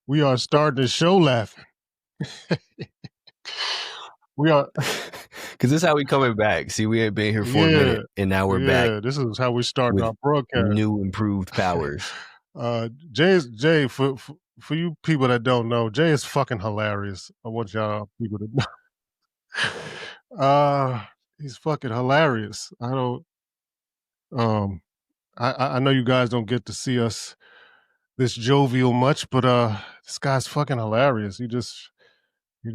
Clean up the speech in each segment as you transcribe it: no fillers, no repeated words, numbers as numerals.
We are starting the show laughing. We are, Because this is how we coming back. See, we ain't been here for a minute, and now we're back This is how we starting with our broadcast. new improved powers. Jay, for you people that don't know, Jay is fucking hilarious. I want y'all people to know. He's fucking hilarious. I don't. I know you guys don't get to see us this jovial much, but this guy's fucking hilarious. He just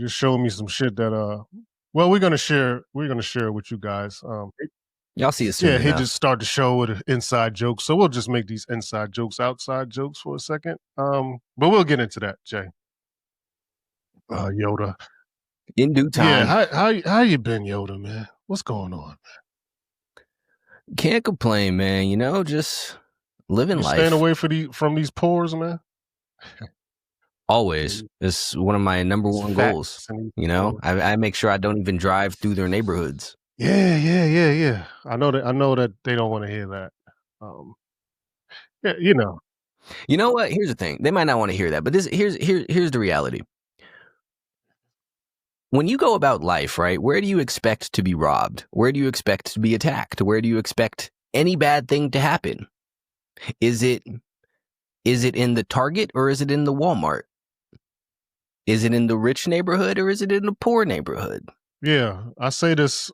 showed me some shit that well, we're gonna share it with you guys. Y'all see it soon He enough. just started the show with an inside joke, so we'll just make these inside jokes outside jokes for a second. But we'll get into that, Jay. Yoda. In due time. Yeah, how you been, Yoda, man? What's going on? Can't complain, man. You know, just living life. Staying away from these pores, man. Always. It's one of my number one goals. You know, I make sure I don't even drive through their neighborhoods. Yeah. I know that they don't want to hear that. Yeah, you know. You know what? Here's the thing. They might not want to hear that, but here's the reality. When you go about life, right, where do you expect to be robbed? Where do you expect to be attacked? Where do you expect any bad thing to happen? Is it in the Target or is it in the Walmart? Is it in the rich neighborhood or is it in the poor neighborhood? Yeah, I say this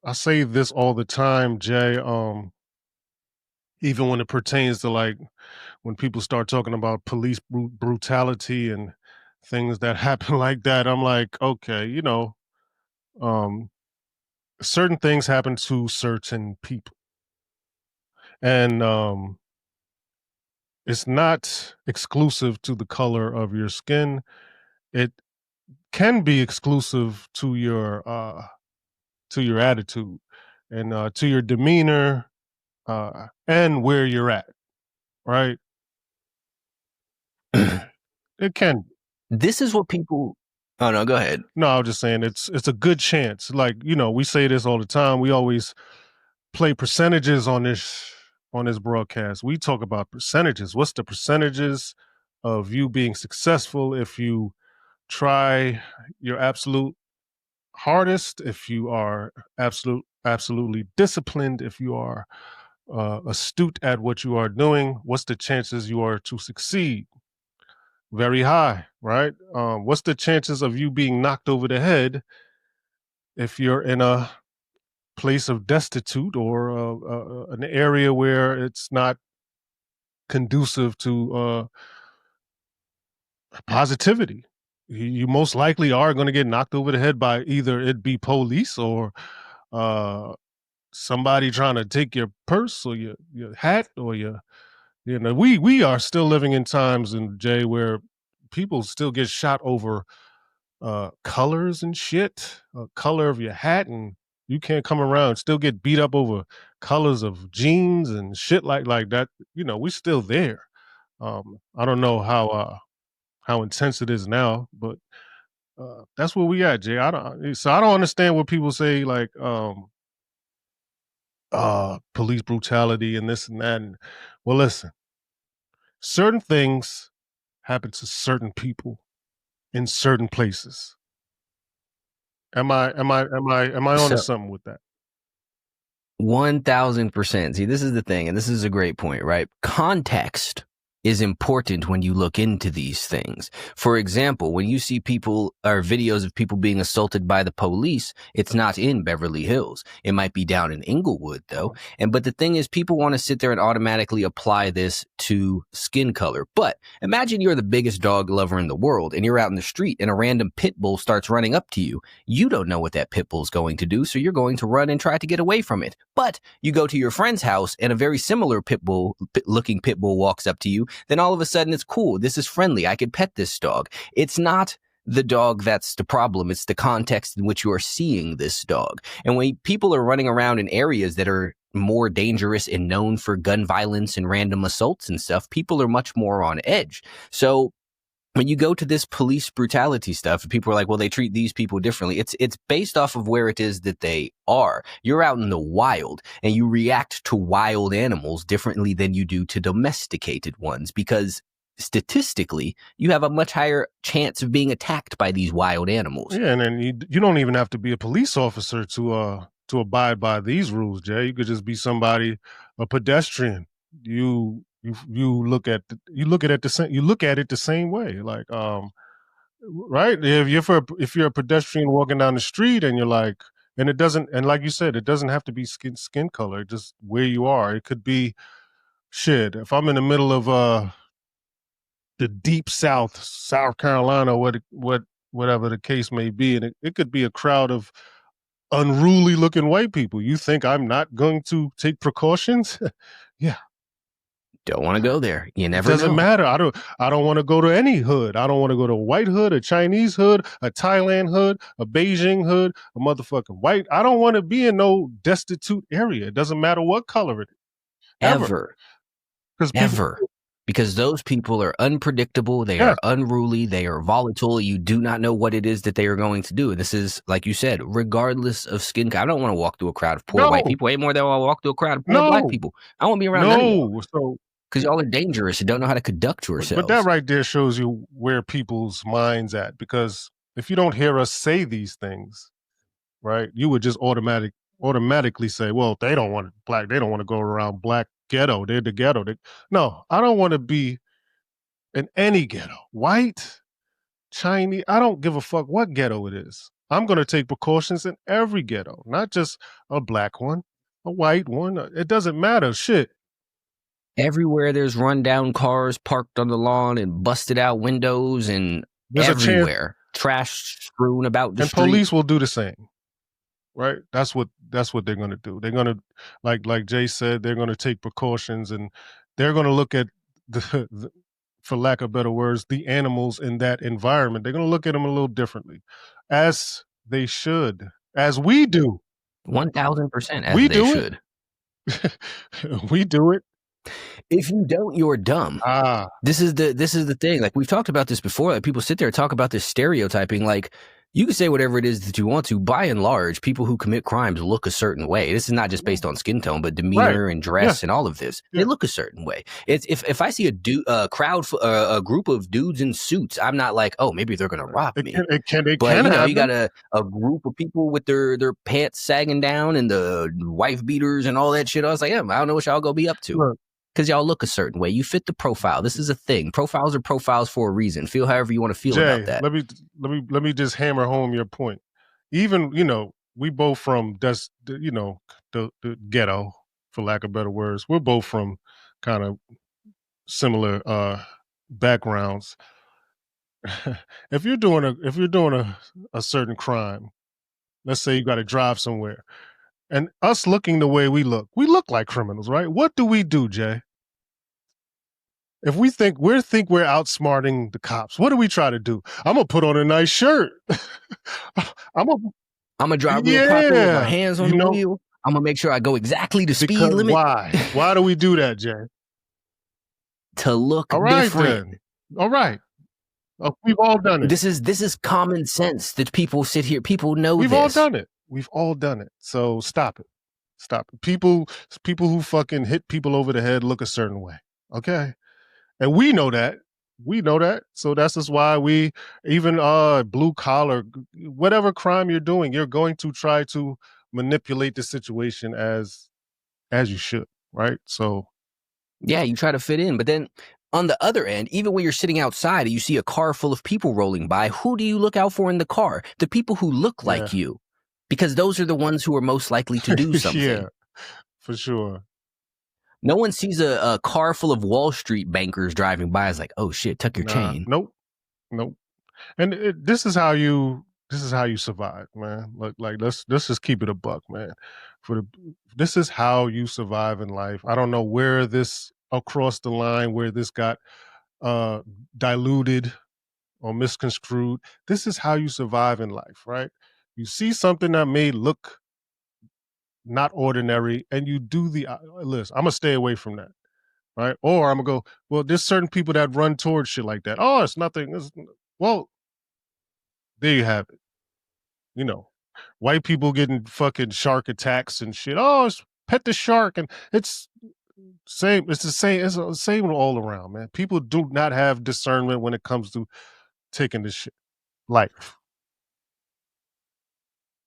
all the time, Jay. Even when it pertains to like when people start talking about police brutality and things that happen like that, I'm like, okay, you know, certain things happen to certain people, and it's not exclusive to the color of your skin. It can be exclusive to your attitude and to your demeanor and where you're at, right? It can. This is what people. Oh no, go ahead. No, I was just saying it's a good chance. Like, you know, we say this all the time. We always play percentages on this broadcast. We talk about percentages. What's the percentages of you being successful if you try your absolute hardest, if you are absolutely disciplined, if you are astute at what you are doing? What's the chances you are to succeed? Very high, right? What's the chances of you being knocked over the head if you're in a place of destitute or an area where it's not conducive to positivity? You most likely are going to get knocked over the head by either it be police or somebody trying to take your purse or your hat or your, you know, we are still living in times, in Jay, where people still get shot over colors and shit, color of your hat, and you can't come around, still get beat up over colors of jeans and shit like that. You know, we're still there. I don't know how intense it is now, but that's where we at, Jay. I don't understand what people say like police brutality and this and that. And, well, listen, certain things happen to certain people in certain places. Am I on to something with that? 1000%. See, this is the thing, and this is a great point, right? Context is important when you look into these things. For example, when you see people or videos of people being assaulted by the police, it's not in Beverly Hills. It might be down in Inglewood, though. But the thing is, people want to sit there and automatically apply this to skin color. But imagine you're the biggest dog lover in the world and you're out in the street and a random pit bull starts running up to you. You don't know what that pit bull is going to do, so you're going to run and try to get away from it. But you go to your friend's house and a very similar looking pit bull walks up to you. Then all of a sudden it's cool. This is friendly. I could pet this dog. It's not the dog that's the problem. It's the context in which you are seeing this dog. And when people are running around in areas that are more dangerous and known for gun violence and random assaults and stuff, people are much more on edge. So when you go to this police brutality stuff, people are like, well, they treat these people differently. It's based off of where it is that they are. You're out in the wild and you react to wild animals differently than you do to domesticated ones, because statistically, you have a much higher chance of being attacked by these wild animals. Yeah, and then you don't even have to be a police officer to abide by these rules, Jay. You could just be somebody, a pedestrian. You look at it the same way. Like right? If you're a pedestrian walking down the street and you're like, and it doesn't, and like you said, it doesn't have to be skin color, just where you are. It could be shit. If I'm in the middle of the deep South, South Carolina, whatever the case may be, and it could be a crowd of unruly looking white people. You think I'm not going to take precautions? Yeah. Don't want to go there. You It never doesn't know. matter. I don't want to go to any hood. I don't want to go to a white hood, a Chinese hood, a Thailand hood, a Beijing hood, a motherfucking white. I don't want to be in no destitute area. It doesn't matter what color it is. Ever. Because Ever. Because those people are unpredictable. They Yes. are unruly. They are volatile. You do not know what it is that they are going to do. This is, like you said, regardless of skin color. I don't want to walk through a crowd of poor white people any more than I want to walk through a crowd of poor black people. I won't be around none of y'all. So because y'all are dangerous and don't know how to conduct yourselves. But that right there shows you where people's minds at. Because if you don't hear us say these things, right, you would just automatically say, well, they don't want black. They don't want to go around black ghetto. They're the ghetto. No, I don't want to be in any ghetto. White, Chinese, I don't give a fuck what ghetto it is. I'm going to take precautions in every ghetto, not just a black one, a white one. It doesn't matter. Shit. Everywhere there's rundown cars parked on the lawn and busted out windows and There's everywhere. Trash strewn about the street. And police will do the same. Right? That's what they're going to do. They're going to, like Jay said, they're going to take precautions, and they're going to look at the, for lack of better words, the animals in that environment. They're going to look at them a little differently, as they should, as we do. 1000% as we they do should. We do it. If you don't, you're dumb. This is the thing. Like, we've talked about this before. Like, people sit there and talk about this stereotyping. Like, you can say whatever it is that you want to. By and large, people who commit crimes look a certain way. This is not just based on skin tone, but demeanor and dress and all of this. They look a certain way. It's if I see a group of dudes in suits, I'm not like, oh, maybe they're gonna rob me. But you got a group of people with their pants sagging down and the wife beaters and all that shit. I was like, yeah, I don't know what y'all gonna be up to. Because y'all look a certain way. You fit the profile. This is a thing. Profiles are profiles for a reason. Feel however you want to feel about that. Let me just hammer home your point. Even, we both from the ghetto, for lack of better words. We're both from kind of similar backgrounds. If you're doing a certain crime, let's say you got to drive somewhere, and us looking the way we look like criminals, right? What do we do, Jay? If we think we're outsmarting the cops, what do we try to do? I'm gonna put on a nice shirt. I'm gonna drive real proper with my hands on the wheel. I'm gonna make sure I go exactly the speed limit. Why? Why do we do that, Jay? To look different. Then. All right. We've all done it. This is common sense that people sit here. People know We've all done it. We've all done it. So stop it. Stop it. People who fucking hit people over the head look a certain way. Okay. And we know that. So that's just why we, even blue collar, whatever crime you're doing, you're going to try to manipulate the situation as you should, right? So yeah, you try to fit in. But then on the other end, even when you're sitting outside and you see a car full of people rolling by, who do you look out for in the car? The people who look like you. Because those are the ones who are most likely to do something. Yeah, for sure. No one sees a car full of Wall Street bankers driving by. It's like, oh shit, tuck your chain. Nope. And this is how you survive, man. Like let's just keep it a buck, man. This is how you survive in life. I don't know where this across the line, where this got diluted or misconstrued. This is how you survive in life, right? You see something that may look not ordinary, and you do the list. I'm gonna stay away from that, right? Or I'm gonna go, well, there's certain people that run towards shit like that. Oh, it's nothing. Well, there you have it. White people getting fucking shark attacks and shit. Oh, it's pet the shark, and it's Same. It's the same. It's the same all around, man. People do not have discernment when it comes to taking this shit life.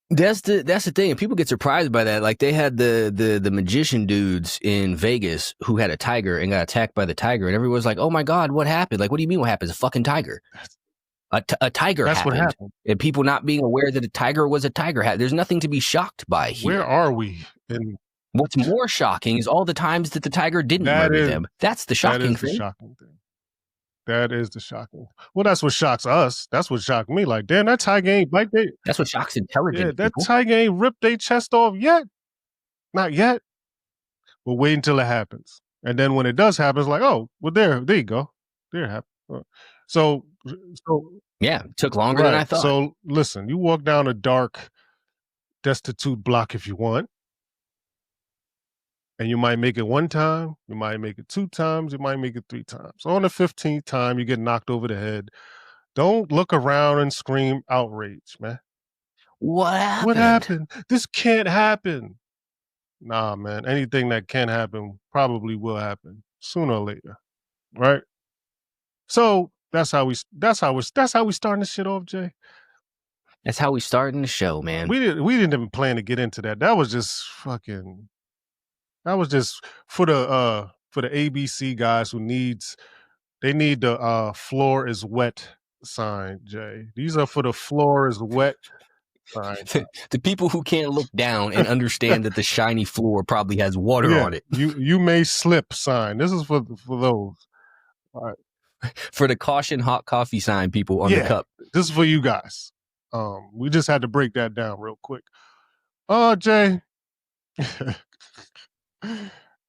That's the thing, and people get surprised by that. Like they had the magician dudes in Vegas who had a tiger and got attacked by the tiger, and everyone's like, "Oh my god, what happened? Like, what do you mean what happened? It's a fucking tiger. A tiger That's what happened." happened. And people not being aware that a tiger was a tiger. There's nothing to be shocked by here. Where are we? And what's more shocking is all the times that the tiger didn't murder them. That's the shocking thing. That is the shocking. Well, that's what shocks us. That's what shocked me. Like, damn, that tiger ain't bite they. That's what shocks intelligent that people. tiger ain't ripped their chest off yet. Not yet. We'll wait until it happens. And then when it does happen, it's like, oh, well, there you go. There it happened. So yeah, it took longer than I thought. So listen, you walk down a dark, destitute block if you want. And you might make it one time, you might make it 2 times, you might make it 3 times. On the 15th time, you get knocked over the head. Don't look around and scream outrage, man. What happened? What happened? This can't happen. Nah, man. Anything that can happen probably will happen sooner or later, right? So that's how we starting this shit off, Jay. That's how we starting the show, man. We didn't even plan to get into that. That was just fucking. That was just for the ABC guys who need the floor is wet sign, Jay. These are for the floor is wet sign. The people who can't look down and understand that the shiny floor probably has water on it. You may slip sign. This is for those. All right. For the caution hot coffee sign people on the cup. This is for you guys. We just had to break that down real quick. Jay.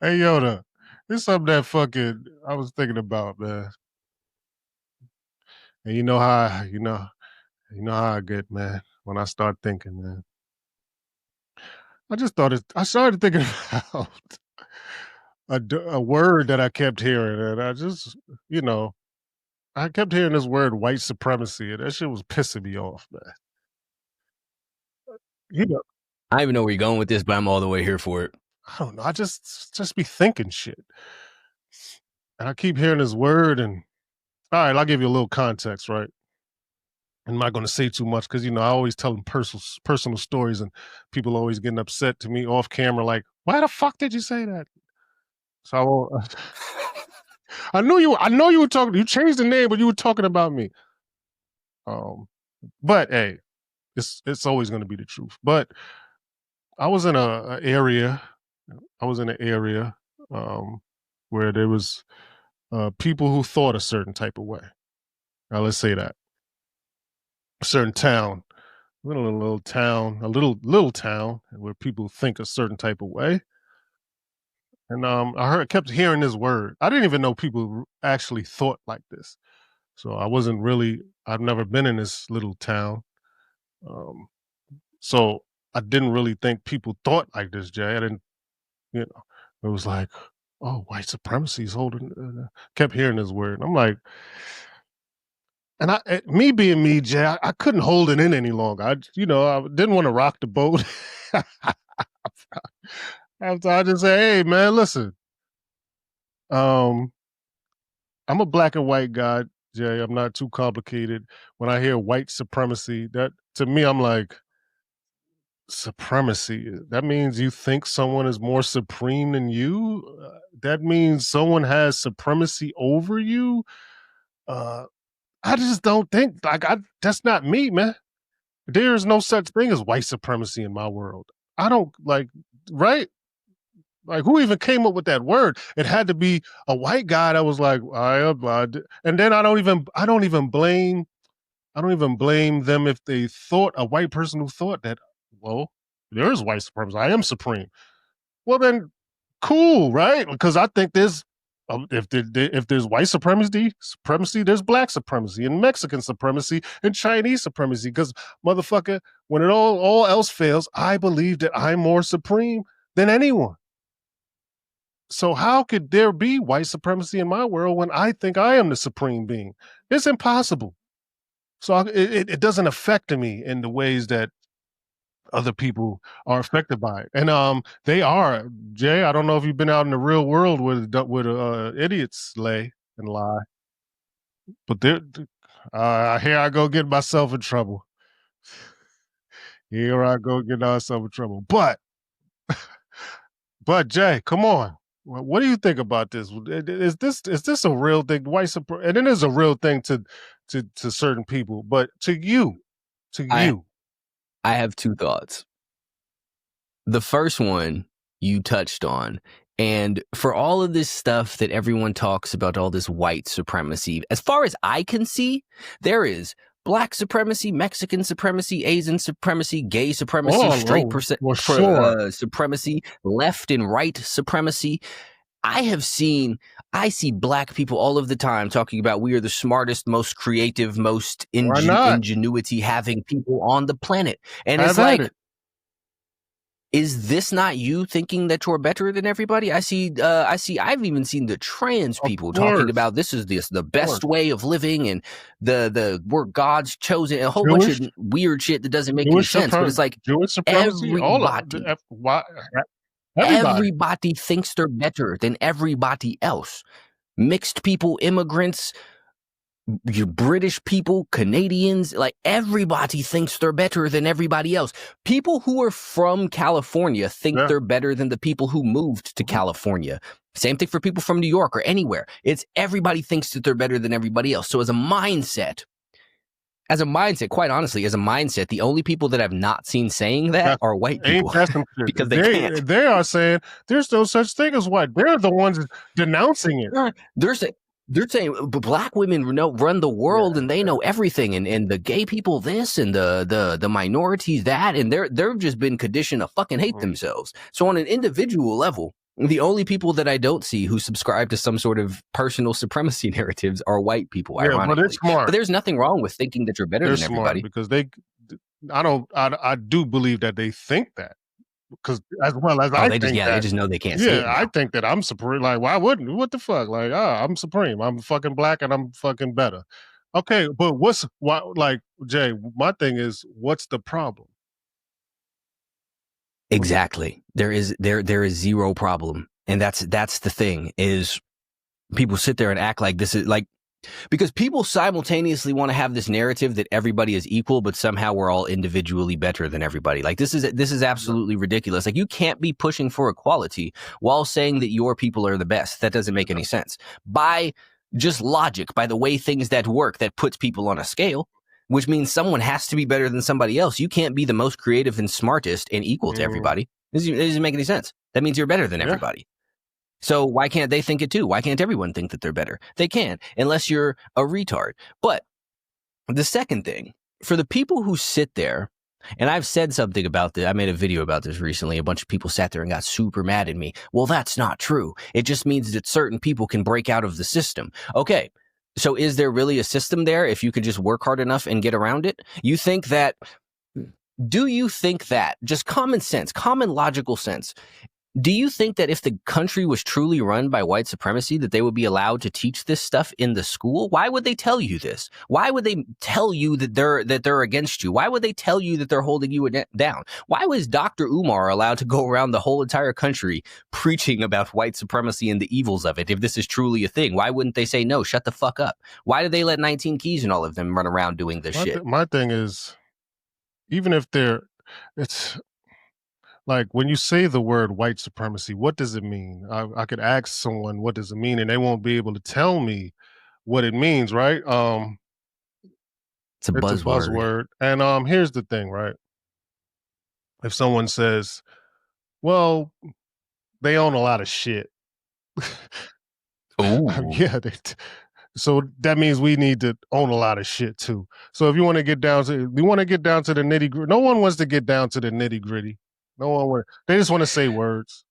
Hey Yoda, it's something that fucking I was thinking about, man. And you know how I get, man, when I start thinking, man. I started thinking about a word that I kept hearing, and I just, I kept hearing this word white supremacy, and that shit was pissing me off, man. I don't even know where you're going with this, but I'm all the way here for it. I don't know. I just be thinking shit. And I keep hearing this word, and all right, I'll give you a little context, right? I'm not going to say too much because, I always tell them personal stories, and people always getting upset to me off camera, like, why the fuck did you say that? So I know you were talking, you changed the name, but you were talking about me. But hey, it's always going to be the truth. But I was in an area where there was people who thought a certain type of way. Now let's say that. A certain town, a little town where people think a certain type of way. And I kept hearing this word. I didn't even know people actually thought like this. So I've never been in this little town. So I didn't really think people thought like this, Jay. I didn't, it was like, oh, white supremacy is holding, kept hearing this word. And I'm like, and me being me, Jay, I couldn't hold it in any longer. I didn't want to rock the boat. After I just say, hey, man, listen, I'm a black and white guy, Jay. I'm not too complicated. When I hear white supremacy, that to me, I'm like, supremacy. That means you think someone is more supreme than you. That means someone has supremacy over you. I just don't think that's not me, man. There is no such thing as white supremacy in my world. I don't right? Like, who even came up with that word? It had to be a white guy that was like, and then I don't even blame them if they thought a white person who thought that, well, there is white supremacy. I am supreme. Well, then, cool, right? Because I think there's if there's white supremacy, there's black supremacy and Mexican supremacy and Chinese supremacy. Because motherfucker, when it all else fails, I believe that I'm more supreme than anyone. So how could there be white supremacy in my world when I think I am the supreme being? It's impossible. So it doesn't affect me in the ways that other people are affected by it, and they are. Jay, I don't know if you've been out in the real world with idiots lay and lie, but they're. Here I go get myself in trouble. Here I go get myself in trouble. But Jay, come on. What do you think about this? Is this a real thing? White supremacy, and it is a real thing to certain people, but to you, to I you, I have two thoughts. The first one you touched on. And for all of this stuff that everyone talks about, all this white supremacy, as far as I can see, there is black supremacy, Mexican supremacy, Asian supremacy, gay supremacy, straight well, sure, supremacy, left and right supremacy. I see black people all of the time talking about we are the smartest, most creative, most why not? ingenuity having people on the planet. And Have it's at like, it. is this not you thinking that you're better than everybody? I've even seen the trans Of people talking course, about this is the of course. best way of living, and we're God's chosen, and a whole bunch Jewish, of weird shit that doesn't make any sense. But it's like Jewish supremacy, all of everybody, why, everybody. everybody thinks they're better than everybody else. Mixed people, immigrants, your British people, Canadians, like everybody thinks they're better than everybody else. People who are from California think Yeah. they're better than the people who moved to California. Same thing for people from New York or anywhere. It's everybody thinks that they're better than everybody else. So as a mindset, quite honestly, the only people that I've not seen saying that are white people. Ain't that some shit? Because they can't. They are saying there's no such thing as white. They're the ones denouncing it. They're saying black women run the world, and they know everything, and the gay people this, and the minorities that, and they've just been conditioned to fucking hate themselves. So on an individual level, the only people that I don't see who subscribe to some sort of personal supremacy narratives are white people. Yeah, ironically, but it's smart. But there's nothing wrong with thinking that you're better They're than smart everybody. because I do believe that they think that. Because as well as they just know they can't say it. I think that I'm supreme. Like, why wouldn't? What the fuck? Like, I'm supreme. I'm fucking black and I'm fucking better. Okay, but like, Jay, my thing is, what's the problem? Exactly. There is zero problem. And that's the thing, is people sit there and act like this is like, because people simultaneously want to have this narrative that everybody is equal, but somehow we're all individually better than everybody. Like this is absolutely ridiculous. Like you can't be pushing for equality while saying that your people are the best. That doesn't make any sense. By just logic, by the way things that work, that puts people on a scale, which means someone has to be better than somebody else. You can't be the most creative and smartest and equal to everybody. It doesn't make any sense. That means you're better than everybody. So why can't they think it too? Why can't everyone think that they're better? They can, unless you're a retard. But the second thing, for the people who sit there, and I've said something about this, I made a video about this recently. A bunch of people sat there and got super mad at me. Well, that's not true. It just means that certain people can break out of the system. Okay, so is there really a system there if you could just work hard enough and get around it? Do you think that, just common sense, common logical sense, do you think that if the country was truly run by white supremacy, that they would be allowed to teach this stuff in the school? Why would they tell you this? Why would they tell you that they're against you? Why would they tell you that they're holding you down? Why was Dr. Umar allowed to go around the whole entire country preaching about white supremacy and the evils of it? If this is truly a thing, why wouldn't they say, no, shut the fuck up? Why did they let 19 Keys and all of them run around doing this shit? My thing is, even if it's like when you say the word white supremacy, what does it mean? I could ask someone, what does it mean? And they won't be able to tell me what it means, right? It's a buzzword. And here's the thing, right? If someone says, well, they own a lot of shit. Yeah, so that means we need to own a lot of shit too. So if you want to get down to the nitty gritty, no one wants to get down to the nitty gritty. No one would. They just want to say words.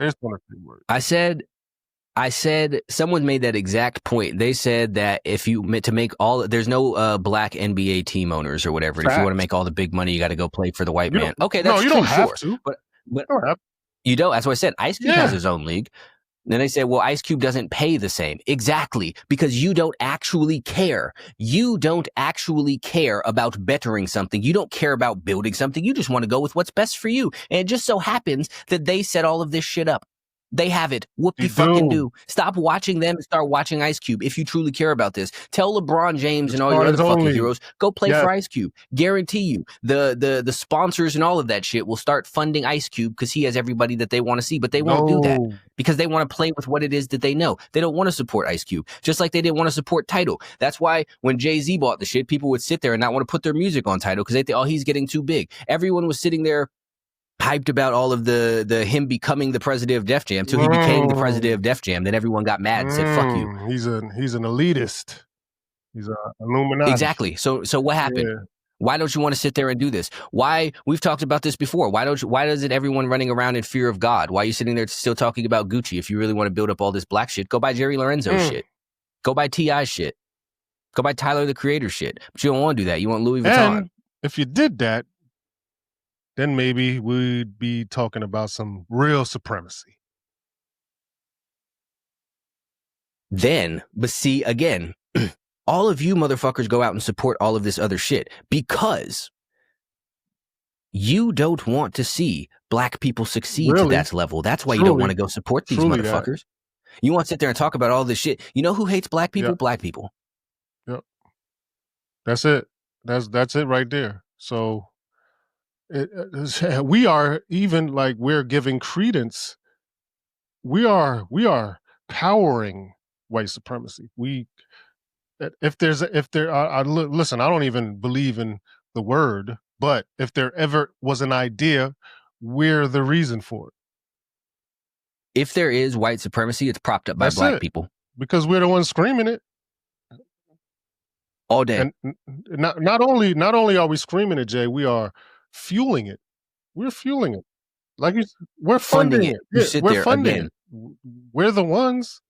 They just want to say words. I said someone made that exact point. They said that if you to make there's no black NBA team owners or whatever. If you want to make all the big money, you got to go play for the white man. Okay, that's you true. Don't have to. But you don't. That's what I said. Ice Cube has his own league. Then they say, well, Ice Cube doesn't pay the same. Exactly, because you don't actually care. You don't actually care about bettering something. You don't care about building something. You just want to go with what's best for you. And it just so happens that they set all of this shit up. They have it. Whoop-de fucking do. Stop watching them and start watching Ice Cube if you truly care about this. Tell LeBron James and all your other fucking heroes, go play for Ice Cube. Guarantee you, the sponsors and all of that shit will start funding Ice Cube because he has everybody that they want to see, but they won't do that because they want to play with what it is that they know. They don't want to support Ice Cube, just like they didn't want to support Tidal. That's why when Jay-Z bought the shit, people would sit there and not want to put their music on Tidal because they think, oh, he's getting too big. Everyone was sitting there hyped about all of the him becoming the president of Def Jam till he became the president of Def Jam. Then everyone got mad and said, fuck you. He's an elitist. He's an Illuminati. Exactly. So what happened? Yeah. Why don't you want to sit there and do this? Why? We've talked about this before. Why doesn't everyone running around in fear of God? Why are you sitting there still talking about Gucci? If you really want to build up all this black shit, go buy Jerry Lorenzo shit. Go buy T.I. shit. Go buy Tyler, the Creator shit. But you don't want to do that. You want Louis Vuitton. And if you did that, then maybe we'd be talking about some real supremacy. Then, but see, again, all of you motherfuckers go out and support all of this other shit because you don't want to see black people succeed to that level. That's why you don't want to go support these motherfuckers. You want to sit there and talk about all this shit. You know who hates black people? Yep. Black people. Yep. That's it. That's it right there. So we are even like we're giving credence. We are powering white supremacy. Listen, I don't even believe in the word, but if there ever was an idea, we're the reason for it. If there is white supremacy, it's propped up by black people because we're the ones screaming it all day. And not only are we screaming it, Jay, we are fueling it. We're fueling it. Like we're funding it. You sit there again. We're the ones.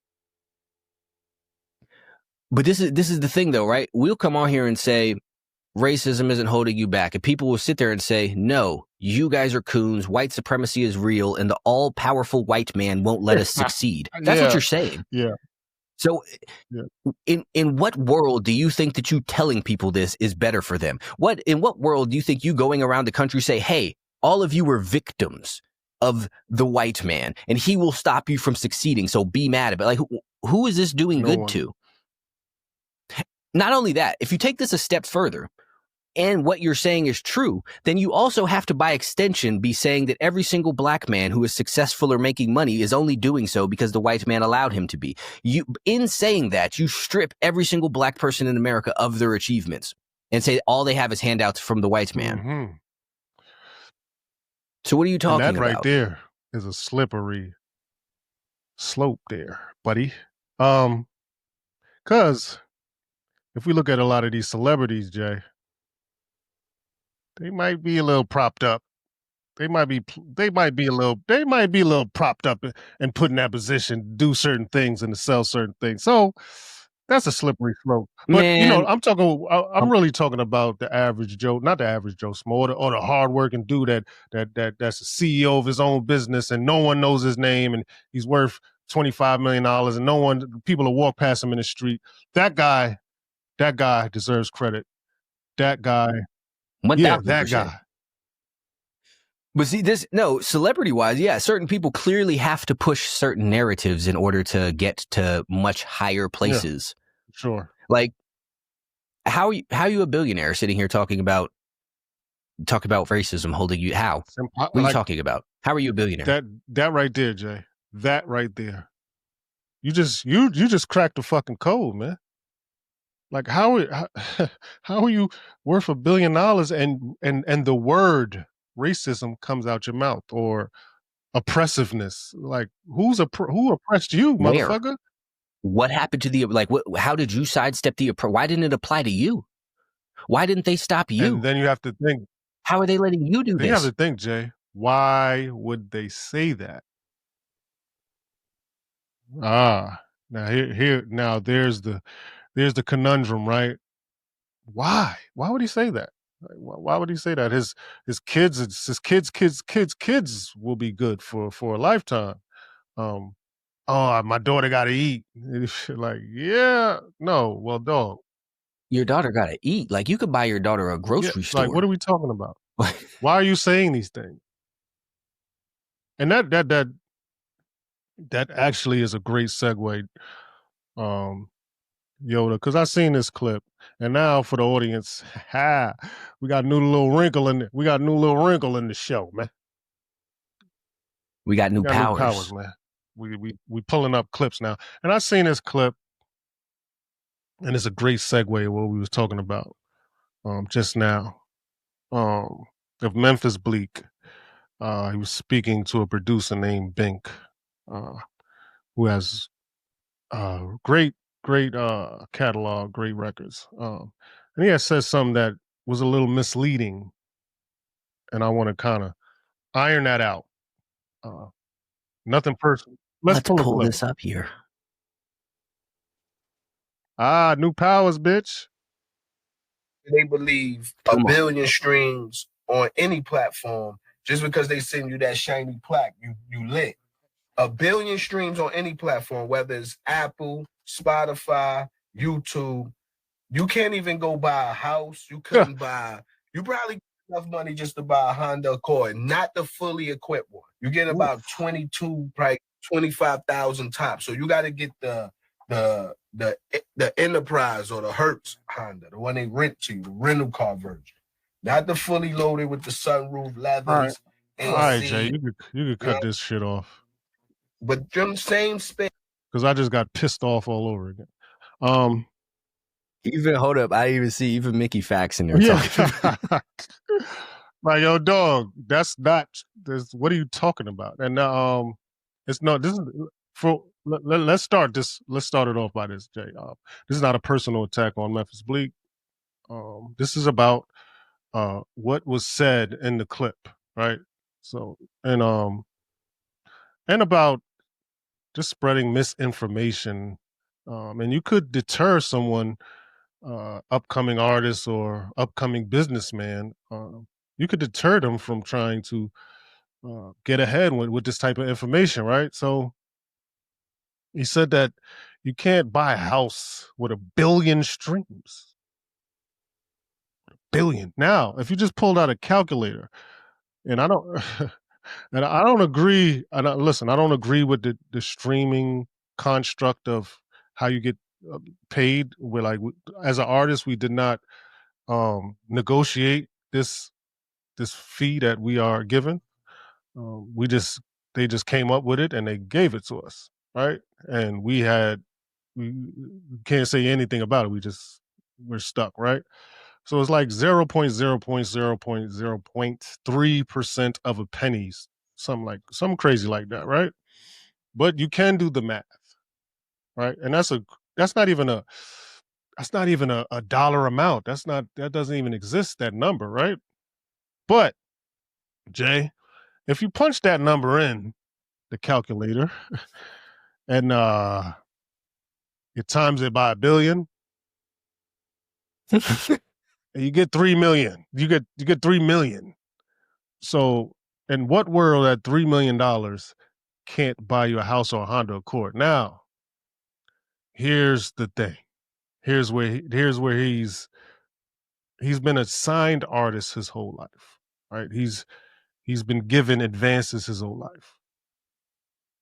But this is the thing, though, right? We'll come on here and say racism isn't holding you back, and people will sit there and say, "No, you guys are coons. White supremacy is real, and the all-powerful white man won't let us succeed." That's what you're saying. Yeah. So, in what world do you think that you telling people this is better for them? In what world do you think you going around the country say, "Hey, all of you are victims of the white man, and he will stop you from succeeding. So be mad about it." Like, who is this doing good to? Not only that, if you take this a step further, and what you're saying is true, then you also have to, by extension, be saying that every single black man who is successful or making money is only doing so because the white man allowed him to be. In saying that, you strip every single black person in America of their achievements and say all they have is handouts from the white man. Mm-hmm. So what are you talking about? That right about? there is a slippery slope there, buddy. Because if we look at a lot of these celebrities, Jay, they might be a little propped up. They might be a little propped up and put in that position to do certain things and to sell certain things. So that's a slippery slope. But Man. I'm really talking about the average Joe, not the average Joe Small, or the hardworking dude that's the CEO of his own business and no one knows his name and he's worth $25 million and people will walk past him in the street. That guy deserves credit. That guy. 1,000%. Yeah, that guy. But see, celebrity-wise, yeah, certain people clearly have to push certain narratives in order to get to much higher places. Yeah, sure. Like, how are you a billionaire sitting here talking about racism holding you? How? What are you talking about? How are you a billionaire? That right there, Jay. That right there. You just cracked the fucking code, man. Like how are you worth $1 billion and the word racism comes out your mouth, or oppressiveness? Like who oppressed you, motherfucker? What happened to how did you sidestep why didn't it apply to you? Why didn't they stop you? And then you have to think, how are they letting you do this? You have to think, Jay, why would they say that? Now now there's the conundrum, right? Why would he say that? Why would he say that? His kids will be good for a lifetime. oh, my daughter got to eat. Like, yeah, no, well, dog, Your daughter got to eat. Like, you could buy your daughter a yeah, grocery like, what are store. we talking about? Why are you saying these things? And that actually is a great segue, um, Yoda, because I seen this clip, and now for the audience, we got a new little wrinkle in it. We got a new little wrinkle in the show, man. We got We new got new powers, powers. man. We pulling up clips now, and I seen this clip, and it's a great segue of what we was talking about just now. Um, of Memphis Bleak. He was speaking to a producer named Bink, uh, who has great catalog, great records. And he had said something that was a little misleading, and I want to kind of iron that out. Uh, nothing personal. Let's Let's pull a pull clip. this up here. New powers, bitch. They believe a Come on. billion streams on any platform just because they send you that shiny plaque, you lit. A billion streams on any platform, whether it's Apple, Spotify, YouTube. You can't even go buy a house. You couldn't buy. You probably get enough money just to buy a Honda Accord, not the fully equipped one. You get Oof. about 22, probably 25,000 tops. So you got to get the Enterprise or the Hertz Honda, the one they rent to you, the rental car version, not the fully loaded with the sunroof, All right, leathers, all right, Jay. AC. You could cut this shit off But them same space. because I just got pissed off all over again. Um, Even, hold up. I didn't even see even Mickey Fax in there yeah. talking. Like, yo, dog, that's not this. What are you talking about? And it's not. This is for. Let's start this. Let's start it off by this, Jay. This is not a personal attack on Memphis Bleak. This is about what was said in the clip, right? So, and about just spreading misinformation, and you could deter someone, upcoming artist or upcoming businessman. You could deter them from trying to get ahead with this type of information, right? So he said that you can't buy a house with a billion streams. Billion. Now, if you just pulled out a calculator, and I don't, and I don't agree. Listen, I don't agree with the streaming construct of how you get paid. We're like, as an artist, we did not negotiate this fee that we are given. We just They just came up with it and they gave it to us, right? And we can't say anything about it. We're stuck, right? So it's like 0.0.0.0.3% of a pennies, something crazy like that, right? But you can do the math, right? And that's not even a a dollar amount. That doesn't even exist, that number, right? But Jay, if you punch that number in the calculator and you times it by a billion, and you get 3 million. You get 3 million. So in what world at $3 million can't buy you a house or a Honda Accord? Now, here's the thing. Here's where he's been a signed artist his whole life, right? He's been given advances his whole life,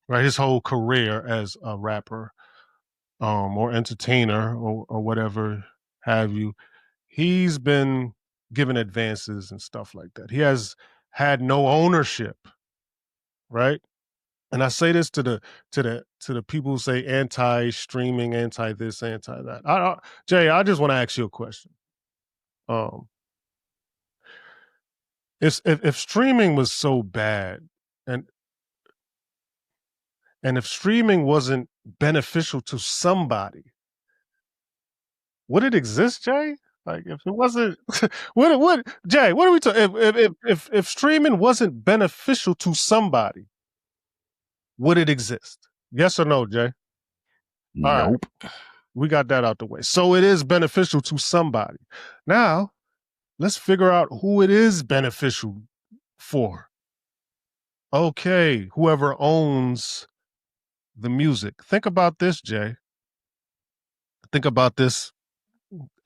right? His whole career as a rapper, or entertainer, or whatever have you. He's been given advances and stuff like that. He has had no ownership, right? And I say this to the people who say anti-streaming, anti this, anti that. Jay, I just want to ask you a question. Um, if streaming was so bad, and if streaming wasn't beneficial to somebody, would it exist, Jay? Like, if it wasn't, what Jay? What are we talking? If streaming wasn't beneficial to somebody, would it exist? Yes or no, Jay? All right, Nope. we got that out the way. So it is beneficial to somebody. Now let's figure out who it is beneficial for. Okay, whoever owns the music. Think about this, Jay. Think about this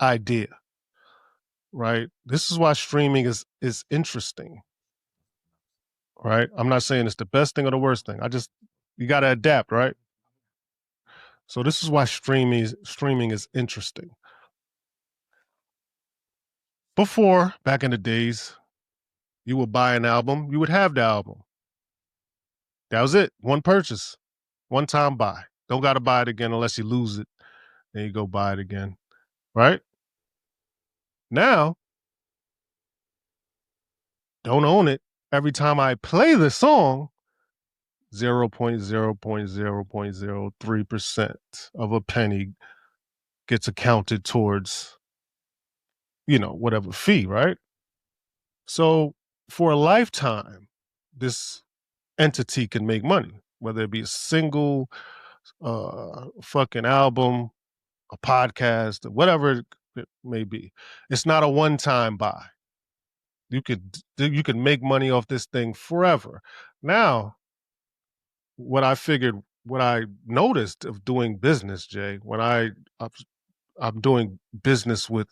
idea, right? This is why streaming is interesting, right? I'm not saying it's the best thing or the worst thing. You got to adapt, right? So this is why streaming is interesting. Before, back in the days, you would buy an album, you would have the album. That was it. One purchase, one time buy. Don't got to buy it again unless you lose it. Then you go buy it again, right? Now, don't own it. Every time I play the song, 0.0.0.03% of a penny gets accounted towards, whatever fee, right? So for a lifetime, this entity can make money, whether it be a single fucking album, a podcast, whatever it may be. It's not a one-time buy. You could make money off this thing forever. Now, what I noticed of doing business, Jay, I'm doing business with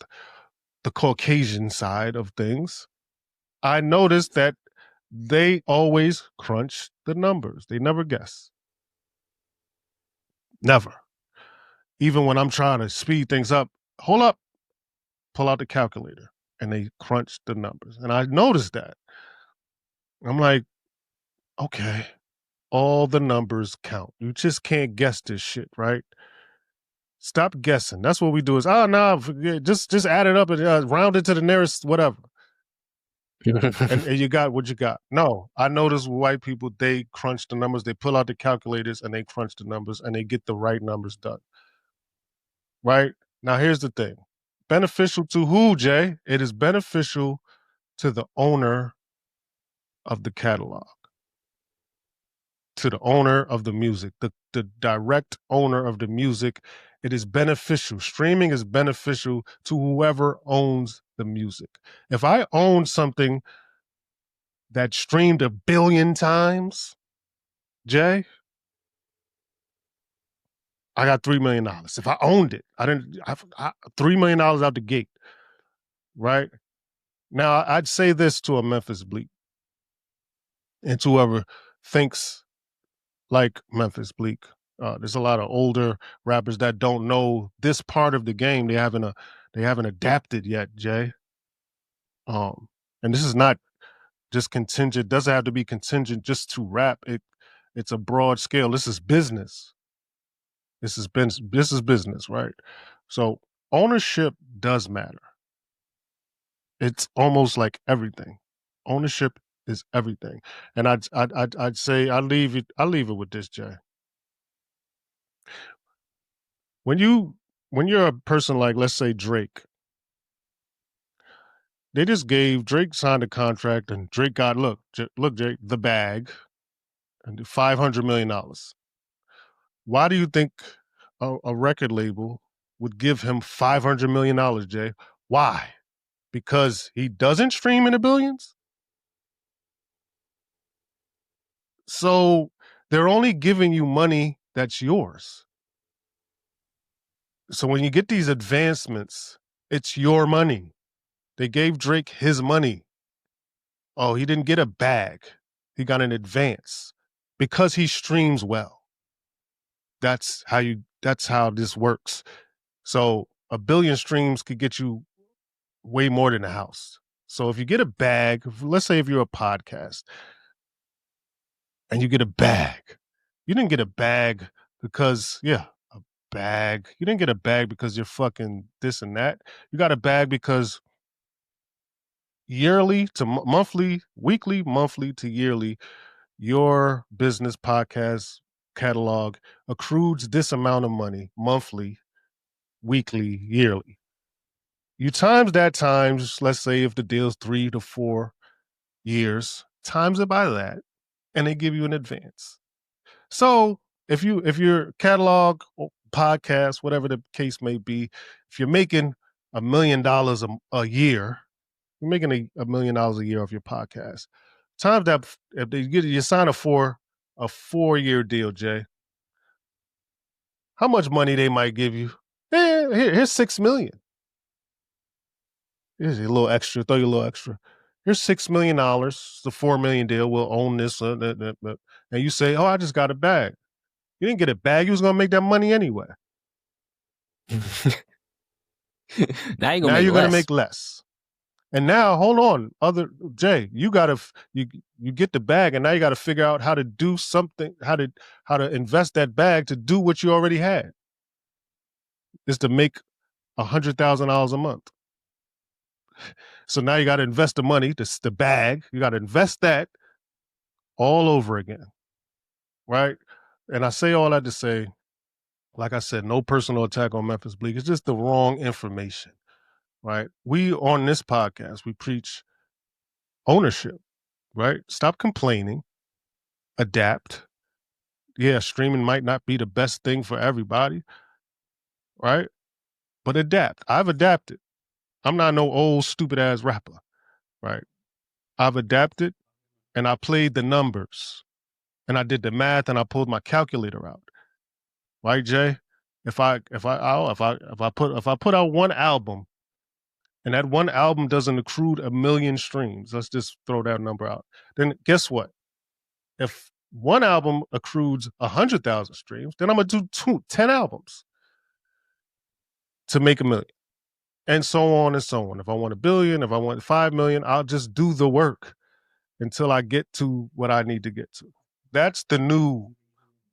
the Caucasian side of things, I noticed that they always crunch the numbers. They never guess. Never. Even when I'm trying to speed things up, hold up, pull out the calculator, and they crunch the numbers. And I noticed that. I'm like, okay, all the numbers count. You just can't guess this shit, right? Stop guessing. That's what we do is, oh, no, forget, just add it up and round it to the nearest whatever. and you got what you got. No, I notice white people, they crunch the numbers, they pull out the calculators and they crunch the numbers and they get the right numbers done. Right? Now, here's the thing. Beneficial to who, Jay? It is beneficial to the owner of the catalog, to the owner of the music, the direct owner of the music. It is beneficial. Streaming is beneficial to whoever owns the music. If I own something that streamed 1 billion times, Jay, I got $3 million. If I owned it, $3 million out the gate, right? Now, I'd say this to a Memphis Bleak and to whoever thinks like Memphis Bleak. There's a lot of older rappers that don't know this part of the game. They haven't adapted yet, Jay. And this is not just contingent. Doesn't have to be contingent just to rap. It's a broad scale. This is business. This is business, right? So ownership does matter. It's almost like everything. Ownership is everything. And I'd say I leave it with this, Jay. When you're a person like, let's say, Drake, Drake signed a contract and Drake got look Jake, the bag and $500 million. Why do you think a record label would give him $500 million, Jay? Why? Because he doesn't stream in the billions? So they're only giving you money that's yours. So when you get these advancements, it's your money. They gave Drake his money. Oh, he didn't get a bag. He got an advance because he streams well. That's how this works. So 1 billion streams could get you way more than a house. So if you get a bag, let's say if you're a podcast and you get a bag, you didn't get a bag because, a bag. You didn't get a bag because you're fucking this and that. You got a bag because yearly to monthly, weekly, monthly to yearly, your business podcast catalog accrues this amount of money monthly, weekly, yearly. You times that times, let's say if the deal's 3 to 4 years, times it by that, and they give you an advance. So if your catalog or podcast, whatever the case may be, if you're making $1 million a year, you're making $1 million a year off your podcast. Times that, if you sign a 4-year deal, Jay, How much money they might give you? Here's $6 million. Here's a little extra. Throw you a little extra. Here's $6 million. It's a $4 million deal. We'll own this. And you say, "Oh, I just got a bag." You didn't get a bag. You was gonna make that money anyway. Now Now you're gonna make less. And now, hold on, Jay, you get the bag, and now you got to figure out how to do something, how to invest that bag to do what you already had. Is to make $100,000 a month. So now you got to invest the money, the bag. You got to invest that all over again, right? And I say all that to say, like I said, no personal attack on Memphis Bleak. It's just the wrong information, right? We on this podcast, we preach ownership, right? Stop complaining, adapt. Yeah, streaming might not be the best thing for everybody, right? But adapt. I've adapted. I'm not no old stupid ass rapper, right? I've adapted, and I played the numbers, and I did the math, and I pulled my calculator out. Right, Jay? If I put out one album, and that one album doesn't accrue 1 million streams, let's just throw that number out. Then guess what? If one album accrues 100,000 streams, then I'm gonna do 10 albums to make 1 million, and so on and so on. If I want 1 billion, if I want 5 million, I'll just do the work until I get to what I need to get to. That's the new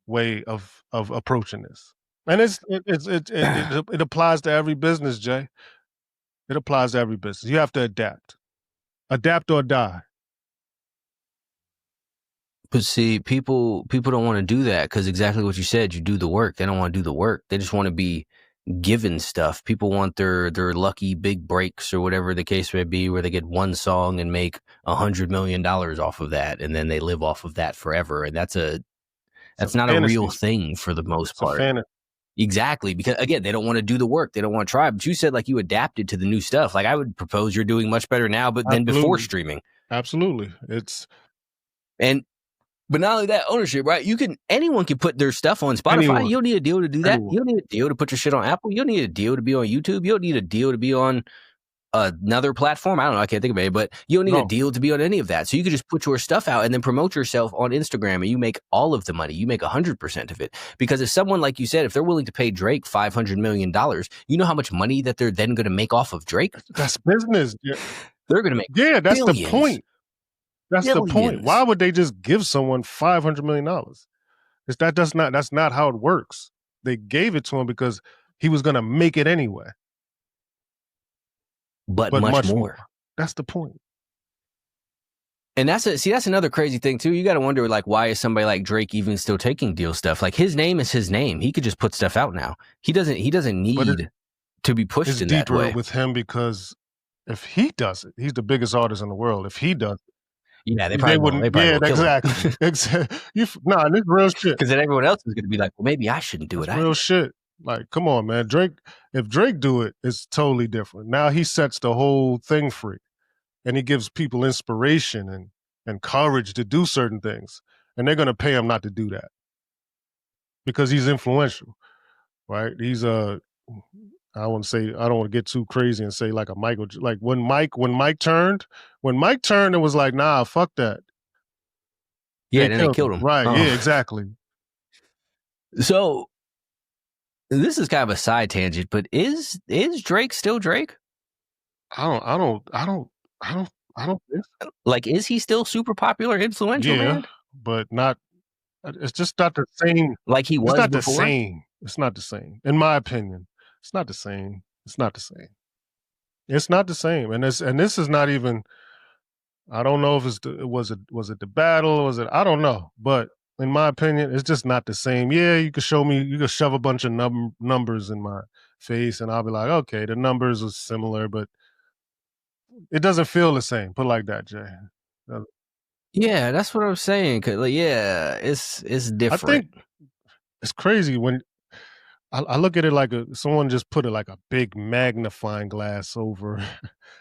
way of approaching this, and it applies to every business, Jay. It applies to every business. You have to adapt or die. But see, people don't want to do that because exactly what you said. You do the work. They don't want to do the work. They just want to be given stuff. People want their lucky big breaks or whatever the case may be, where they get one song and make $100 million off of that, and then they live off of that forever. And that's not a real thing for the most part. Exactly, because again, they don't want to do the work. They don't want to try. But you said like you adapted to the new stuff. Like I would propose you're doing much better now, but than before streaming. Absolutely, But not only that, ownership, right? Anyone can put their stuff on Spotify. Anyone. You don't need a deal to do that. You don't need a deal to put your shit on Apple. You don't need a deal to be on YouTube. You don't need a deal to be on another platform. I don't know. I can't think of it, but you don't need a deal to be on any of that. So you could just put your stuff out and then promote yourself on Instagram, and you make all of the money. You make 100% of it. Because if someone, like you said, if they're willing to pay Drake $500 million, you know how much money that they're then going to make off of Drake? That's business. Yeah. They're going to make that's billions. The point. That's billions. The point. Why would they just give someone $500 million? That's not how it works. They gave it to him because he was going to make it anyway. But much more. That's the point. And that's another crazy thing too. You got to wonder, like, why is somebody like Drake even still taking deal stuff? Like, his name is his name. He could just put stuff out now. He doesn't need to be pushed in that way. It's deeper with him because if he does it, he's the biggest artist in the world. If he does it, yeah, they probably wouldn't. Yeah, exactly. Exactly. This real shit. Because then everyone else is going to be like, well, maybe I shouldn't do it. Real shit. Like, come on, man. If Drake do it, it's totally different. Now he sets the whole thing free, and he gives people inspiration and courage to do certain things, and they're going to pay him not to do that because he's influential, right? He's I don't want to get too crazy and say like a Michael, like when Mike turned, it was like, nah, fuck that. Yeah, then they killed him. Right. Oh. Yeah, exactly. So this is kind of a side tangent, but is Drake still Drake? I don't think so. Like, is he still super popular, influential? Yeah, man? But not. It's just not the same. Like he was before? The same. It's not the same, in my opinion. It's not the same. It's not the same. It's not the same. And this is not even. I don't know if was it the battle or was it? I don't know, but. In my opinion, it's just not the same. Yeah, you could shove a bunch of numbers in my face and I'll be like, okay, the numbers are similar, but it doesn't feel the same. Put it like that, Jay. Yeah, that's what I'm saying. Cause it's different. I think it's crazy when I look at it like someone just put it like a big magnifying glass over,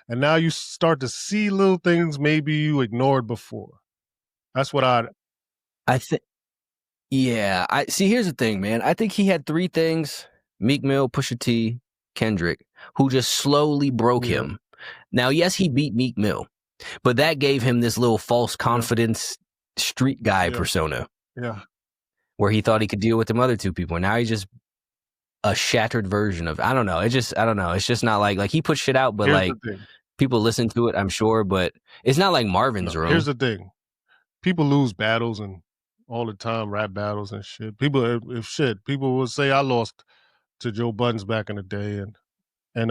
and now you start to see little things maybe you ignored before. That's what I think. Yeah, I see. Here's the thing, man. I think he had three things: Meek Mill, Pusha T, Kendrick, who just slowly broke Yeah. him. Now, yes, he beat Meek Mill, but that gave him this little false confidence street guy persona Yeah. where he thought he could deal with them other two people. Now he's just a shattered version of. I don't know. I don't know. It's just not like he put shit out, but Here's like the thing. people listen to it, I'm sure, but it's not like Marvin's No, Room. here's the thing. People lose battles and all the time, rap battles and shit. People, if shit, people will say I lost to Joe Buttons back in the day, and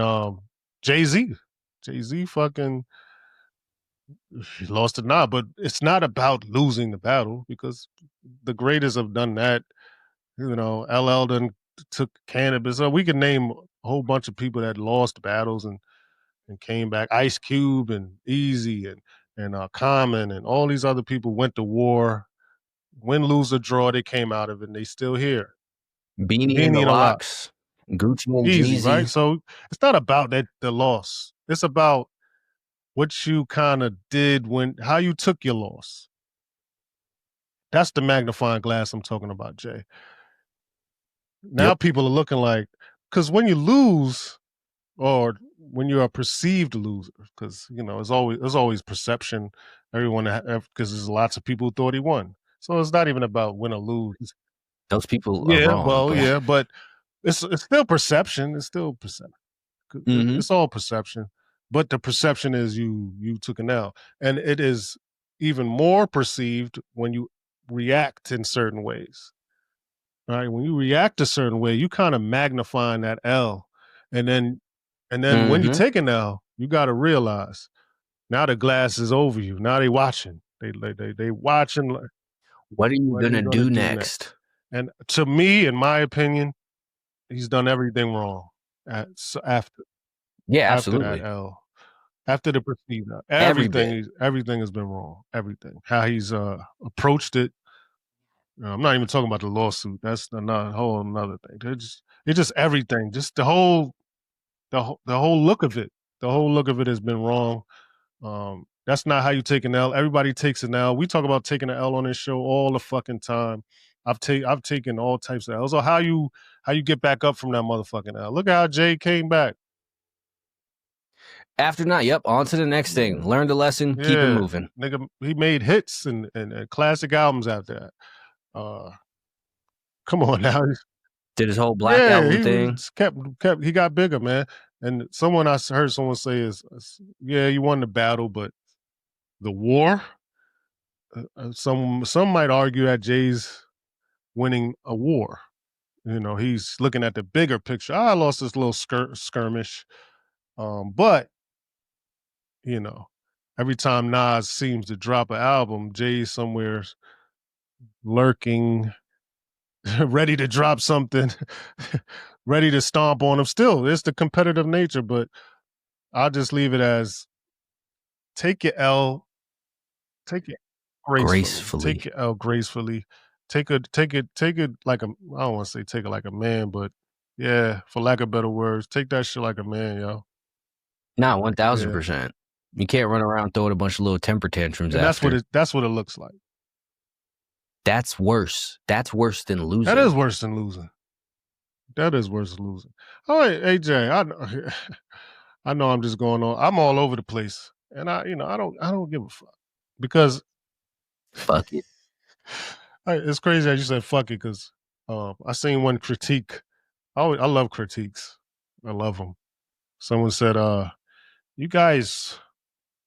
Jay-Z, fucking he lost it now, but it's not about losing the battle because the greatest have done that. You know, LL done took cannabis. So we can name a whole bunch of people that lost battles and came back. Ice Cube and Easy and Common and all these other people went to war. Win, lose, or draw, they came out of it and they still here. Beanie and the Beanie and a lot. Locks, Gucci and Easy, Jeezy. right? So it's not about that the loss. It's about what you kind of did how you took your loss. That's the magnifying glass I'm talking about, Jay. Now people are looking like, because when you lose, or when you're a perceived loser, because you know there's always perception. Everyone, because there's lots of people who thought he won, so it's not even about win or lose. Those people are wrong. But it's still perception. It's still perception. It's all perception, but the perception is you took an L, and it is even more perceived when you react in certain ways. Right? When you react a certain way, you kind of magnifying that L, and then when you take an L, you got to realize now the glass is over you. Now they watching. They watching. What are you gonna do next? And to me, in my opinion, he's done everything wrong. After absolutely. that L, after the perceived L, everything has been wrong. Everything, how he's approached it. I'm not even talking about the lawsuit. That's a whole another thing. It's just everything. Just the whole look of it. The whole look of it has been wrong. That's not how you take an L. Everybody takes an L. We talk about taking an L on this show all the fucking time. I've taken all types of L's. So how you get back up from that motherfucking L? Look at how Jay came back. After not, on to the next thing. Learn the lesson, keep it moving. Nigga, he made hits and classic albums after that. Come on now. Did his whole Black Album thing. He got bigger, man. And I heard someone say is, you won the battle, but the war. Some might argue that Jay's winning a war. You know, he's looking at the bigger picture. I lost this little skirmish, but you know, every time Nas seems to drop an album, Jay's somewhere lurking, ready to drop something, ready to stomp on him. Still, it's the competitive nature, but I'll just leave it as take your L, take it gracefully. Take your L gracefully. Take it like I don't want to say take it like a man, but yeah, for lack of better words, take that shit like a man, yo. Nah, 1000%. You can't run around throwing a bunch of little temper tantrums. And that's what it looks like. That's worse. That's worse than losing. That is worse than losing. All right, AJ, I know I'm just going on. I'm all over the place, and I don't give a fuck because fuck it. It's crazy that you said fuck it because I seen one critique. I love critiques. I love them. Someone said, "You guys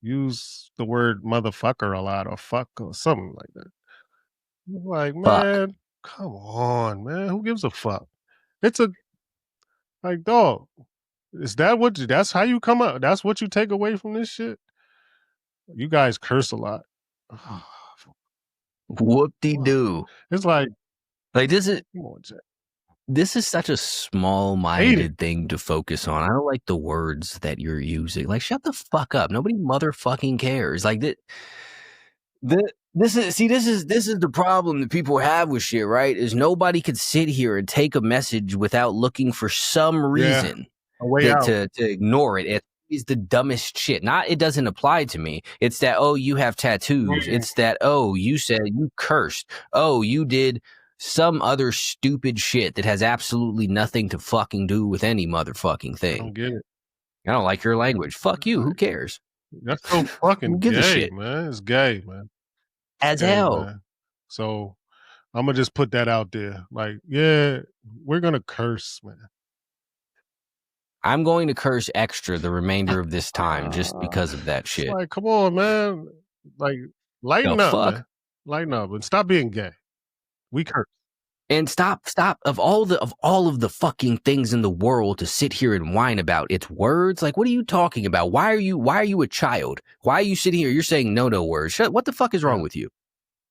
use the word motherfucker a lot, or fuck, or something like that." I'm like, man, come on, man. Who gives a fuck? It's like, dog. Is that that's how you come up? That's what you take away from this shit? You guys curse a lot. Whoop-de-doo. It's like this is come on, Jack. This is such a small-minded thing to focus on. I don't like the words that you're using. Like, shut the fuck up. Nobody motherfucking cares. Like this is the problem that people have with shit, right? Is nobody could sit here and take a message without looking for some reason to ignore it. It's the dumbest shit. Not it doesn't apply to me. It's that, oh, you have tattoos. It's that, oh, you said you cursed. Oh, you did some other stupid shit that has absolutely nothing to fucking do with any motherfucking I thing. don't get it. I don't like your language. Fuck you. Who cares? That's so Who fucking gives a gay, shit? man. It's gay, man. It's As gay, hell. man. So I'm gonna just put that out there. Like, yeah, we're gonna curse, man. I'm going to curse extra the remainder of this time just because of that It's shit. like, come on, man. Like, lighten The up, fuck? man. Lighten up and stop being gay. We curse. And stop of all of the fucking things in the world to sit here and whine about. It's words. Like, what are you talking about? Why are you a child? Why are you sitting here? You're saying no words. What the fuck is wrong with you?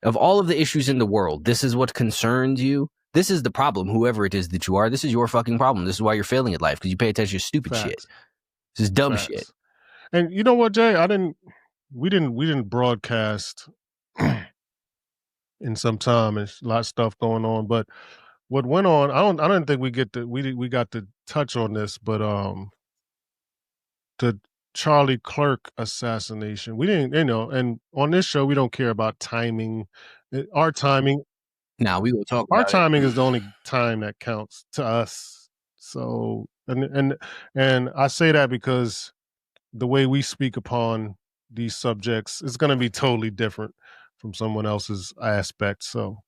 Of all of the issues in the world, this is what concerns you. This is the problem. Whoever it is that you are, this is your fucking problem. This is why you're failing at life, because you pay attention to stupid shit. Facts. This is dumb Facts. shit. And you know what, Jay? We didn't broadcast in some time and a lot of stuff going on. But what went on, I don't think we got to touch on this, but the Charlie Kirk assassination. We didn't, and on this show we don't care about timing. Our timing, Now we will talk our about timing is the only time that counts to us. So and I say that because the way we speak upon these subjects is going to be totally different from someone else's aspect. So,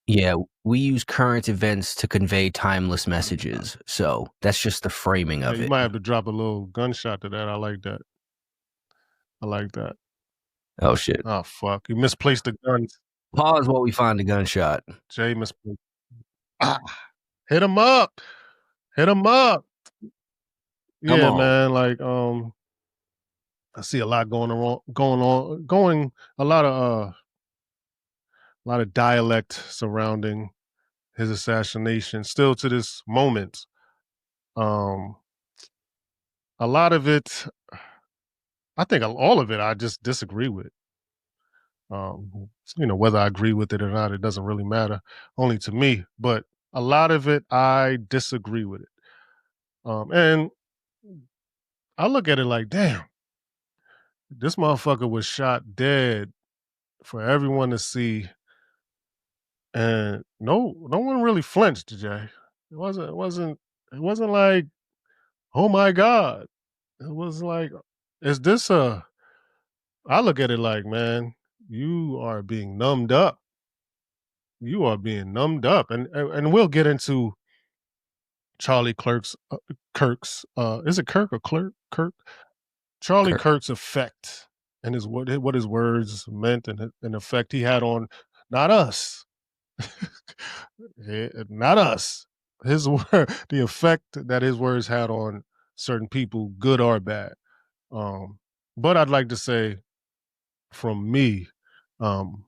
Yeah, we use current events to convey timeless messages. So that's just the framing of you it. might have to drop a little gunshot to that. I like that. Oh, shit. Oh, fuck. You misplaced the guns. Pause while we find the gunshot. Jay misplaced. Hit him up. Hit him up. Come Yeah, on. man. Like, I see a lot going a lot of dialect surrounding his assassination still to this moment. A lot of it, I think all of it, I just disagree with. Whether I agree with it or not, it doesn't really matter, only to me. But a lot of it, I disagree with it. And I look at it like, damn, this motherfucker was shot dead for everyone to see, and no one really flinched, Jay. It wasn't like, oh my God. It was like, is this I look at it like, man, you are being numbed up. You are being numbed up. And we'll get into Charlie Kirk's, is it Kirk or Clerk? Charlie Kirk. Kirk's effect and what his words meant and an effect he had on not us. Not us. His word, the effect that his words had on certain people, good or bad. But I'd like to say from me, um,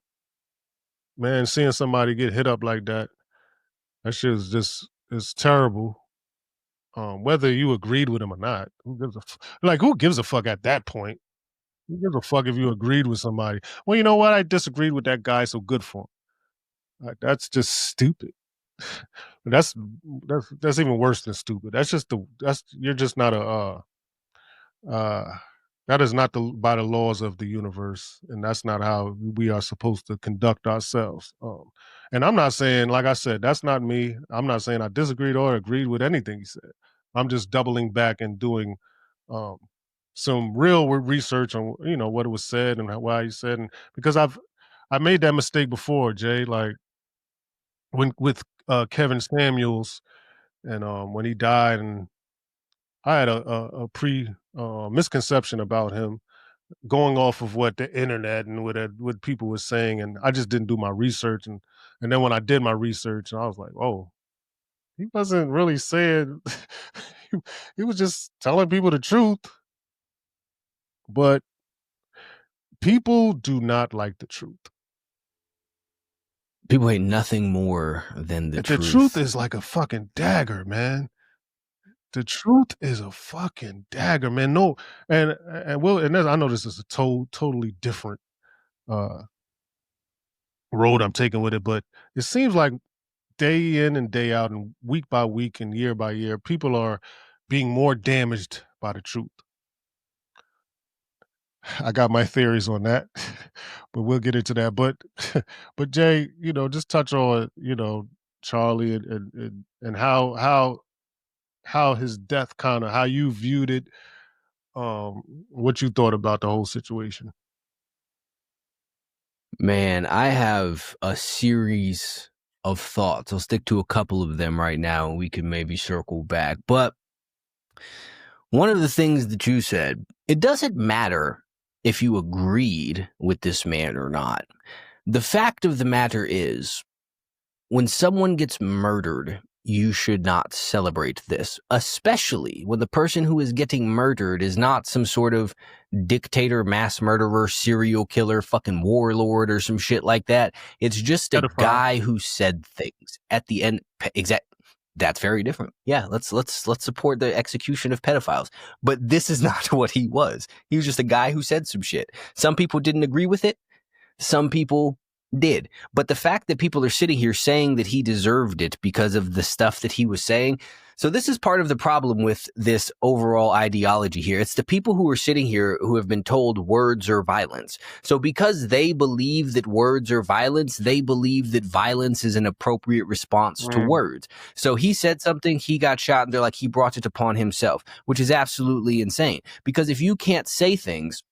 man, seeing somebody get hit up like that shit is just it's terrible. Whether you agreed with him or not, who gives a fuck at that point? Who gives a fuck if you agreed with somebody? Well, you know what? I disagreed with that guy, so good for him. That's just stupid. that's that's even worse than stupid. You're just not that is not by the laws of the universe, and that's not how we are supposed to conduct ourselves. And I'm not saying, like I said, that's not me. I'm not saying I disagreed or agreed with anything he said. I'm just doubling back and doing um, some real research on what it was said and why he said, and because I made that mistake before, Jay. Like when with Kevin Samuels, and when he died, and I had a pre misconception about him, going off of what the internet and what people were saying, and I just didn't do my research, and then when I did my research, I was like, oh, he wasn't really saying, he, he was just telling people the truth, but people do not like the truth. People hate nothing more than the truth. The truth is like a fucking dagger, man. The truth is a fucking dagger, man. No, and I know this is a totally different road I'm taking with it, but it seems like day in and day out and week by week and year by year, people are being more damaged by the truth. I got my theories on that, but we'll get into that. But but Jay, just touch on Charlie and how his death kind of how you viewed it, what you thought about the whole situation. Man, I have a series of thoughts. I'll stick to a couple of them right now and we can maybe circle back. But one of the things that you said, it doesn't matter if you agreed with this man or not. The fact of the matter is, when someone gets murdered, you should not celebrate this, especially when the person who is getting murdered is not some sort of dictator, mass murderer, serial killer, fucking warlord or some shit like that. It's just a guy who said things at the end. That's very different. Yeah, let's support the execution of pedophiles. But this is not what he was. He was just a guy who said some shit. Some people didn't agree with it. Some people did. But the fact that people are sitting here saying that he deserved it because of the stuff that he was saying. So this is part of the problem with this overall ideology here. It's the people who are sitting here who have been told words are violence. So because they believe that words are violence, they believe that violence is an appropriate response to words. So he said something, he got shot, and they're like, he brought it upon himself, which is absolutely insane. Because if you can't say things,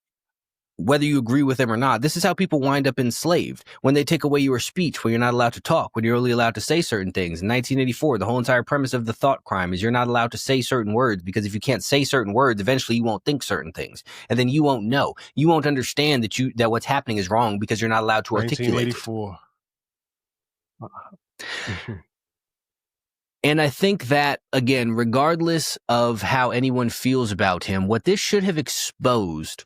whether you agree with them or not, this is how people wind up enslaved. When they take away your speech, when you're not allowed to talk, when you're only allowed to say certain things. In 1984, the whole entire premise of the thought crime is you're not allowed to say certain words, because if you can't say certain words, eventually you won't think certain things. And then you won't know. You won't understand that what's happening is wrong because you're not allowed to articulate 1984. And I think that, again, regardless of how anyone feels about him, what this should have exposed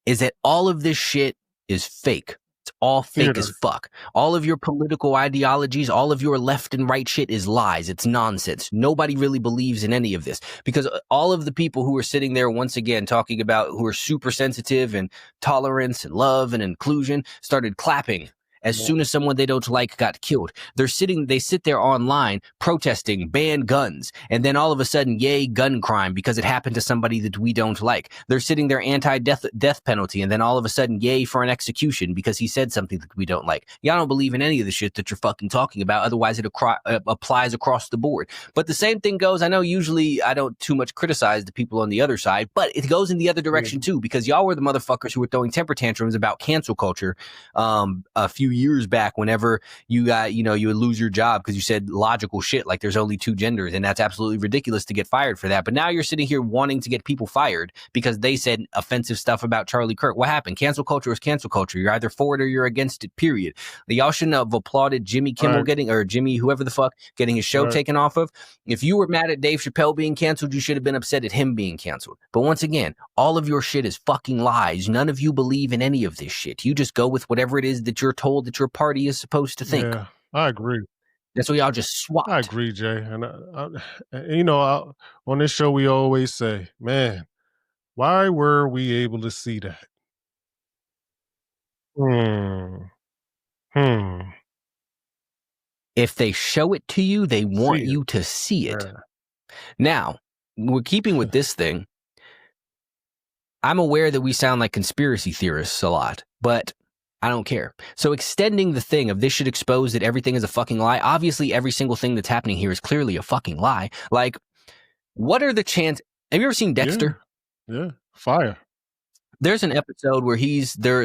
is that all of this shit is fake. It's all fake as fuck. All of your political ideologies, all of your left and right shit is lies. It's nonsense. Nobody really believes in any of this, because all of the people who are sitting there, once again, talking about who are super sensitive and tolerance and love and inclusion, started clapping as soon as someone they don't like got killed. They sit there online protesting, ban guns, and then all of a sudden, yay, gun crime, because it happened to somebody that we don't like. They're sitting there anti-death penalty, and then all of a sudden, yay for an execution because he said something that we don't like. Y'all don't believe in any of the shit that you're fucking talking about, otherwise it applies across the board. But the same thing goes, I know usually I don't too much criticize the people on the other side, but it goes in the other direction too, because y'all were the motherfuckers who were throwing temper tantrums about cancel culture a few years back, whenever you got, you would lose your job because you said logical shit like there's only two genders, and that's absolutely ridiculous to get fired for that. But now you're sitting here wanting to get people fired because they said offensive stuff about Charlie Kirk. What happened? Cancel culture is cancel culture. You're either for it or you're against it, period. Y'all shouldn't have applauded Jimmy Kimmel Jimmy whoever the fuck getting his show taken off of. If you were mad at Dave Chappelle being canceled, you should have been upset at him being canceled. But once again, all of your shit is fucking lies. None of you believe in any of this shit. You just go with whatever it is that you're told that your party is supposed to think. Yeah, I agree. That's why y'all just swap. I agree, Jay. And on this show, we always say, man, why were we able to see that? If they show it to you, they want you to see it. Yeah. Now, we're keeping with this thing. I'm aware that we sound like conspiracy theorists a lot, but I don't care. So extending the thing of this should expose that everything is a fucking lie. Obviously, every single thing that's happening here is clearly a fucking lie. Like, what are the chances? Have you ever seen Dexter? Yeah. Fire. There's an episode where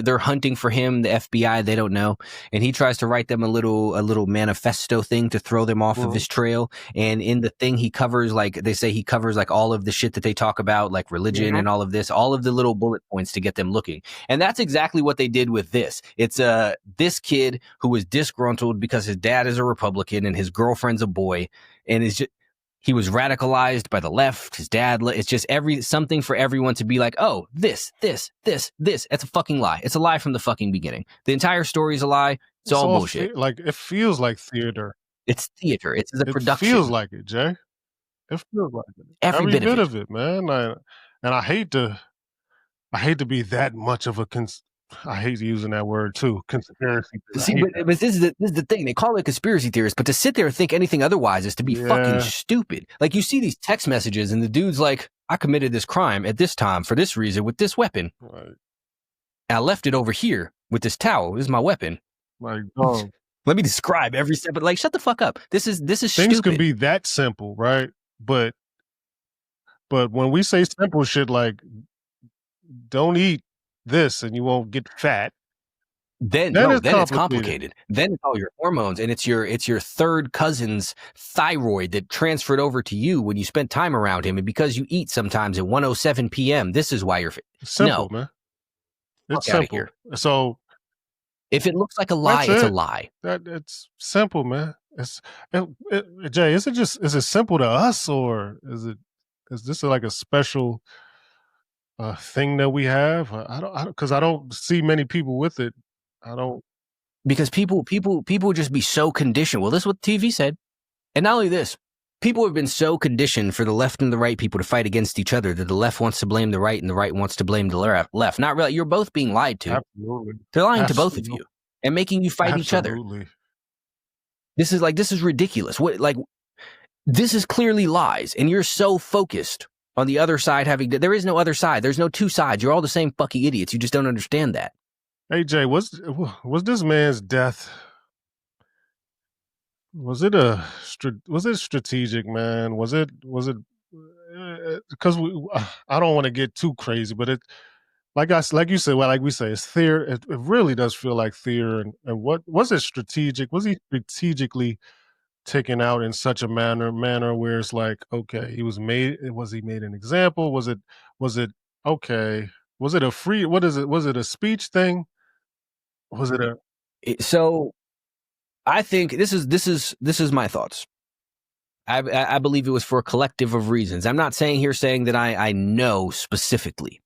they're hunting for him, the FBI, they don't know, and he tries to write them a little manifesto thing to throw them off of his trail. And in the thing, he covers, like they say, he covers like all of the shit that they talk about, like religion and all of this, all of the little bullet points to get them looking. And that's exactly what they did with this. It's this kid who was disgruntled because his dad is a Republican and his girlfriend's a boy, and is just. He was radicalized by the left. His dad. It's just something for everyone to be like, oh, this. It's a fucking lie. It's a lie from the fucking beginning. The entire story is a lie. It's all bullshit. Like, it feels like theater. It's theater. It's the production. It feels like it, Jay. It feels like it. Every bit of it, man. And I hate to be that much of a I hate using that word too. Conspiracy. See, but this is the thing. They call it conspiracy theorist, but to sit there and think anything otherwise is to be fucking stupid. Like, you see these text messages and the dude's like, I committed this crime at this time for this reason with this weapon. Right. And I left it over here with this towel. This is my weapon. Like, oh. Let me describe every step. But like, shut the fuck up. This is Things stupid. can be that simple, right? But when we say simple shit like, don't eat this and you won't get fat. Then it's complicated. Then it's all your hormones, and it's your third cousin's thyroid that transferred over to you when you spent time around him, and because you eat sometimes at 1:07 p.m. This is why you're fit. Simple, man. It's simple. So if it looks like a lie, it's a lie. It's simple, man. Jay, is it simple to us, or is this like a special thing that we have? Because I don't see many people with it. Because people just be so conditioned. Well, this is what TV said. And not only this, people have been so conditioned for the left and the right people to fight against each other that the left wants to blame the right and the right wants to blame the left. Not really. You're both being lied to. Absolutely. They're lying to both of you and making you fight each other. This is ridiculous. This is clearly lies, and you're so focused on the other side there is no other side. There's no two sides. You're all the same fucking idiots. You just don't understand that. Hey Jay, was this man's death? Was it strategic, man? Was it? Because I don't want to get too crazy, but it, like you said, like we say, it's theory. It really does feel like theory. And what was it strategic? Was he strategically taken out in such a manner where it's like, okay, was he made an example? Was it okay? Was it a free? What is it? Was it a speech thing? Was it a? So, I think this is my thoughts. I believe it was for a collective of reasons. I'm not saying that I know specifically,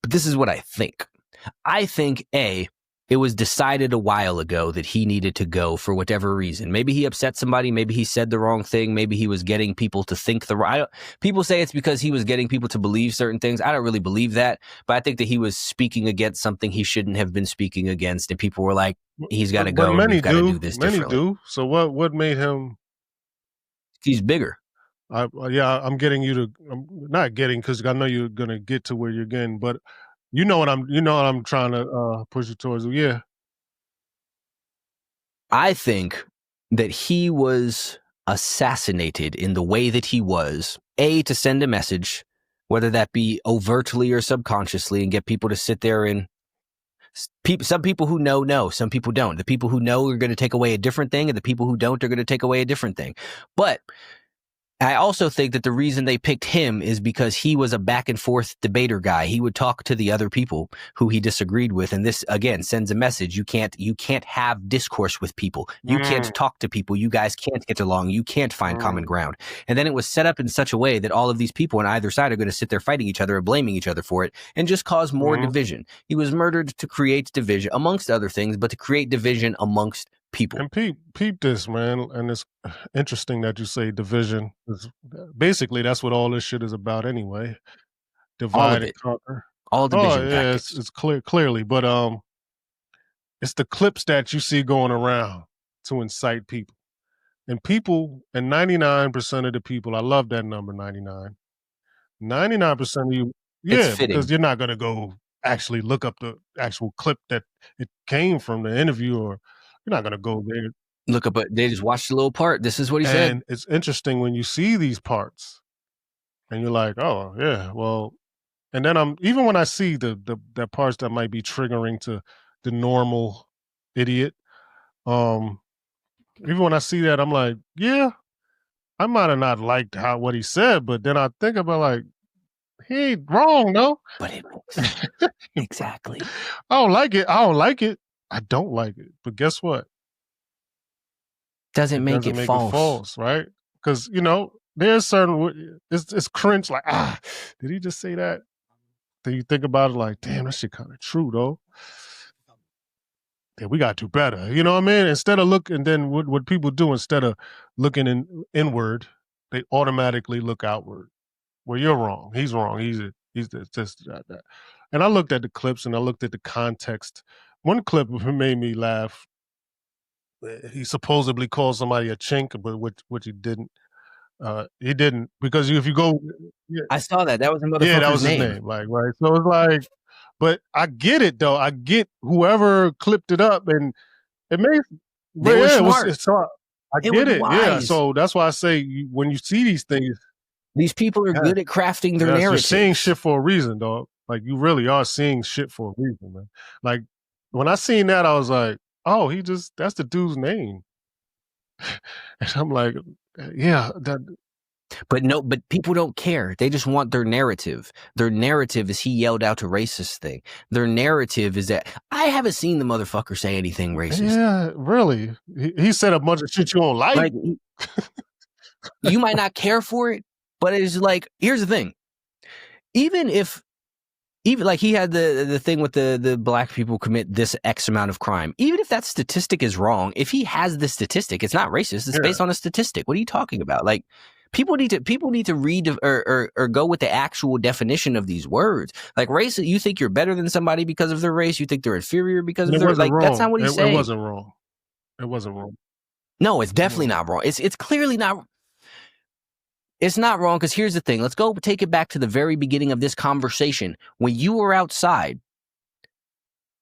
but this is what I think. I think it was decided a while ago that he needed to go for whatever reason. Maybe he upset somebody. Maybe he said the wrong thing. Maybe he was getting people to think people say it's because he was getting people to believe certain things. I don't really believe that, but I think that he was speaking against something he shouldn't have been speaking against, and people were like, he's got to go. We've got to do this differently. Many do. So what made him? He's bigger. I'm getting you to. I'm not getting, because I know you're gonna get to where you're getting, but. You know what I'm trying to push you towards. Yeah. I think that he was assassinated in the way that he was, to send a message, whether that be overtly or subconsciously, and get people to sit there and some people who know, some people don't. The people who know are going to take away a different thing, and the people who don't are going to take away a different thing. But I also think that the reason they picked him is because he was a back and forth debater guy. He would talk to the other people who he disagreed with. And this, again, sends a message. You can't have discourse with people. You can't talk to people. You guys can't get along. You can't find common ground. And then it was set up in such a way that all of these people on either side are going to sit there fighting each other or blaming each other for it and just cause more division. He was murdered to create division, amongst other things, but to create division amongst people. And peep this, man. And it's interesting that you say division. Basically, that's what all this shit is about anyway. Divide and conquer. All division tactics. It's clearly. But it's the clips that you see going around to incite people. And 99% of the people, I love that number, 99. 99% of you, because you're not going to go actually look up the actual clip that it came from the interview, or you're not going to go there. Look up, they just watched the little part. This is what he said. And it's interesting when you see these parts and you're like, oh, yeah, well, and then even when I see the parts that might be triggering to the normal idiot, even when I see that, I'm like, yeah, I might have not liked what he said, but then I think about like, he ain't wrong, no. But it exactly. I don't like it. I don't like it. But guess what? Doesn't make it false, right? Because there's certain it's cringe. Like, did he just say that? Then you think about it like, damn, that shit kind of true though. Yeah, we got to do better. You know what I mean? Instead of looking, then what people do, instead of looking inward, they automatically look outward. Well, you're wrong. He's wrong. He's just that. And I looked at the clips and I looked at the context. One clip made me laugh. He supposedly called somebody a chink, but which he didn't. He didn't, because if you go, yeah, I saw that. That was a yeah, that motherfucker's was his name. name. Like, right. So it's like, but I get it though. I get whoever clipped it up, and it makes. They were smart. So I It get was it. Yeah. wise. So that's why I say when you see these things, These people are good at crafting their narrative. you're seeing shit for a reason, dog. Like you really are seeing shit for a reason, man. Like when I seen that, I was like, oh, that's the dude's name. And I'm like, yeah, but people don't care. They just want their narrative. Their narrative is he yelled out a racist thing. Their narrative is that I haven't seen the motherfucker say anything racist. Yeah, really. He said a bunch of shit you don't like. You might not care for it, but it's like, here's the thing. Even like he had the thing with the black people commit this X amount of crime. Even if that statistic is wrong, if he has the statistic, it's not racist. It's based on a statistic. What are you talking about? Like people need to read or go with the actual definition of these words. Like race, you think you're better than somebody because of their race. You think they're inferior because of their like. Wrong. That's not what he's saying. It wasn't wrong. It wasn't wrong. No, it's definitely not wrong. It's clearly not. It's not wrong, because here's the thing. Let's go take it back to the very beginning of this conversation. When you were outside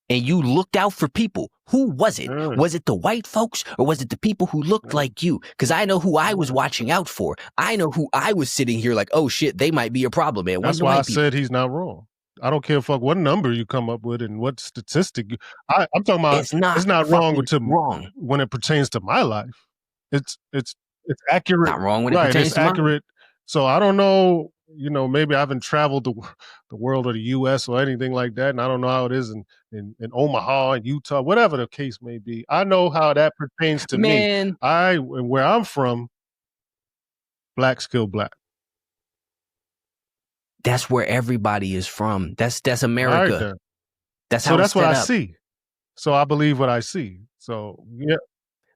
and you looked out for people, who was it? Was it the white folks or was it the people who looked like you? Because I know who I was watching out for. I know who I was sitting here like, oh shit, they might be a problem, man. That's why I said he's not wrong. I don't care what number you come up with and what statistic. I'm talking about. It's not wrong when it pertains to my life. It's accurate. Not wrong when it pertains to accurate. So I don't know, maybe I haven't traveled the world or the U.S. or anything like that, and I don't know how it is in Omaha and Utah, whatever the case may be. I know how that pertains to me. Where I'm from, blacks kill black. That's where everybody is from. That's America. Right, that's what I see. So I believe what I see. So yeah.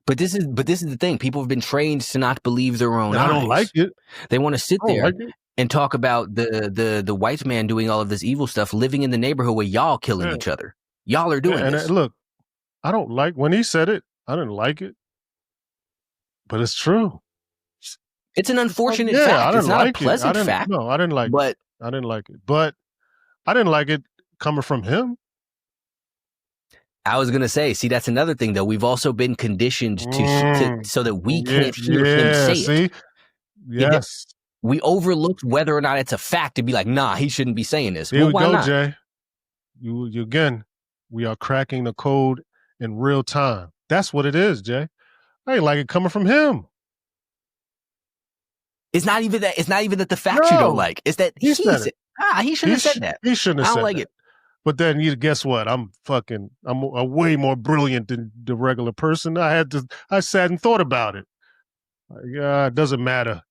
But this is the thing. People have been trained to not believe their own eyes. I don't like it. They want to sit there and talk about the white man doing all of this evil stuff, living in the neighborhood where y'all killing each other. Y'all are doing this. And look, I don't like when he said it. I didn't like it, but it's true. It's an unfortunate fact. It's not a pleasant fact. No, I didn't like it. I didn't like it, but I didn't like it coming from him. I was going to say, see, that's another thing, though. We've also been conditioned to so that we can't hear him say it. Yes. We overlooked whether or not it's a fact to be like, nah, he shouldn't be saying this. Here we why go, not? Jay. You again, we are cracking the code in real time. That's what it is, Jay. I ain't like it coming from him. It's not even that. It's not even that the fact you don't like. It's that he shouldn't have said that. He shouldn't have said that. I don't like it. But then you guess what? I'm a way more brilliant than the regular person. I sat and thought about it. It doesn't matter.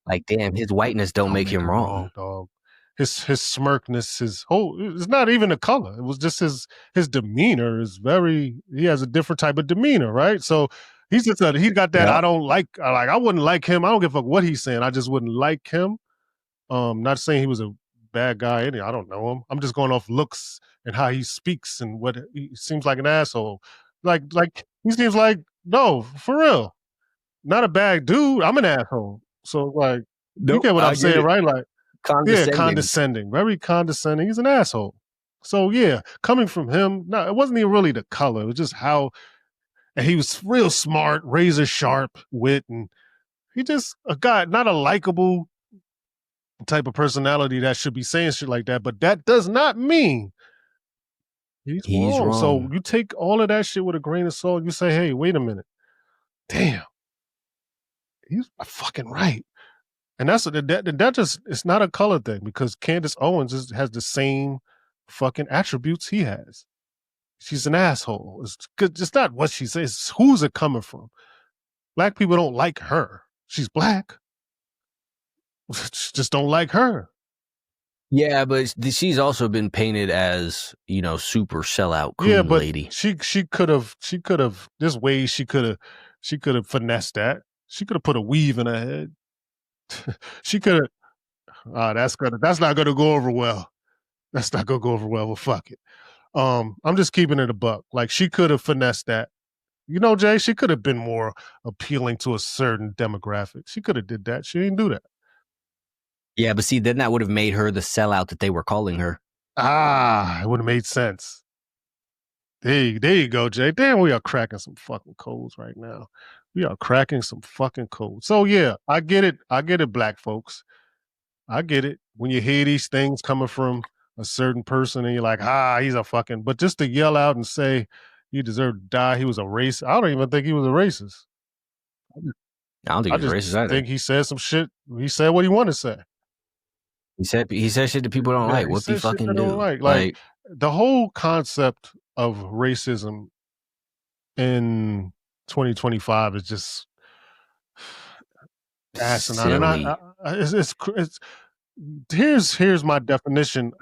Like, damn, his whiteness don't make him wrong, dog. His smirkness, it's not even a color. It was just his demeanor is he has a different type of demeanor, right? So he got that. Yeah. I don't like, I wouldn't like him. I don't give a fuck what he's saying. I just wouldn't like him. Not saying he was a bad guy. I don't know him. I'm just going off looks and how he speaks and what he seems like an asshole. Like he seems like, no, for real, not a bad dude. I'm an asshole. So like, you get what I'm saying, right? Like, condescending, very condescending. He's an asshole. So yeah, coming from him, no, it wasn't even really the color. It was just how, and he was real smart, razor sharp wit, and he just a guy, not a likable type of personality that should be saying shit like that. But that does not mean he's wrong. So you take all of that shit with a grain of salt. You say, hey, wait a minute, damn, he's fucking right. And that just, it's not a color thing, because Candace Owens has the same fucking attributes he has. She's an asshole. It's not what she says. It's who's it coming from? Black people don't like her. She's black. Just don't like her. Yeah, but she's also been painted as, super sellout queen lady. She could have there's ways she could have finessed that. She could have put a weave in her head. She could have. That's not gonna go over well. That's not gonna go over well. Well, fuck it. I'm just keeping it a buck. Like she could have finessed that. You know, Jay, she could have been more appealing to a certain demographic. She could have did that. She didn't do that. Yeah, but see, then that would have made her the sellout that they were calling her. It would have made sense. There you go, Jay. Damn, we are cracking some fucking codes right now. We are cracking some fucking codes. So yeah, I get it. I get it, black folks. I get it. When you hear these things coming from a certain person and you're like, he's a fucking, but just to yell out and say he deserved to die, he was a racist. I don't even think he was a racist. I don't think I he was just racist either. think he said some shit. He said what he wanted to say. He said shit that people don't like. What the fucking do? Like the whole concept of racism in 2025 is just asinine. Silly. And here's my definition,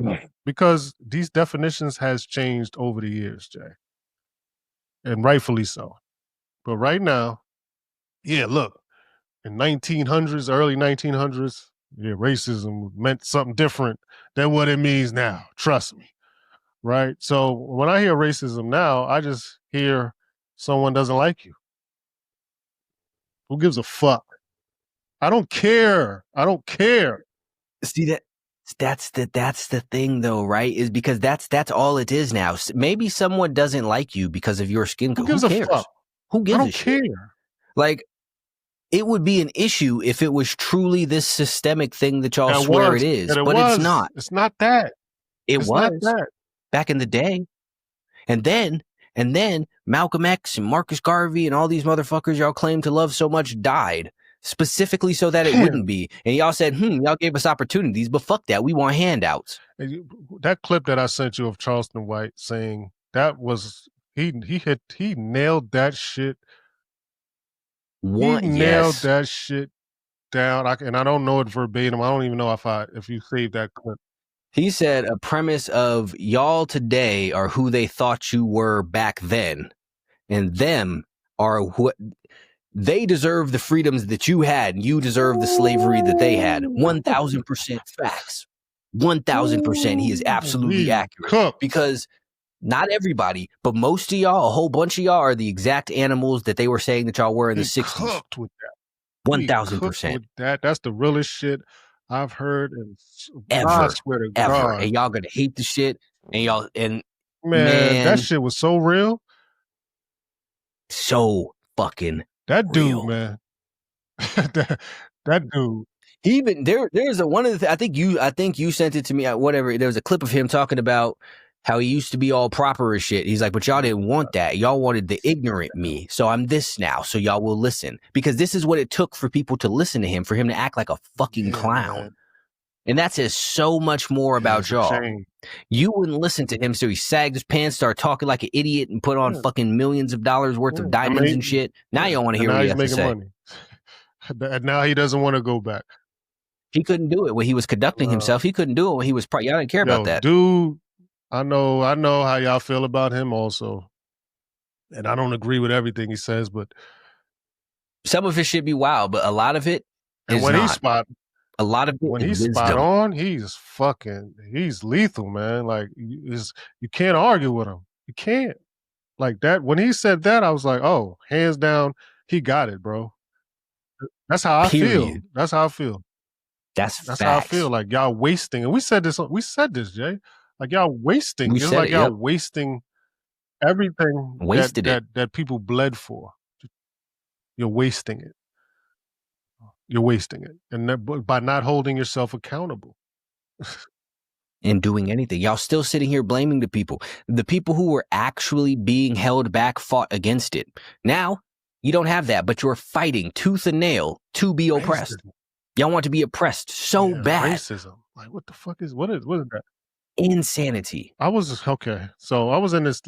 because these definitions has changed over the years, Jay, and rightfully so. But right now, yeah, look, in 1900s, early 1900s, yeah, racism meant something different than what it means now. Trust me, right? So when I hear racism now, I just hear someone doesn't like you. Who gives a fuck? I don't care. I don't care. See that's the thing though, right? Is because that's all it is now. Maybe someone doesn't like you because of your skin color. Who cares? Fuck? Who gives a shit? Care. Like, it would be an issue if it was truly this systemic thing that y'all swear it is, but it's not. It's not that. It's was not that. Back in the day. And then Malcolm X and Marcus Garvey and all these motherfuckers y'all claim to love so much died specifically so that it wouldn't be. And y'all said, y'all gave us opportunities, but fuck that. We want handouts. That clip that I sent you of Charleston White saying that was, he nailed that shit. Nailed that shit down. And I don't know it verbatim. I don't even know if you saved that clip. He said a premise of y'all today are who they thought you were back then, and them are what they deserve, the freedoms that you had, and you deserve the slavery that they had. 1,000% facts. 1,000%. He is absolutely accurate. Because not everybody, but most of y'all, a whole bunch of y'all, are the exact animals that they were saying that y'all were in the 60s. Cooked with that. 1,000%. That's the realest shit I've heard ever. I swear to God. And y'all gonna hate the shit. And man, that shit was so real. So fucking that dude, real. Man. that dude. He even there's one of the I think you sent it to me. Whatever. There was a clip of him talking about how he used to be all proper as shit. He's like, but y'all didn't want that. Y'all wanted the ignorant me. So I'm this now. So y'all will listen. Because this is what it took for people to listen to him, for him to act like a fucking clown. Man. And that says so much more about y'all. You wouldn't listen to him, so he sagged his pants, started talking like an idiot, and put on fucking millions of dollars worth of diamonds and shit. Now you don't want to hear what he has to say. Money. And now he doesn't want to go back. He couldn't do it when he was conducting himself. He couldn't do it when he was... Y'all didn't care about that. Dude, I know how y'all feel about him also. And I don't agree with everything he says, but some of it should be wild, but a lot of it is when not. A lot of it when he's spot on, he's lethal, man. Like you can't argue with him. You can't. Like that. When he said that, I was like, oh, hands down, he got it, bro. That's how I feel. That's how I feel. That's how I feel. Like y'all wasting. And we said this, Jay. Like y'all wasting. It's like y'all wasting everything that people bled for. You're wasting it. You're wasting it. And by not holding yourself accountable. And doing anything. Y'all still sitting here blaming the people. The people who were actually being held back fought against it. Now, you don't have that, but you're fighting tooth and nail to be oppressed. Y'all want to be oppressed so bad. Racism. Like, what the fuck is that? Insanity. So I was in this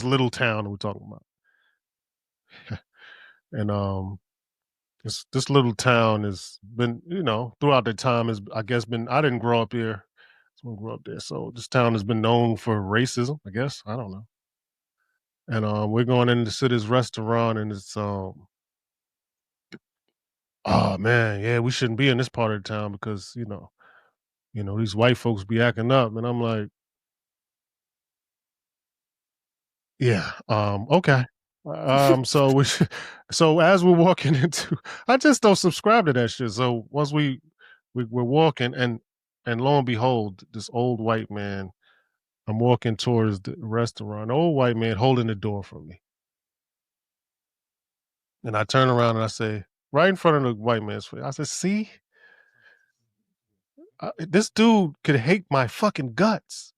little town we're talking about. And this little town has been, throughout the time I didn't grow up here. Someone grew up there. So this town has been known for racism, I guess. I don't know. And we're going in to sit this restaurant, and it's oh man, yeah, we shouldn't be in this part of the town because, these white folks be acting up, and I'm like, yeah, okay. So so as we're walking into, I just don't subscribe to that shit. So once we're walking, and lo and behold, this old white man. I'm walking towards the restaurant. Old white man holding the door for me, and I turn around and I say, right in front of the white man's face, I said, "See, this dude could hate my fucking guts,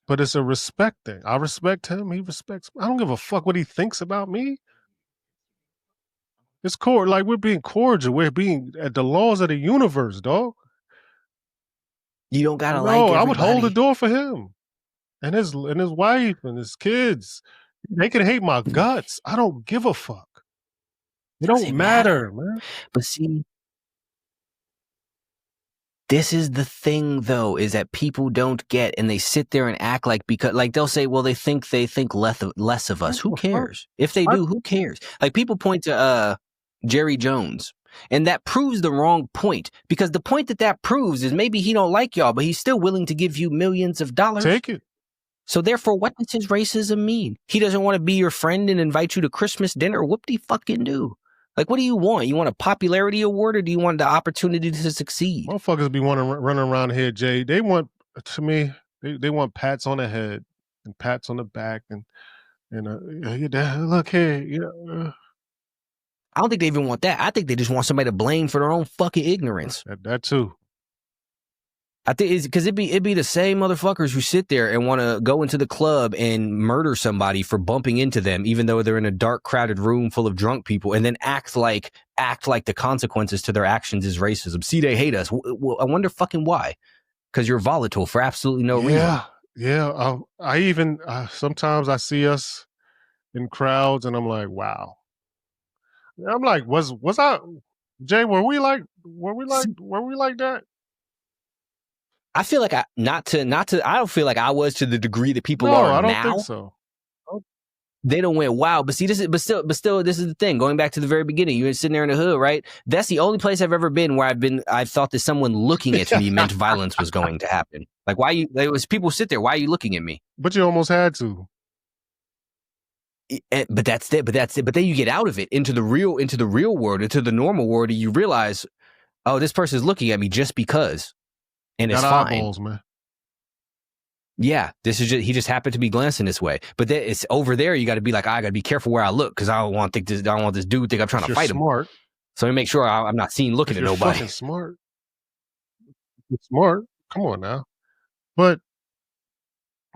but it's a respect thing. I respect him. He respects me. I don't give a fuck what he thinks about me. It's core. Like we're being cordial. We're being at the laws of the universe, dog. You don't gotta like No, everybody. I would hold the door for him and his wife and his kids. They can hate my guts. I don't give a fuck. It don't matter, man. But see, this is the thing, though, is that people don't get, and they sit there and act like, because, like, they'll say, well, they think less of us. Who cares? If they do, who cares? Like, people point to Jerry Jones, and that proves the wrong point, because the point that proves is maybe he don't like y'all, but he's still willing to give you millions of dollars. Take it. So therefore, what does his racism mean? He doesn't want to be your friend and invite you to Christmas dinner. Whoop-de-fucking do. Like, what do you want? You want a popularity award, or do you want the opportunity to succeed? Motherfuckers be running around here, Jay. They want, to me, they want pats on the head and pats on the back and look here, I don't think they even want that. I think they just want somebody to blame for their own fucking ignorance. That too. I think it's because it'd be the same motherfuckers who sit there and want to go into the club and murder somebody for bumping into them, even though they're in a dark, crowded room full of drunk people, and then act like the consequences to their actions is racism. See, they hate us. I wonder fucking why. Because you're volatile for absolutely no reason. Yeah. I even sometimes I see us in crowds, and I'm like, wow. I'm like, was I, Jay? Were we like that? I feel like I don't feel like I was to the degree that people are now. I don't think so. They don't went wow, but see, but still, this is the thing. Going back to the very beginning, you were sitting there in the hood, right? That's the only place I've ever been where I've thought that someone looking at me meant violence was going to happen. Like, there was people sit there. Why are you looking at me? But you almost had to. But that's it. But then you get out of it into the real world, into the normal world, and you realize, oh, this person's looking at me just because. And it's fine. Eyeballs, man. Yeah, he just happened to be glancing this way. But it's over there. You got to be like, I got to be careful where I look, because I don't want this dude to think I'm trying to fight him. Smart. So I make sure I'm not seen looking at nobody. Fucking smart. You're smart. Come on now. But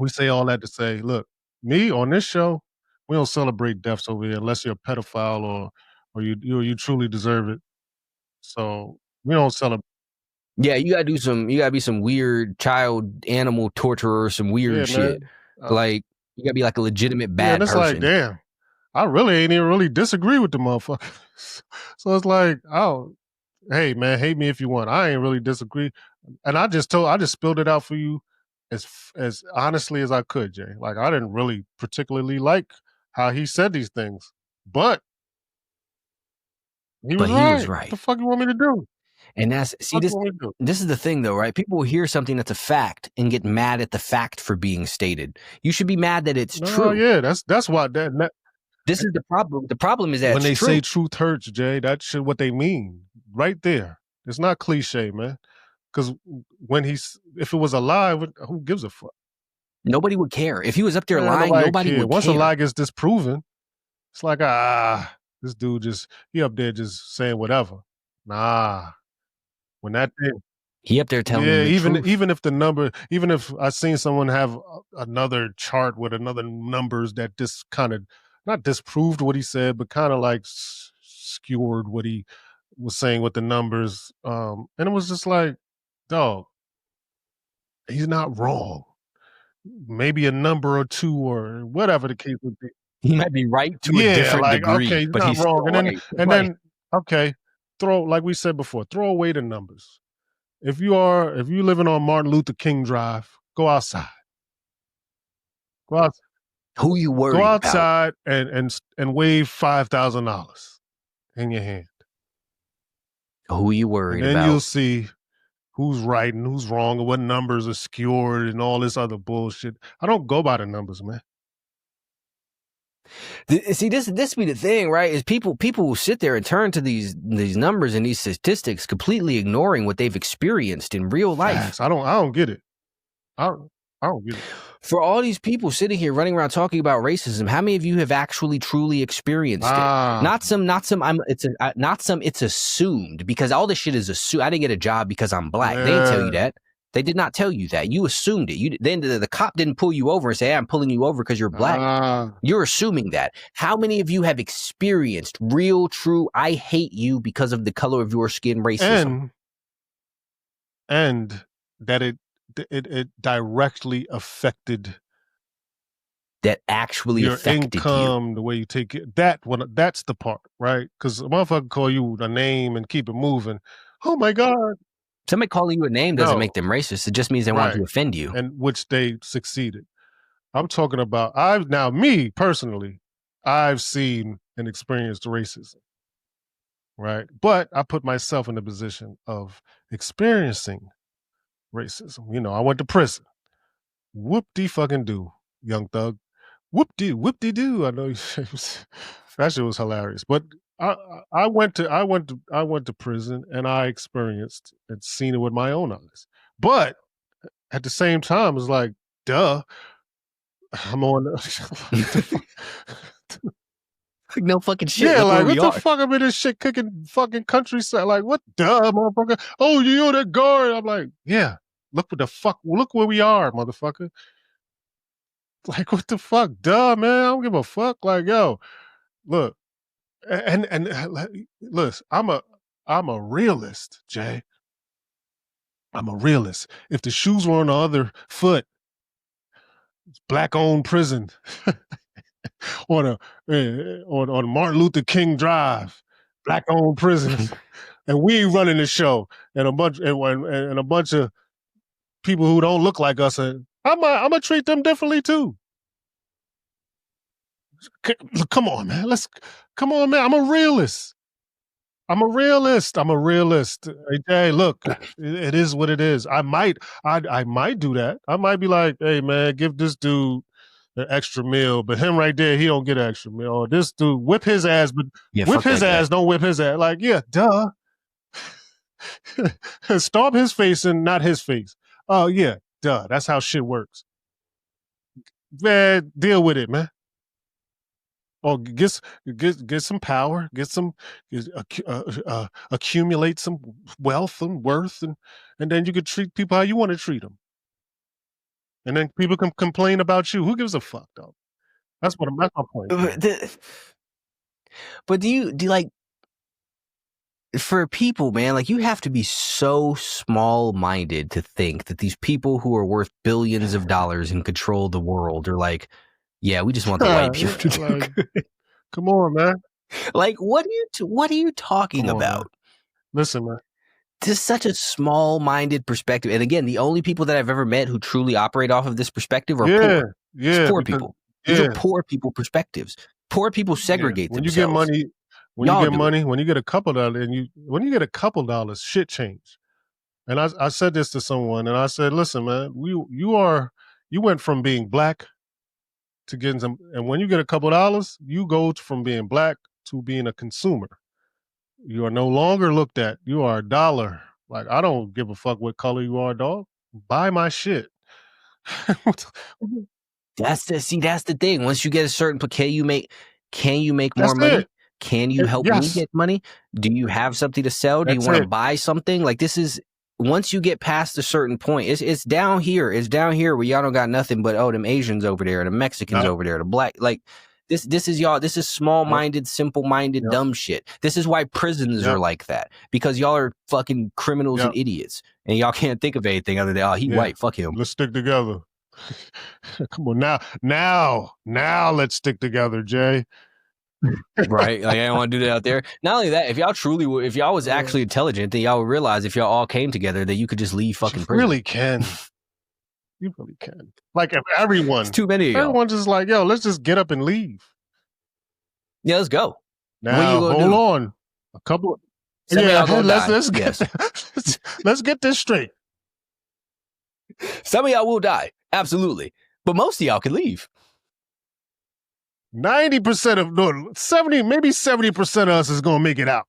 we say all that to say, look, me on this show, we don't celebrate deaths over here unless you're a pedophile or you truly deserve it. So we don't celebrate. Yeah, you gotta be some weird child animal torturer, some weird shit. Like, you gotta be like a legitimate bad person. It's like, damn, I really ain't even really disagree with the motherfucker. So it's like, oh, hey man, hate me if you want. I ain't really disagree. And I just spilled it out for you as honestly as I could, Jay. Like, I didn't really particularly like how he said these things, but he was right. What the fuck you want me to do? And this is the thing, though, right? People will hear something that's a fact and get mad at the fact for being stated. You should be mad that it's true. Yeah, that's why this is the problem. The problem is that when they say truth hurts, Jay, that's what they mean right there. It's not cliche, man. Because if it was a lie, who gives a fuck? Nobody would care. If he was up there lying, nobody would care. Once a lie gets disproven, it's like, this dude he up there just saying whatever. Nah. When that thing, he up there telling the truth. even if I seen someone have another chart with another numbers that just kind of not disproved what he said, but kind of like skewered what he was saying with the numbers, and it was just like, dog, he's not wrong. Maybe a number or two or whatever the case would be. He might be right to a different degree, okay, but not he's wrong. And then okay. Like we said before, throw away the numbers. If you living on Martin Luther King Drive, go outside. Go outside. Who you worried about? Go outside and wave $5,000 in your hand. Who you worried about? And then you'll see who's right and who's wrong, and what numbers are skewered, and all this other bullshit. I don't go by the numbers, man. See, this be the thing, right? Is people will sit there and turn to these numbers and these statistics, completely ignoring what they've experienced in real life. Facts. I don't get it. I don't get it. For all these people sitting here running around talking about racism, how many of you have actually truly experienced it? Not some. It's assumed, because all this shit is assumed. I didn't get a job because I'm black. They didn't tell you that. They did not tell you that. You assumed it. Then the cop didn't pull you over and say, hey, I'm pulling you over because you're black. You're assuming that. How many of you have experienced real, true, I hate you because of the color of your skin racism? And that it directly affected that actually your affected income, you. the way you take it. That's the part, right? Because a motherfucker call you a name and keep it moving. Oh my God. Somebody calling you a name doesn't make them racist. It just means they want to offend you. And which they succeeded. I'm talking about, me personally, I've seen and experienced racism, right? But I put myself in the position of experiencing racism. You know, I went to prison. Whoop-de-fucking-do, young thug. Whoop-de-doo. I know that shit was hilarious. But I went to prison, and I experienced and seen it with my own eyes. But at the same time, it's like, duh, I'm on. Like, no fucking shit. Yeah, like, what the fuck? I'm in this shit cooking fucking countryside. Like, what, duh, motherfucker? Oh, you're the guard. I'm like, yeah. Look where we are, motherfucker. Like, what the fuck? Duh, man. I don't give a fuck. Like, yo, look. And listen, I'm a realist, Jay. I'm a realist. If the shoes were on the other foot, it's black-owned prison on Martin Luther King Drive, black-owned prison, and we running the show, and a bunch of people who don't look like us, and I'm gonna treat them differently too. Come on, man. Come on, man. I'm a realist. Hey, look, it is what it is. I might do that. I might be like, hey, man, give this dude an extra meal, but him right there, he don't get an extra meal. Or this dude, whip his ass, but whip his ass, don't whip his ass. Like, yeah, duh. Stomp his face and not his face. Oh, yeah, duh. That's how shit works. Man, deal with it, man. Or get some power, accumulate some wealth and worth, and then you could treat people how you want to treat them. And then people can complain about you. Who gives a fuck, though? That's my point. But do you like, for people, man, like, you have to be so small-minded to think that these people who are worth billions of dollars and control the world are like, yeah, we just want the white people to do good. Come on, man. Like, what are you talking about? Man. Listen, man. Just such a small-minded perspective. And again, the only people that I've ever met who truly operate off of this perspective are poor. Yeah, it's poor people. These are poor people perspectives. Poor people segregate when themselves. When you get a couple dollars, shit change. And I said this to someone, and I said, listen, man, you went from being black to getting some, and when you get a couple dollars, you go from being black to being a consumer. You are no longer looked at. You are a dollar. Like, I don't give a fuck what color you are, dog. Buy my shit. That's the thing. Once you get a certain, can you make more money? Can you help me get money? Do you have something to sell? Do you want to buy something? Like, this is, once you get past a certain point, it's down here. It's down here where y'all don't got nothing but, them Asians over there, the Mexicans over there, the black, like, this is y'all. This is small-minded, simple-minded, dumb shit. This is why prisons are like that, because y'all are fucking criminals and idiots, and y'all can't think of anything other than, he white, fuck him. Let's stick together. Come on, now let's stick together, Jay. Right, like, I don't want to do that out there. Not only that, if y'all was actually intelligent, then y'all would realize if y'all all came together that you could just leave fucking prison. Really can. You really can. Like, if everyone, it's too many of y'all. Everyone's just like, yo, let's just get up and leave. Yeah, let's go. Now, hold on. A couple Some of y'all gonna die. Let's Yes. let's get this straight. Some of y'all will die. Absolutely. But most of y'all can leave. 90% of, no, 70, maybe 70% of us is going to make it out.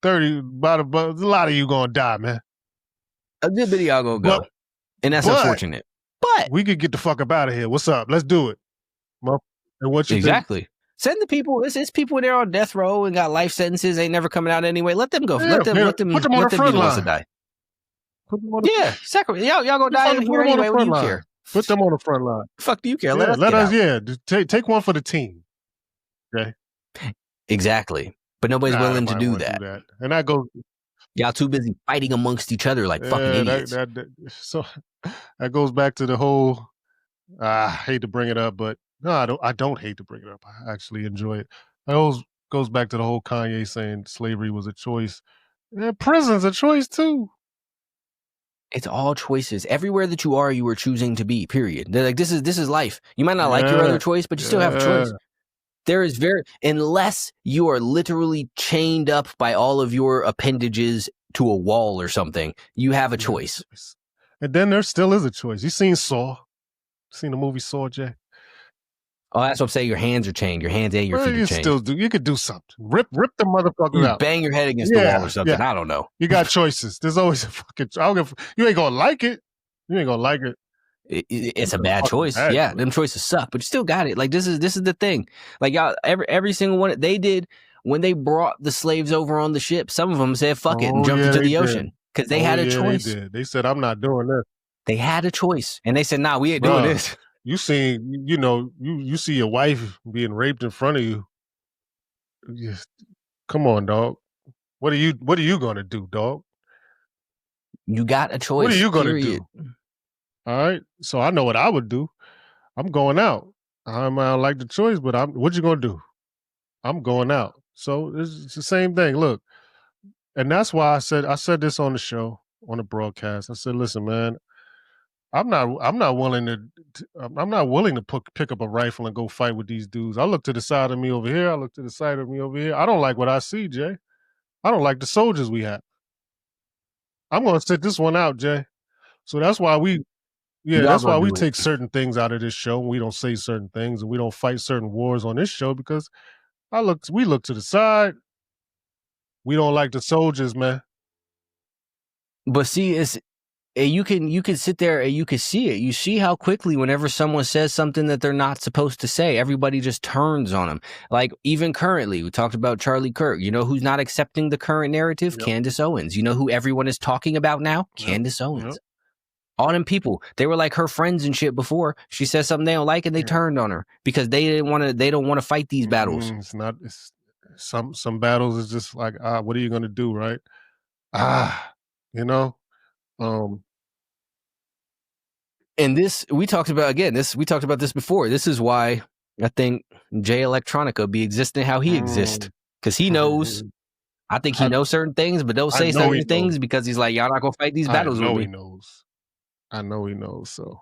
30, about a lot of you going to die, man. A good bit of y'all gonna go. And that's unfortunate. But we could get the fuck up out of here. What's up? Let's do it. And what you exactly. think? Send the people. It's people in there on death row and got life sentences. Ain't never coming out anyway. Let them go. Yeah, let them put them on the front line. Die. Y'all gonna die here anyway. What do you care? Put them on the front line. Fuck do you care? Yeah, let us. Yeah, take one for the team. Okay. Exactly. But nobody's willing to do that. And that goes. Y'all too busy fighting amongst each other like fucking idiots. So that goes back to the whole. I hate to bring it up, but no, I don't hate to bring it up. I actually enjoy it. It always goes back to the whole Kanye saying slavery was a choice. Yeah, prison's a choice too. It's all choices. Everywhere that you are choosing to be, period. They're like, this is life. You might not like your other choice, but you still have a choice. There is unless you are literally chained up by all of your appendages to a wall or something, you have a choice. And then there still is a choice. You seen Saw? Seen the movie Saw, Jay? Oh, that's what I'm saying. Your hands are chained. Your hands and your feet are chained. You could do something. Rip the motherfucker out. Bang your head against the wall or something. I don't know. You got choices. There's always a fucking. You ain't gonna like it. You ain't gonna like it. It's a bad choice. Yeah, them choices suck, but you still got it. Like this is the thing. Like y'all, every single one they did when they brought the slaves over on the ship. Some of them said "fuck it" and jumped into the ocean because they had a choice. They said, "I'm not doing this." They had a choice, and they said, "Nah, we ain't doing this." You seen, you see your wife being raped in front of you. Come on, dog. What are you gonna do, dog? You got a choice. What are you gonna do? All right. So I know what I would do. I'm going out. I might not like the choice, but what you gonna do? I'm going out. So it's the same thing. Look, and that's why I said this on the show, on the broadcast. I said, listen, man, I'm not willing to pick up a rifle and go fight with these dudes. I look to the side of me over here. I look to the side of me over here. I don't like what I see, Jay. I don't like the soldiers we have. I'm going to sit this one out, Jay. So that's why we take certain things out of this show. We don't say certain things and we don't fight certain wars on this show because we look to the side. We don't like the soldiers, man. But see, you can sit there and you can see it. You see how quickly whenever someone says something that they're not supposed to say, everybody just turns on them. Like even currently, we talked about Charlie Kirk. You know who's not accepting the current narrative? Yep. Candace Owens. You know who everyone is talking about now? Yep. Candace Owens. Yep. All them people, they were like her friends and shit before. She said something they don't like and they turned on her because they don't want to fight these battles. It's some battles is just like, what are you going to do? Right. And this, we talked about this before. This is why I think Jay Electronica be existing how he exists. Cause he knows, I think he knows certain things, but don't say certain things because he's like, y'all not going to fight these battles with me. I know he knows. So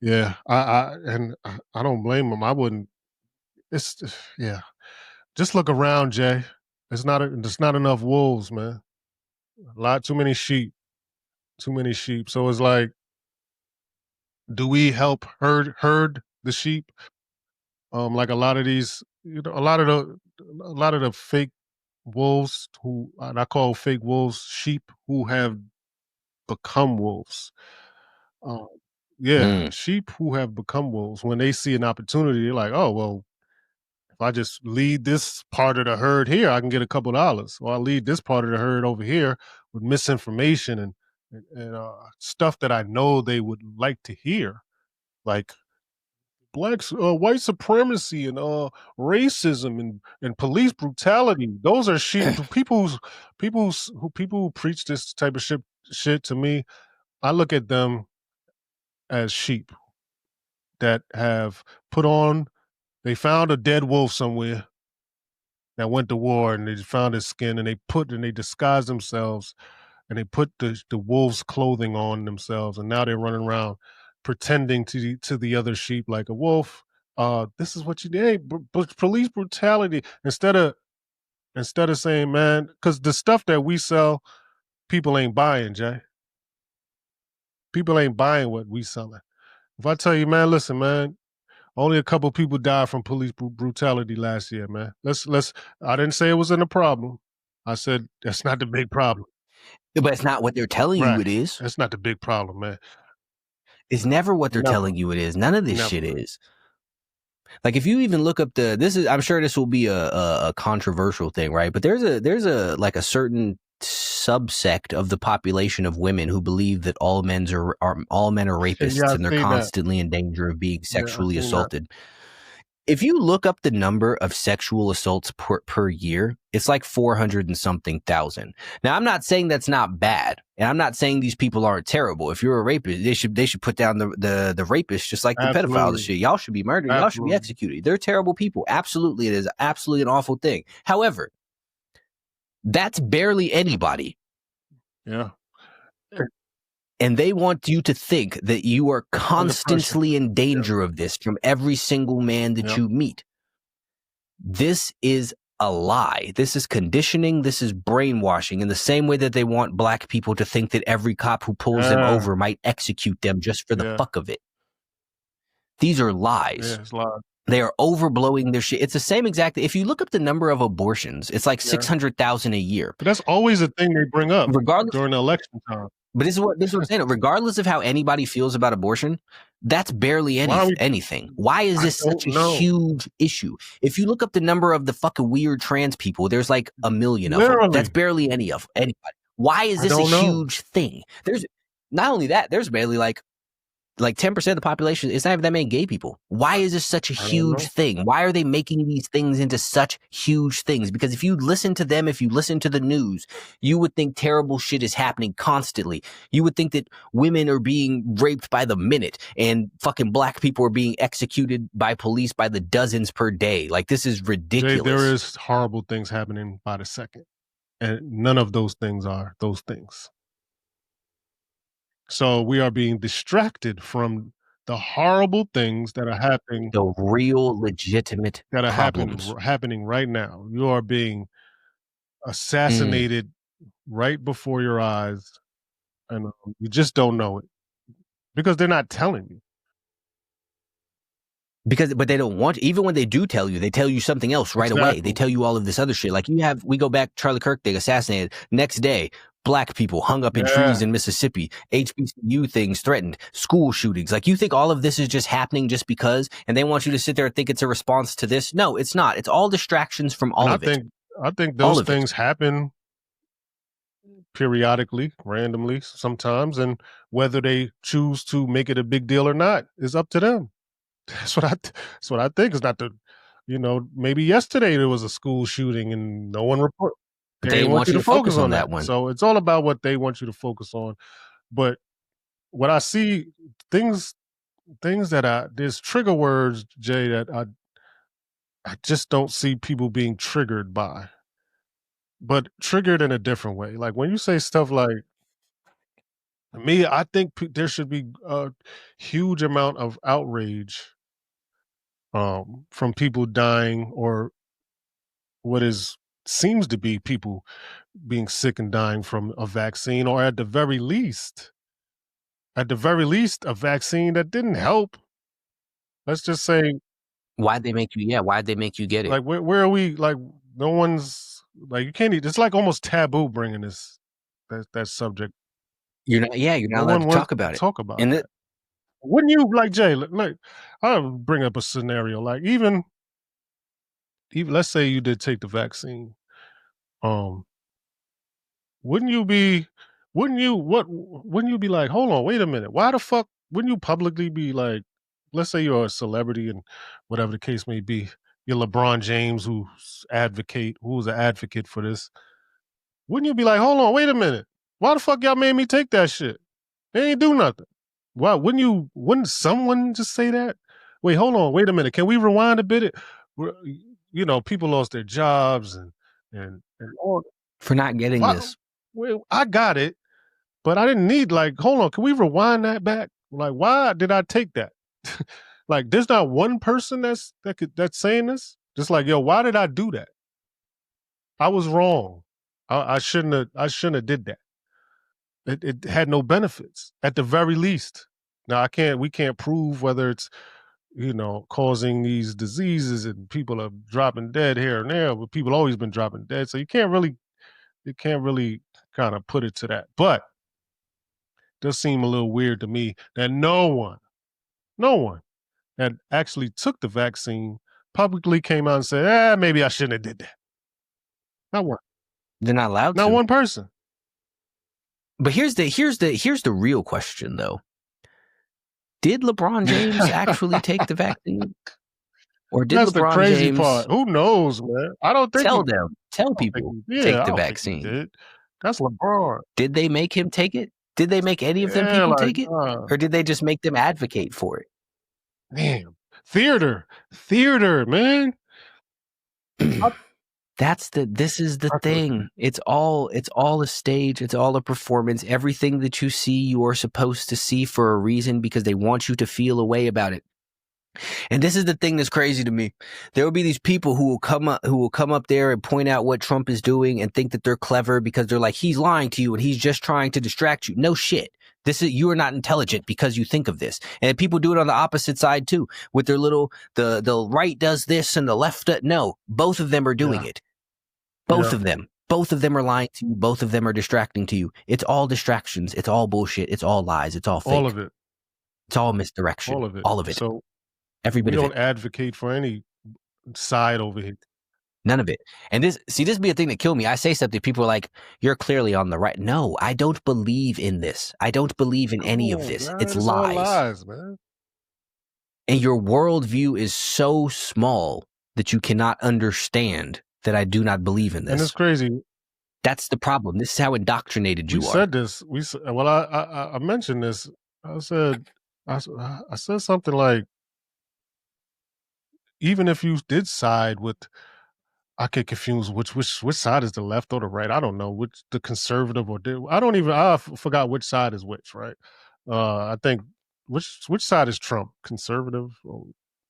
yeah, I don't blame him. I wouldn't. Just look around, Jay. There's not enough wolves, man. Too many sheep. So it's like, do we help herd the sheep? Like a lot of these, a lot of the fake wolves who I call fake wolves, sheep who have become wolves. Sheep who have become wolves, when they see an opportunity, they're like, oh, well, if I just lead this part of the herd here, I can get a couple $. Or I'll lead this part of the herd over here with misinformation and stuff that I know they would like to hear, like white supremacy and racism and police brutality. Those are sheep. people who preach this type of shit to me, I look at them as sheep that have they found a dead wolf somewhere that went to war and they found his skin and they disguised themselves and they put the wolf's clothing on themselves and now they're running around pretending to the other sheep like a wolf. This is what you did. Police brutality. Instead of Instead of saying, man, because the stuff that we sell, people ain't buying, Jay. People ain't buying what we selling. If I tell you, man, listen, man, only a couple people died from police brutality last year, man. Let's. I didn't say it wasn't a problem. I said that's not the big problem. But it's not what they're telling you Right. it is. That's not the big problem, man. It's never what they're Never. telling you it is. None of this Never. shit is. Like if you even look up I'm sure this will be a controversial thing, right? But there's a like a certain subsect of the population of women who believe that all men are rapists, Yeah, and they're constantly in danger of being sexually assaulted. If you look up the number of sexual assaults per year, it's like 400 and something thousand. Now, I'm not saying that's not bad, and I'm not saying these people aren't terrible. If you're a rapist, they should put down the rapist, just like the pedophiles and shit. Y'all should be murdered. Y'all should be executed. They're terrible people. Absolutely, it is absolutely an awful thing. However, that's barely anybody. Yeah. And they want you to think that you are constantly in danger of this from every single man that you meet. This is a lie. This is conditioning. This is brainwashing in the same way that they want black people to think that every cop who pulls them over might execute them just for the fuck of it. These are lies. Yeah, it's lies. They are overblowing their shit. It's the same exact. If you look up the number of abortions, it's like 600,000 a year. But that's always a thing they bring up during the election time. But this is what I'm saying. Regardless of how anybody feels about abortion, that's barely anything. Why is this such a huge issue? If you look up the number of the fucking weird trans people, there's like 1 million of them. That's barely anybody. Why is this a huge thing? There's not only that, there's barely like 10% of the population. It's not even that many gay people. Why is this such a huge thing? Why are they making these things into such huge things? Because if you listen to them, if you listen to the news, you would think terrible shit is happening constantly. You would think that women are being raped by the minute and fucking black people are being executed by police by the dozens per day. Like, this is ridiculous. Jay, there is horrible things happening by the second. And none of those things are those things. So we are being distracted from the horrible things that are happening. The real legitimate that are problems. happening right now. You are being assassinated right before your eyes. And you just don't know it because they're not telling you. But they don't want, even when they do tell you, they tell you something else right away. They tell you all of this other shit. Like we go back, Charlie Kirk thing, assassinated. Next day, black people hung up in trees in Mississippi, HBCU things threatened, school shootings. Like, you think all of this is just happening just because, and they want you to sit there and think it's a response to this? No, it's not. It's all distractions from all of it. I think those things happen periodically, randomly sometimes, and whether they choose to make it a big deal or not is up to them. That's what I think. Is not maybe yesterday there was a school shooting and no one reported. They want you to focus on that one. So it's all about what they want you to focus on. But what I see, things that there's trigger words, Jay, that I just don't see people being triggered by, but triggered in a different way. Like when you say stuff like, me, I think there should be a huge amount of outrage from people dying or seems to be people being sick and dying from a vaccine, or at the very least, a vaccine that didn't help. Let's just say, why'd they make you get it? Like, where are we? Like, no one's like, you can't. It's like almost taboo bringing that subject. You're not allowed to talk about it. Talk about it. Wouldn't you, like, Jay? Like, I'll bring up a scenario. Like, even let's say you did take the vaccine. Wouldn't you be like, hold on, wait a minute. Why the fuck wouldn't you publicly be like, let's say you're a celebrity and whatever the case may be, you're LeBron James who's an advocate for this. Wouldn't you be like, hold on, wait a minute. Why the fuck y'all made me take that shit? They ain't do nothing. Why wouldn't someone just say that? Wait, hold on, wait a minute. Can we rewind a bit? People lost their jobs and all for not getting this. Well, I got it, but I didn't need, like, hold on, can we rewind that back? Like, why did I take that? Like, there's not one person that's saying this. Just like, yo, why did I do that? I was wrong. I shouldn't have did that. It had no benefits at the very least. Now we can't prove whether it's, causing these diseases and people are dropping dead here and there, but people always been dropping dead. So you can't really kind of put it to that. But it does seem a little weird to me that no one that actually took the vaccine publicly came out and said, maybe I shouldn't have did that. Not one. They're not allowed to. Not one person. But here's the real question though. Did LeBron James actually take the vaccine? Or did That's LeBron the crazy James part. Who knows, man? I don't think tell people take the vaccine. That's LeBron. Did they make him take it? Did they make any of them people take it? Or did they just make them advocate for it? Damn. Theater, man. This is the thing. It's all a stage. It's all a performance. Everything that you see, you are supposed to see for a reason because they want you to feel a way about it. And this is the thing that's crazy to me. There will be these people who will come up there and point out what Trump is doing and think that they're clever because they're like, he's lying to you and he's just trying to distract you. No shit. You are not intelligent because you think of this. And people do it on the opposite side too, with their the right does this and the left no, both of them are doing it. Both of them. Both of them are lying to you. Both of them are distracting to you. It's all distractions. It's all bullshit. It's all lies. It's all fake. All of it. It's all misdirection. All of it. All of it. So everybody don't advocate for any side over here. None of it. And this be a thing that killed me. I say something, people are like, you're clearly on the right. No, I don't believe in this. I don't believe in any of this. Man, it's lies. All lies, man. And your worldview is so small that you cannot understand that I do not believe in this. And it's crazy. That's the problem. This is how indoctrinated you are. Said this. I mentioned this. I said something like, even if you did side with, I get confused which side is the left or the right. I don't know which the conservative or I forgot which side is which, right? I think which side is Trump? Conservative or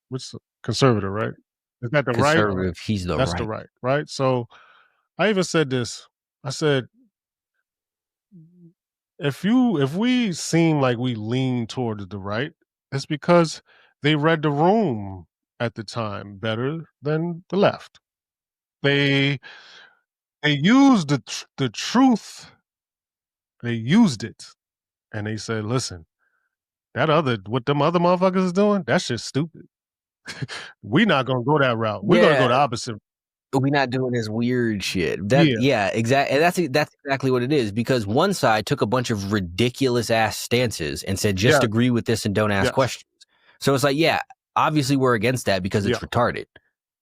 which conservative, right? Is that the right? Conservative, he's the right. That's the right, right? So I even said this. I said, if we seem like we lean towards the right, it's because they read the room at the time better than the left. They used the truth. They used it, and they said, "Listen, what them other motherfuckers is doing, that's just stupid. We're not gonna go that route. We're gonna go the opposite. We're not doing this weird shit." Exactly. And that's exactly what it is, because one side took a bunch of ridiculous ass stances and said, just agree with this and don't ask questions. So it's like, obviously we're against that because it's retarded.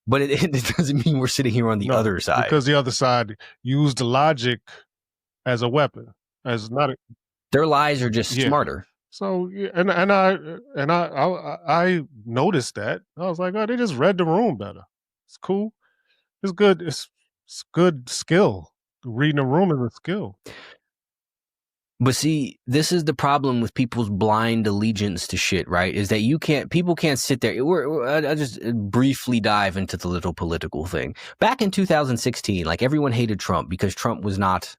But it doesn't mean we're sitting here on the other side. Because the other side used the logic as a weapon, their lies are just smarter. So and I noticed that. I was like, oh, they just read the room better. It's cool. It's good. It's good skill. Reading a room is a skill. But see, this is the problem with people's blind allegiance to shit, right? Is that people can't sit there. I'll just briefly dive into the little political thing. Back in 2016, like, everyone hated Trump because Trump was not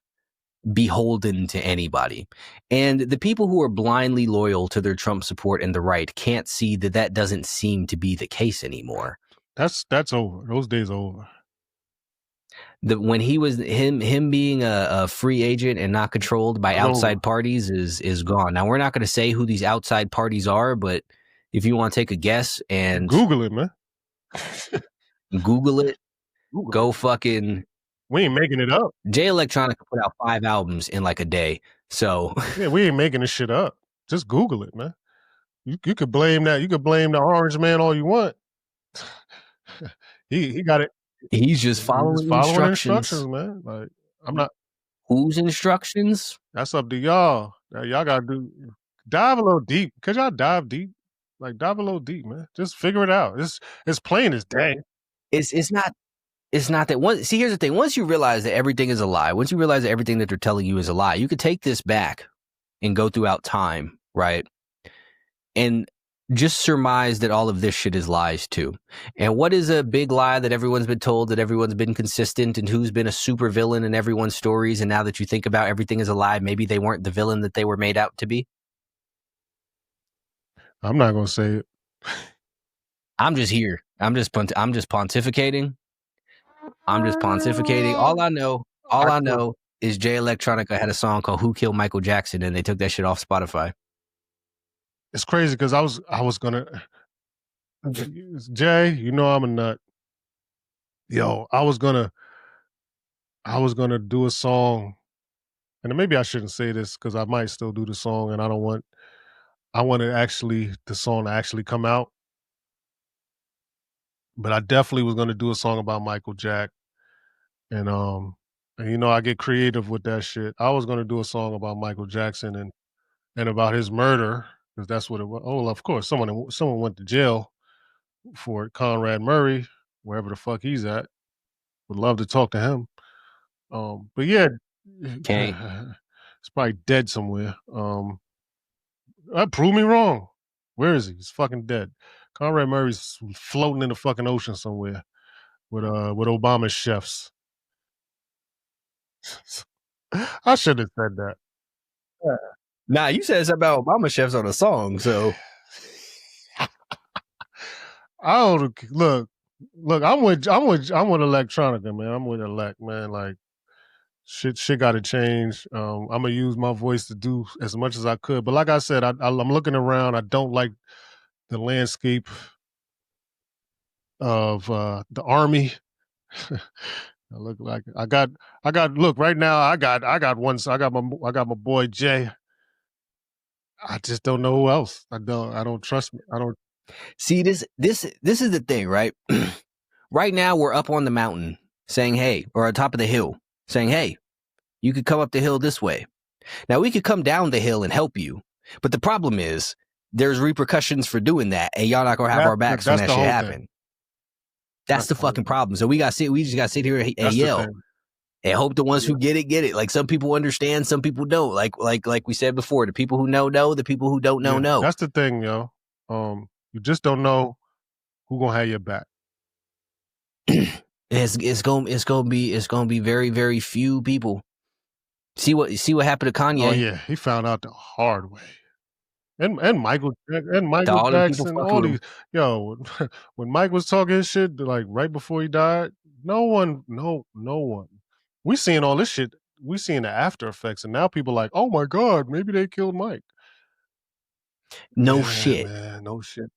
beholden to anybody. And the people who are blindly loyal to their Trump support and the right can't see that doesn't seem to be the case anymore. That's over. Those days are over. When he was him being a free agent and not controlled by outside parties is gone. Now, we're not going to say who these outside parties are, but if you want to take a guess and Google it, man. Google it. Go fucking. We ain't making it up. Jay Electronica put out 5 albums in like a day. So we ain't making this shit up. Just Google it, man. You could blame that. You could blame the orange man all you want. He got it. He's just following instructions, man. Like, I'm not. Whose instructions? That's up to y'all. Y'all gotta dive a little deep. Could y'all dive deep? Like, dive a little deep, man. Just figure it out. It's plain as day. It's not that one. See, here's the thing. Once you realize that everything is a lie, once you realize that everything that they're telling you is a lie, you could take this back and go throughout time, right? And just surmise that all of this shit is lies too. And what is a big lie that everyone's been told, that everyone's been consistent, and who's been a super villain in everyone's stories? And now that you think about everything is a lie, maybe they weren't the villain that they were made out to be. I'm not gonna say it. I'm just here. I'm just pontificating. All I know is Jay Electronica had a song called "Who Killed Michael Jackson," and they took that shit off Spotify. It's crazy because I was gonna, Jay, you know I'm a nut. Yo, I was gonna do a song, and maybe I shouldn't say this because I might still do the song, and I want the song to actually come out. But I definitely was gonna do a song about Michael Jack, and you know I get creative with that shit. I was gonna do a song about Michael Jackson and about his murder because that's what it was. Oh, of course, someone went to jail for it. Conrad Murray, wherever the fuck he's at. Would love to talk to him. But yeah, Okay. he's probably dead somewhere. Prove me wrong. Where is he? He's fucking dead. Conrad Murray's floating in the fucking ocean somewhere with Obama's chefs. I should have said that. Nah, you said something about Obama chefs on a song, so I don't look. I'm with electronica, man. I'm with elect, man. Like shit got to change. I'm gonna use my voice to do as much as I could, but like I said, I'm looking around. I don't like the landscape of the army. I look like I got look right now. I got my boy Jay. I just don't know who else. I don't trust me. I don't see this is the thing, right? Right now we're up on the mountain saying, hey, or on top of the hill saying, hey, you could come up the hill this way. Now we could come down the hill and help you. But the problem is there's repercussions for doing that, and y'all not gonna have our backs when that shit happen. That's the fucking problem. So we just gotta sit here and yell and hope the ones who get it. Like some people understand, some people don't. Like we said before, the people who know, the people who don't know. That's the thing, yo. You just don't know who gonna have your back. It's gonna be very, very few people. See what happened to Kanye. Oh yeah, he found out the hard way. And Michael Jackson, all these when Mike was talking his shit like right before he died, no one. We seeing all this shit. We seeing the after effects, and now people like, oh my god, maybe they killed Mike. No shit, man, no shit.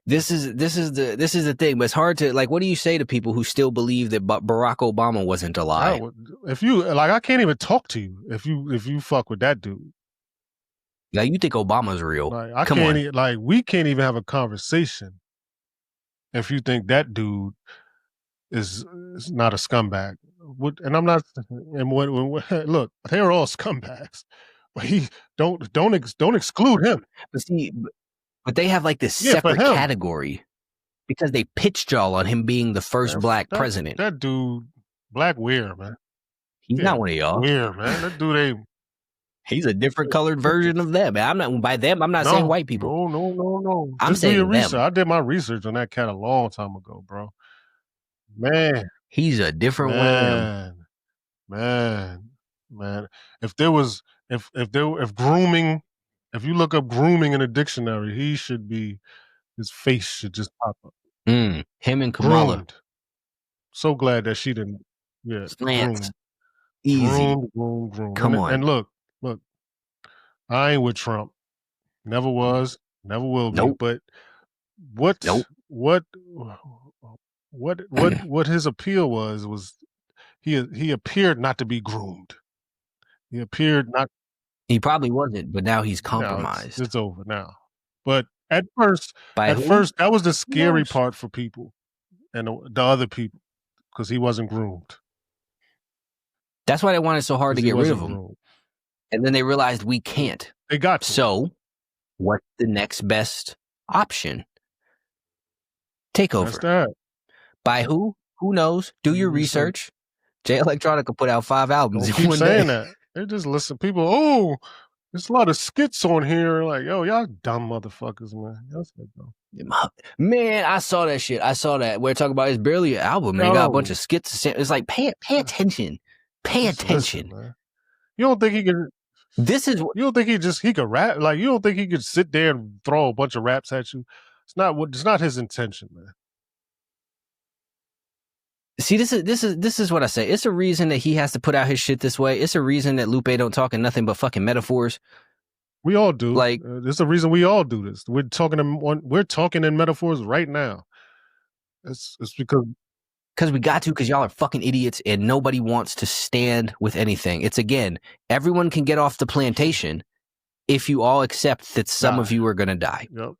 This is the thing, but it's hard to like. What do you say to people who still believe that Barack Obama wasn't alive? If you like, I can't even talk to you if you fuck with that dude. Like you think Obama's real? Like, we can't even have a conversation if you think that dude is not a scumbag. And I'm not. And when look, they're all scumbags. But don't exclude him. But see, but they have like this separate category because they pitched y'all on him being the first black president. That dude, black where, man? He's not one of y'all. Where, man? That dude He's a different colored version of them. I'm not saying white people. No. I'm saying them. I did my research on that cat a long time ago, bro. Man. He's a different one of them. Man. If grooming, if you look up grooming in a dictionary, his face should just pop up. Him and Kamala. Groomed. So glad that she didn't. Yeah. Slants. Easy. Groomed. Come on. And look, I ain't with Trump. Never was, never will be. Nope. But what his appeal was he appeared not to be groomed. He appeared not. He probably wasn't, but now he's compromised. It's over now. But at first, that was the scary part for people and the other people because he wasn't groomed. That's why they wanted so hard to get rid of him. Groomed. And then they realized we can't. They got to. So, what's the next best option? Takeover. That's that. By who? Who knows? Do your research. Jay Electronica put out 5 albums. Don't keep saying that. They just listen. People, There's a lot of skits on here. Like, yo, y'all dumb motherfuckers, man. Y'all so dumb. Man, I saw that shit. I saw that. We're talking about it's barely an album, and they got a bunch of skits. It's like pay attention. Pay attention. Listen, man. You don't think he could? You don't think he could rap? Like, you don't think he could sit there and throw a bunch of raps at you? It's not his intention, man. See, this is what I say. It's a reason that he has to put out his shit this way. It's a reason that Lupe don't talk in nothing but fucking metaphors. We all do. Like, there's a reason we all do this. We're talking in metaphors right now. It's because we got to, because y'all are fucking idiots and nobody wants to stand with anything. It's, again, everyone can get off the plantation if you all accept that some of you are going to die. Yep.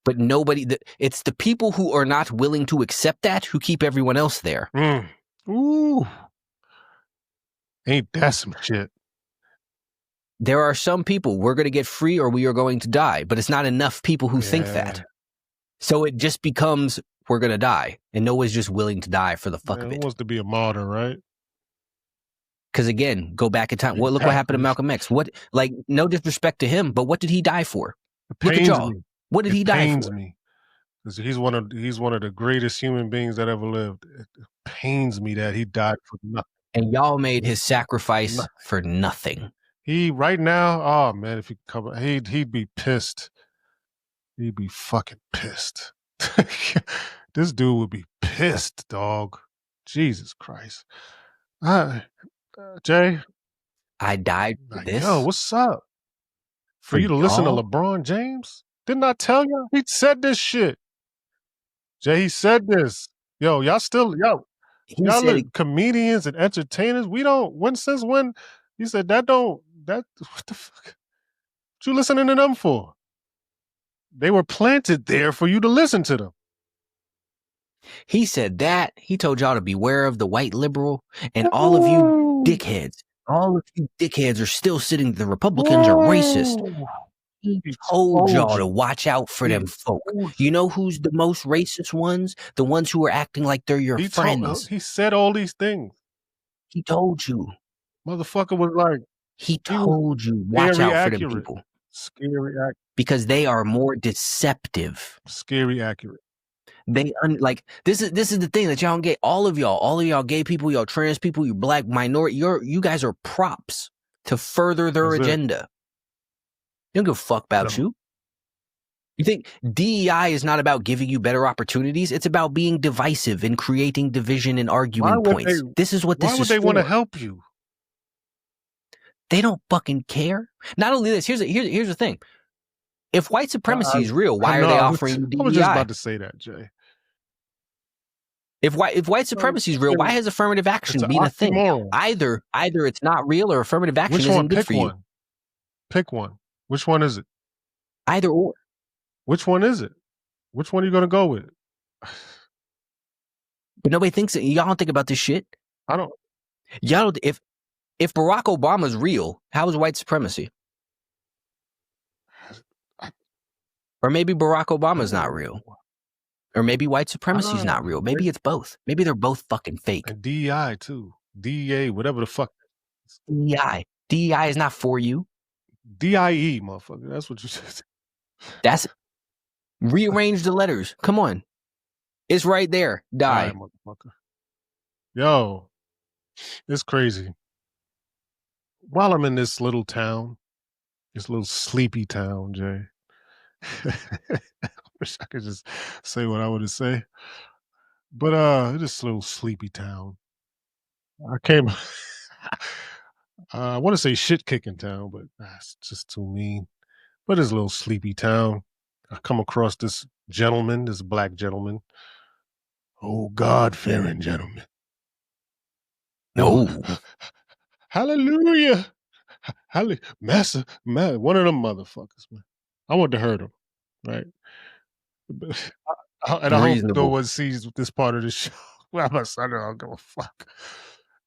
But it's the people who are not willing to accept that who keep everyone else there. Ooh. Ain't that some shit? There are some people, we're going to get free or we are going to die, but it's not enough people who think that. So it just becomes, we're going to die. And no one's just willing to die for the fuck of it. Who wants to be a martyr, right? Because again, go back in time. Well, look what happened to Malcolm X. Like, no disrespect to him, but what did he die for? Look at y'all. What did he die for? It pains me. Because he's one of the greatest human beings that ever lived. It pains me that he died for nothing. And y'all made his sacrifice for nothing. He right now, oh man, if he come, he'd be pissed. He'd be fucking pissed. This dude would be pissed, dog. Jesus Christ. Jay, I died for this. Yo, what's up? For you to listen to LeBron James? Didn't I tell you? He said this shit. Jay, he said this. Yo, y'all look comedians and entertainers. We don't, since when? He said what the fuck? What you listening to them for? They were planted there for you to listen to them. He said that. He told y'all to beware of the white liberal, and all of you dickheads. All of you dickheads are still sitting. The Republicans are racist. He told y'all to watch out for them folk. You know who's the most racist ones? The ones who are acting like they're your friends. He said all these things. He told you. Motherfucker was like. He told you, watch out for them people. Scary accurate. Because they are more deceptive. Scary accurate. This is the thing that y'all don't get. All of y'all gay people, y'all trans people, you black minority, you guys are props to further their agenda. They don't give a fuck about you. You think DEI is not about giving you better opportunities? It's about being divisive and creating division and arguing points. This is what this is for. Why would they want to help you? They don't fucking care. Not only this, here's the thing. If white supremacy is real, why are they offering you DEI? I was just about to say that, Jay. If white supremacy is real, why has affirmative action been a thing? Either it's not real or affirmative action isn't good for you. Pick one. Which one is it? Either or. Which one is it? Which one are you going to go with? But nobody thinks it. Y'all don't think about this shit. I don't. Y'all, if Barack Obama's real, how is white supremacy? Or maybe Barack Obama's not real. Or maybe white supremacy's not real. Maybe it's both. Maybe they're both fucking fake. And DEI too. DEA, whatever the fuck. DEI. DEI is not for you. DIE, motherfucker. That's what you said. That's rearrange the letters. Come on. It's right there. Die. Right, motherfucker. Yo, it's crazy. While I'm in this little town, this little sleepy town, Jay. I wish I could just say what I want to say. But this little sleepy town. I came I want to say shit kicking town, but that's just too mean. But it's a little sleepy town. I come across this gentleman, this black gentleman. Oh, God-fearing gentleman. No. Hallelujah. Massa, one of them motherfuckers, man. I want to hurt him, right? And I hope no one sees this part of the show. Well, I don't give a fuck.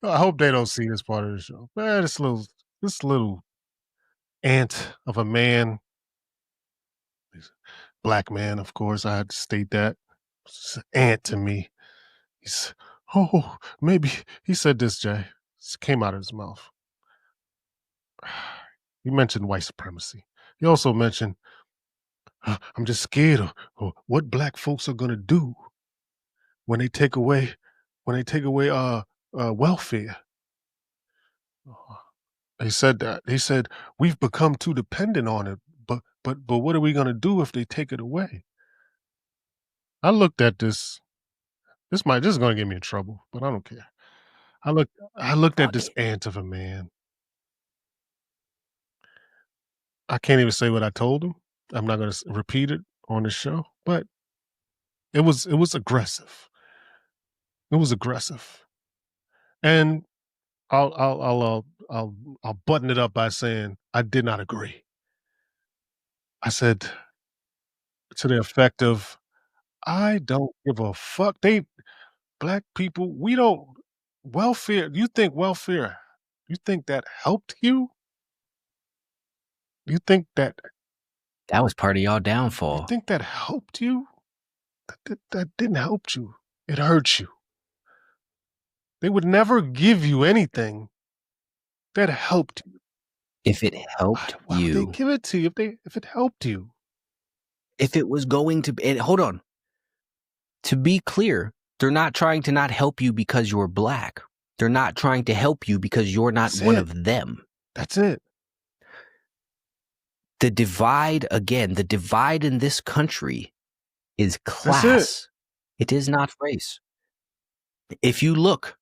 I hope they don't see this part of the show. Man, this little ant of a man, black man, of course, I had to state that. It's an ant to me. Maybe he said this, Jay. It came out of his mouth. He mentioned white supremacy. He also mentioned, I'm just scared of what black folks are gonna do when they take away welfare. He said that. He said we've become too dependent on it. But what are we gonna do if they take it away? I looked at this. This is gonna get me in trouble, but I don't care. I looked at Fuck this it. ant of a man. I can't even say what I told him. I'm not gonna repeat it on the show, but it was aggressive. It was aggressive, and I'll button it up by saying I did not agree. I said to the effect of, I don't give a fuck. Black people, we don't welfare. You think that helped you? You think that That was part of y'all you downfall. think that helped you? That didn't help you. It hurt you. They would never give you anything that helped you. If it helped Why would they you, give it to you if it helped you? if it was going to, and hold on. To be clear, they're not trying to not help you because you're black. They're not trying to help you because you're not That's one it. of them. That's it. The divide in this country is That's class. It is not race. If you look,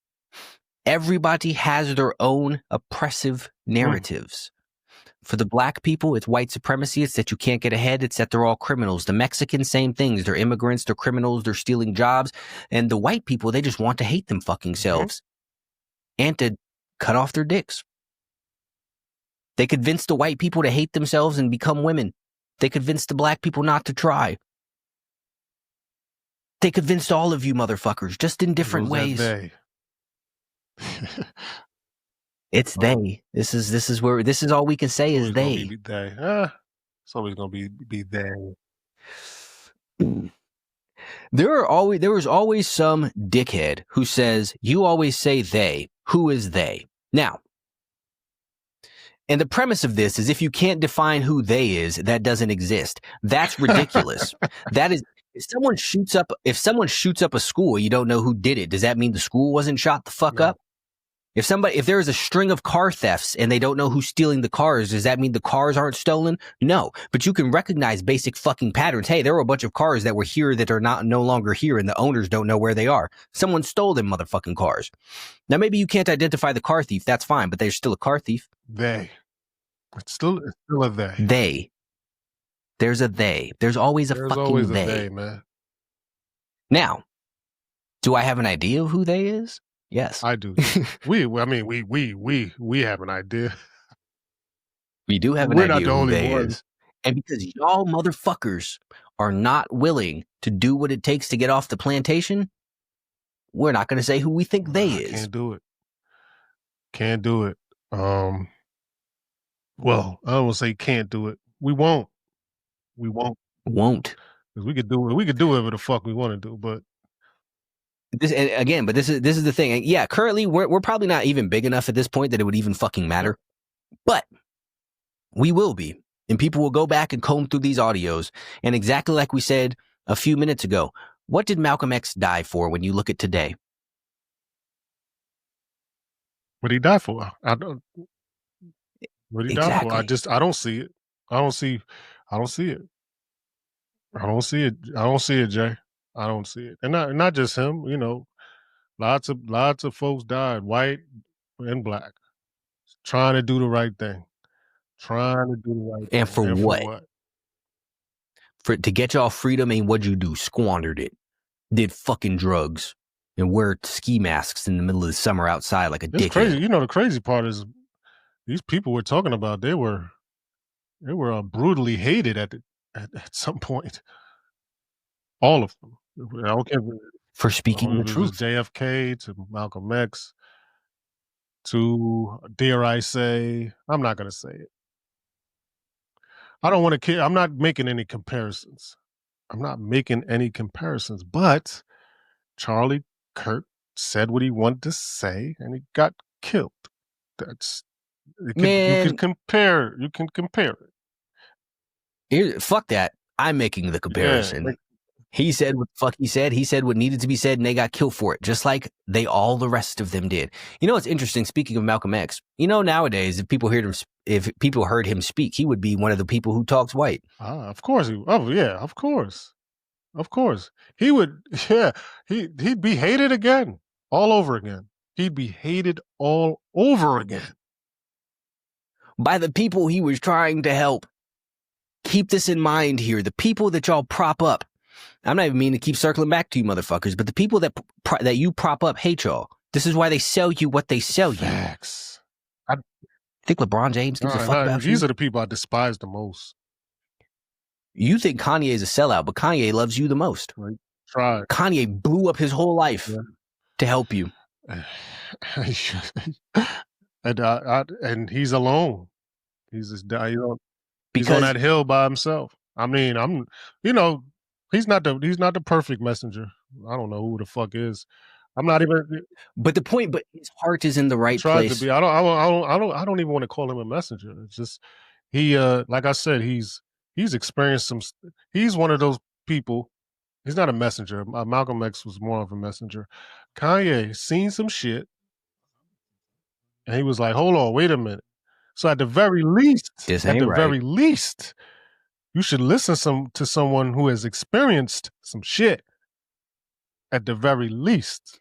everybody has their own oppressive narratives. For the black people, it's white supremacy. It's that you can't get ahead. It's that they're all criminals. The Mexicans, same things. They're immigrants. They're criminals. They're stealing jobs. And the white people, they just want to hate them fucking selves and to cut off their dicks. They convinced the white people to hate themselves and become women. They convinced the black people not to try. They convinced all of you motherfuckers, just in different Who's that ways. they? It's they. This is all we can say is they. It's always gonna be they. There was always some dickhead who says, you always say they. Who is they? Now, and the premise of this is if you can't define who they is, that doesn't exist. That's ridiculous. That is, if someone shoots up a school, you don't know who did it. Does that mean the school wasn't shot the fuck up? If there is a string of car thefts and they don't know who's stealing the cars, does that mean the cars aren't stolen? No, but you can recognize basic fucking patterns. Hey, there were a bunch of cars that were here that are no longer here and the owners don't know where they are. Someone stole them motherfucking cars. Now, maybe you can't identify the car thief. That's fine, but they're still a car thief. They. It's still a they. They. There's a they. There's always a they, man. Now, do I have an idea of who they is? Yes, I do. we have an idea. We do have an We're idea not the who only they ones. is. And because y'all motherfuckers are not willing to do what it takes to get off the plantation, we're not going to say who we think they is. Can't do it. Can't do it. Well, I don't want to say can't do it. We won't. Won't. Because we could do whatever the fuck we want to do, but This is the thing. And yeah, currently we're probably not even big enough at this point that it would even fucking matter. But we will be. And people will go back and comb through these audios. And exactly like we said a few minutes ago, what did Malcolm X die for when you look at today? what he died for? I don't. What he died for? Exactly. I don't see it. I don't see it. I don't see it, Jay. I don't see it. And not just him, lots of folks died, white and black, trying to do the right thing. And for what? To get y'all freedom, and what'd you do? Squandered it. Did fucking drugs and wear ski masks in the middle of the summer outside like a dickhead. It's crazy. The crazy part is these people we're talking about, they were brutally hated at some point. All of them. I don't care for speaking the truth. JFK to Malcolm X to, dare I say, I'm not going to say it. I don't want to. I'm not making any comparisons. But Charlie Kirk said what he wanted to say, and he got killed. You Man, can compare. You can compare it. fuck that. I'm making the comparison. Yeah. He said what the fuck he said. He said what needed to be said, and they got killed for it, just like all the rest of them did. You know what's interesting? Speaking of Malcolm X, nowadays if people heard him speak, he would be one of the people who talks white. Of course. Oh yeah. Of course. Of course. He would. Yeah. He'd be hated again, all over again. He'd be hated all over again by the people he was trying to help. Keep this in mind here. The people that y'all prop up. I'm not even meaning to keep circling back to you motherfuckers, but the people that you prop up hate y'all. This is why they sell you what they sell you. Facts. I think LeBron James gives a fuck about you. These are the people I despise the most. You think Kanye is a sellout, but Kanye loves you the most. Right. Try. Kanye blew up his whole life to help you. And he's alone. He's just he's on that hill by himself. I mean, he's not the perfect messenger. I don't know who the fuck is. I'm not even. But his heart is in the right place. To be. I don't even want to call him a messenger. It's just he. Like I said, he's experienced some. He's one of those people. He's not a messenger. Malcolm X was more of a messenger. Kanye seen some shit, and he was like, "Hold on, wait a minute." So at the very least, very least, you should listen to someone who has experienced some shit. At the very least.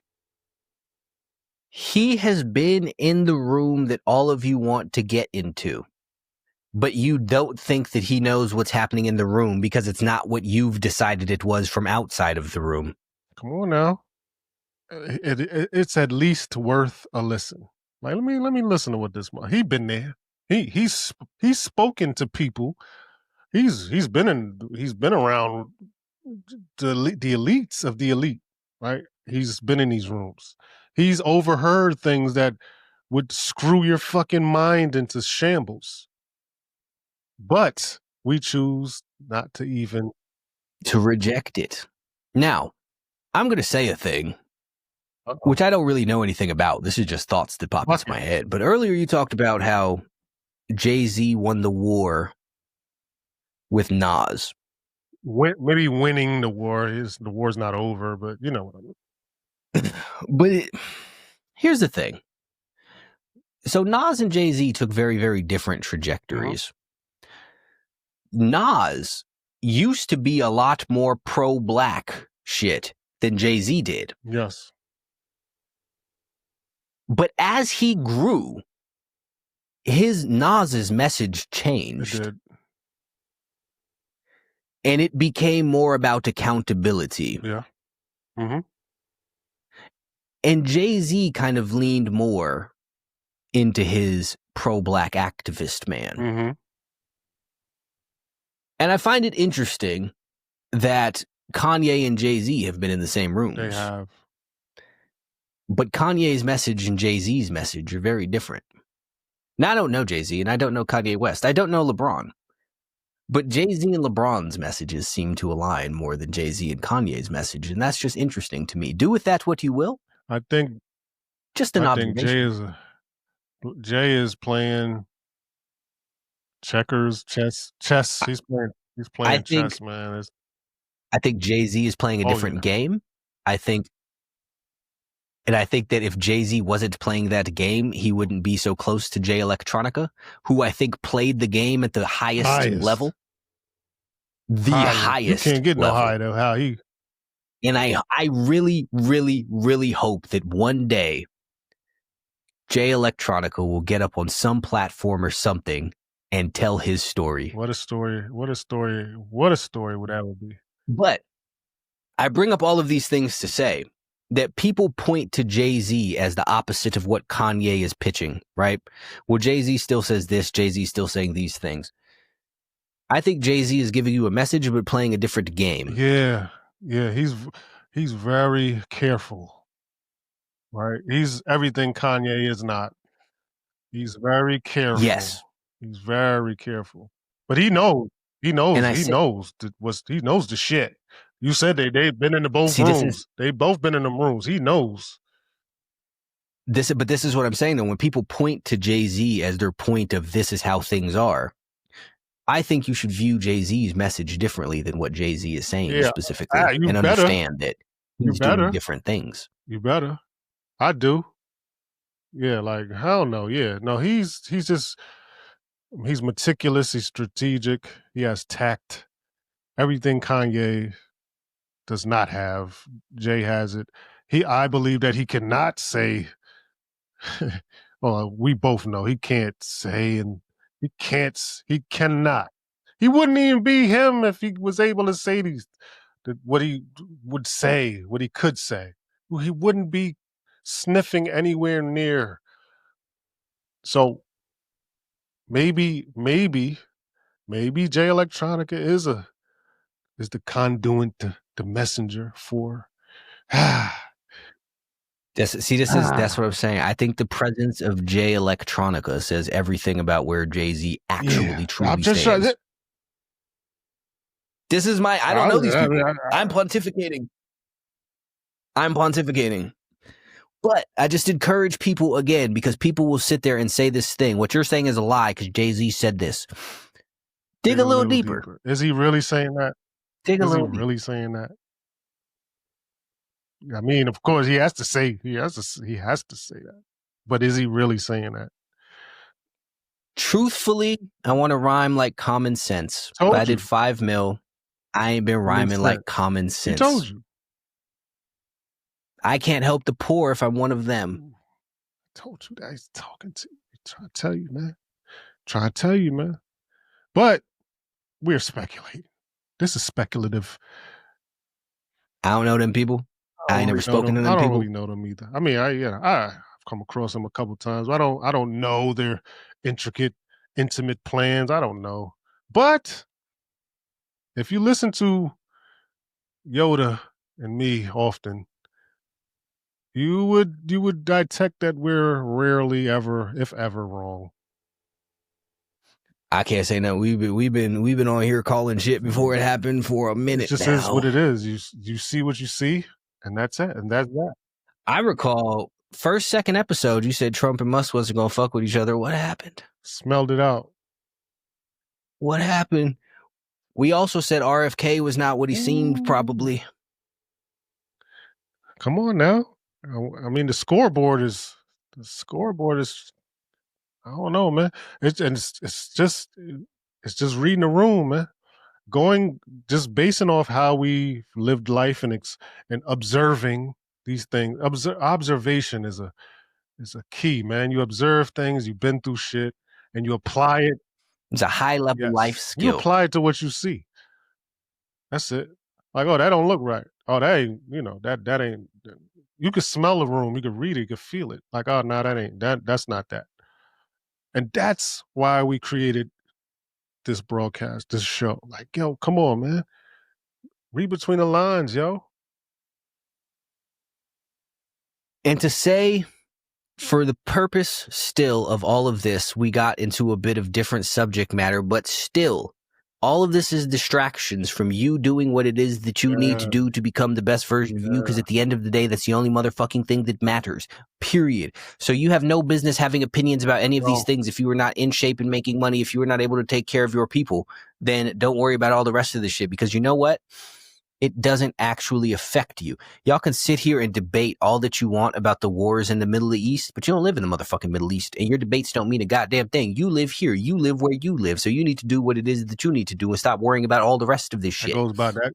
He has been in the room that all of you want to get into, but you don't think that he knows what's happening in the room because it's not what you've decided it was from outside of the room. Come on now. It's at least worth a listen. Like, let me listen to what this. He's been there. He's spoken to people. He's been around the elites of the elite, right? He's been in these rooms. He's overheard things that would screw your fucking mind into shambles. But we choose not to even reject it. Now, I'm going to say a thing, which I don't really know anything about. This is just thoughts that pop into my head. But earlier you talked about how Jay-Z won the war with Nas. Maybe winning the war. The war's not over, but you know what I mean. But here's the thing. So Nas and Jay-Z took very, very different trajectories. Nas used to be a lot more pro-black shit than Jay-Z did. Yes. But as he grew, Nas's message changed. It did. And it became more about accountability. Yeah. Mm-hmm. And Jay-Z kind of leaned more into his pro-black activist man. Mm-hmm. And I find it interesting that Kanye and Jay-Z have been in the same rooms. They have. But Kanye's message and Jay-Z's message are very different. Now, I don't know Jay-Z and I don't know Kanye West. I don't know LeBron. But Jay-Z and LeBron's messages seem to align more than Jay-Z and Kanye's message. And that's just interesting to me. Do with that what you will. I think just an observation. Jay is playing chess. He's playing chess, man. I think Jay-Z is playing a different game. I think that if Jay-Z wasn't playing that game, he wouldn't be so close to Jay Electronica, who I think played the game at the highest level. The highest. You can't get level. No higher than how he. And I really, really, really hope that one day Jay Electronica will get up on some platform or something and tell his story. What a story. What a story. What a story would that be. But I bring up all of these things to say that people point to Jay-Z as the opposite of what Kanye is pitching, right? Well, Jay-Z still says this, Jay-Z still saying these things. I think Jay-Z is giving you a message, but playing a different game. Yeah. Yeah, he's very careful, right? He's everything Kanye is not. He's very careful. Yes, he's very careful. But he knows the shit. You said they've been in both rooms. They've both been in them rooms. He knows. this is what I'm saying though. When people point to Jay-Z as their point of this is how things are, I think you should view Jay-Z's message differently than what Jay-Z is saying specifically, you and better. understand that You he's doing better. different things. You better. I do. Yeah, like hell no. Yeah, no. He's meticulous. He's strategic. He has tact. Everything Kanye does not have, Jay has it. I believe that he cannot say. Well, we both know he can't say, and he cannot. He wouldn't even be him if he was able to say what he would say, what he could say. He wouldn't be sniffing anywhere near. So maybe Jay Electronica is the conduit, the messenger for. That's what I'm saying. I think the presence of Jay Electronica says everything about where Jay-Z truly stands. This is I don't know these people. I'm pontificating. But I just encourage people again, because people will sit there and say this thing. What you're saying is a lie because Jay-Z said this. Dig a little deeper. Is he really saying that? Dig a little deeper. Really saying that? I mean, of course, he has to say that. But is he really saying that? Truthfully, I want to rhyme like common sense. I did 5 mil. I ain't been rhyming like common sense. He told you. I can't help the poor if I'm one of them. I told you that he's talking to you. Trying to tell you, man. But we're speculating. This is speculative. I don't know them people. I ain't never spoken to them people. I don't really know them either. I mean, I've come across them a couple times. I don't know their intimate plans. I don't know. But if you listen to Yoda and me often, you would detect that we're rarely ever, if ever, wrong. I can't say no. We've been on here calling shit before it happened for a minute. It just is what it is. You see what you see, and that's it. And that's that. I recall second episode, you said Trump and Musk wasn't gonna fuck with each other. What happened? Smelled it out. What happened? We also said RFK was not what he seemed, probably. Come on now. I mean, the scoreboard is. I don't know, man. It's just reading the room, man. Just basing off how we lived life and observing these things. Observation is a key, man. You observe things, you've been through shit, and you apply it. It's a high level life skill. You apply it to what you see. That's it. Like, oh, that don't look right. Oh, that ain't, that ain't. You could smell the room, you could read it, you could feel it. Like, oh, no, that ain't that. That's not that. And that's why we created this broadcast, this show. Like, yo, come on, man. Read between the lines, yo. And to say, for the purpose still of all of this, we got into a bit of different subject matter, but still, all of this is distractions from you doing what it is that you need to do to become the best version of you, because at the end of the day, that's the only motherfucking thing that matters, period. So you have no business having opinions about any of these things. If you were not in shape and making money, if you were not able to take care of your people, then don't worry about all the rest of this shit, because you know what? It doesn't actually affect you. Y'all can sit here and debate all that you want about the wars in the Middle East, but you don't live in the motherfucking Middle East, and your debates don't mean a goddamn thing. You live here. You live where you live, so you need to do what it is that you need to do and stop worrying about all the rest of this shit. It goes by that.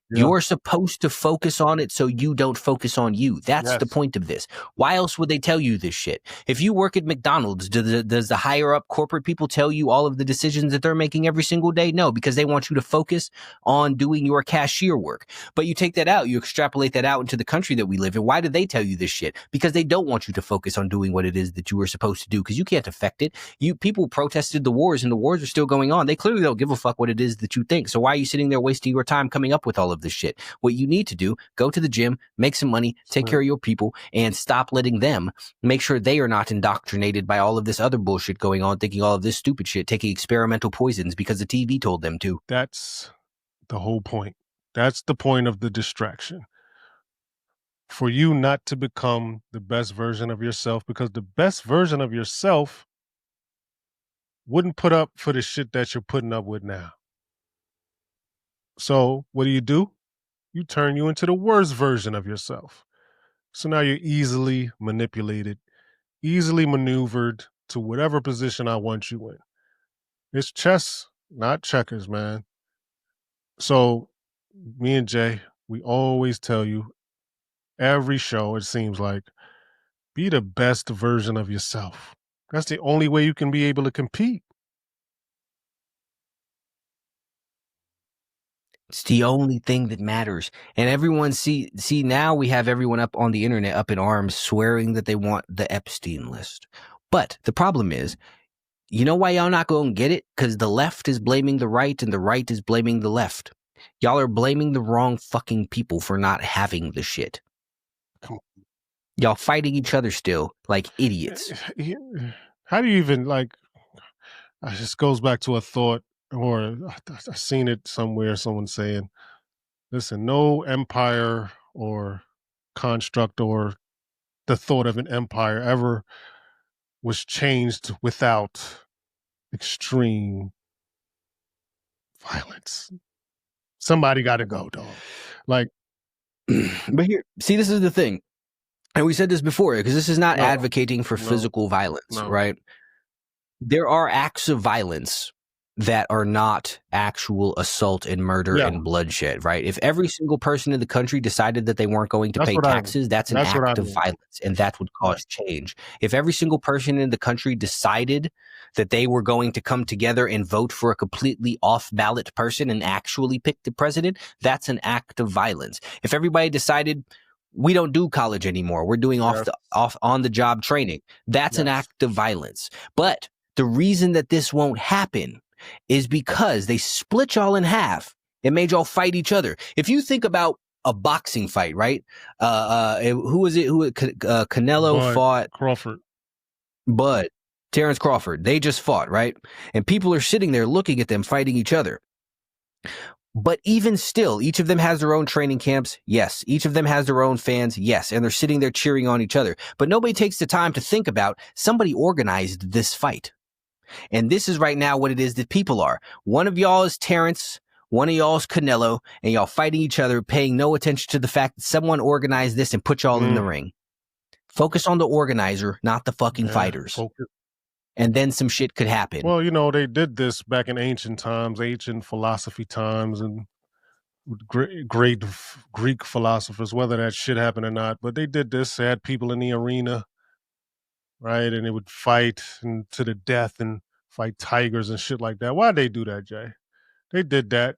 Yeah. You're supposed to focus on it so you don't focus on you. That's the point of this. Why else would they tell you this shit? If you work at McDonald's, does the higher up corporate people tell you all of the decisions that they're making every single day? No, because they want you to focus on doing your cashier work. But you take that out, you extrapolate that out into the country that we live in. Why do they tell you this shit? Because they don't want you to focus on doing what it is that you were supposed to do, because you can't affect it. People protested the wars, and the wars are still going on. They clearly don't give a fuck what it is that you think. So why are you sitting there wasting your time coming up with all of this shit? What you need to do, go to the gym, make some money, take care of your people, and stop letting them make sure they are not indoctrinated by all of this other bullshit going on, thinking all of this stupid shit, taking experimental poisons because the TV told them to. That's the whole point. That's the point of the distraction. for you not to become the best version of yourself, because the best version of yourself wouldn't put up for the shit that you're putting up with now. So what do? You turn you into the worst version of yourself. So now you're easily manipulated, easily maneuvered to whatever position I want you in. It's chess, not checkers, man. So me and Jay, we always tell you every show, it seems like, be the best version of yourself. That's the only way you can be able to compete. It's the only thing that matters. And everyone see now we have everyone up on the internet up in arms swearing that they want the Epstein list. But the problem is, you know why y'all not going to get it? Because the left is blaming the right and the right is blaming the left. Y'all are blaming the wrong fucking people for not having the shit. Y'all fighting each other still like idiots. How do you even, like, it just goes back to a thought, or I've seen it somewhere, someone saying, listen, no empire or construct or the thought of an empire ever was changed without extreme violence. Somebody got to go, dog. Like, but here, see, this is the thing. And we said this before, because this is not advocating for physical violence, right? There are acts of violence that are not actual assault and murder and bloodshed, right? If every single person in the country decided that they weren't going to pay taxes, that's an act of violence, and that would cause change. If every single person in the country decided that they were going to come together and vote for a completely off-ballot person and actually pick the president, that's an act of violence. If everybody decided we don't do college anymore, we're doing off on the job training, that's an act of violence. But the reason that this won't happen is because they split y'all in half and made y'all fight each other. If you think about a boxing fight, right? Who was it? Canelo fought Crawford. Terrence Crawford. They just fought, right? And people are sitting there looking at them fighting each other. But even still, each of them has their own training camps. Yes. Each of them has their own fans. Yes. And they're sitting there cheering on each other. But nobody takes the time to think about somebody organized this fight. And this is right now what it is that people are. One of y'all is Terrence, one of y'all is Canelo, and y'all fighting each other, paying no attention to the fact that someone organized this and put y'all in the ring. Focus on the organizer, not the fucking fighters. Focus. And then some shit could happen. Well, you know, they did this back in ancient times, ancient philosophy times, and great Greek philosophers, whether that shit happened or not. But they did this. They had people in the arena, right? And they would fight to the death and fight tigers and shit like that. Why'd they do that, Jay? They did that.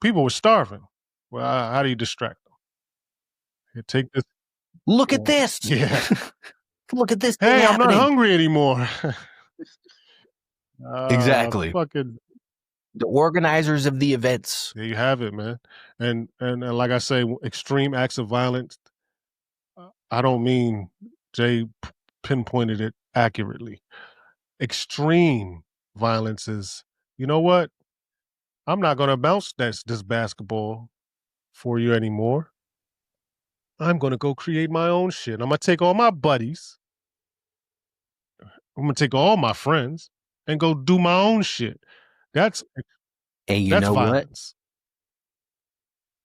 People were starving. Well, how do you distract them? You take this. Look at this. Yeah. Look at this. Hey, I'm not hungry anymore. Exactly. Fucking the organizers of the events. There you have it, man. And like I say, extreme acts of violence. I don't mean Jay pinpointed it accurately. Extreme violence is, you know what? I'm not going to bounce this basketball for you anymore. I'm going to go create my own shit. I'm going to take all my buddies. I'm going to take all my friends and go do my own shit. That's violence.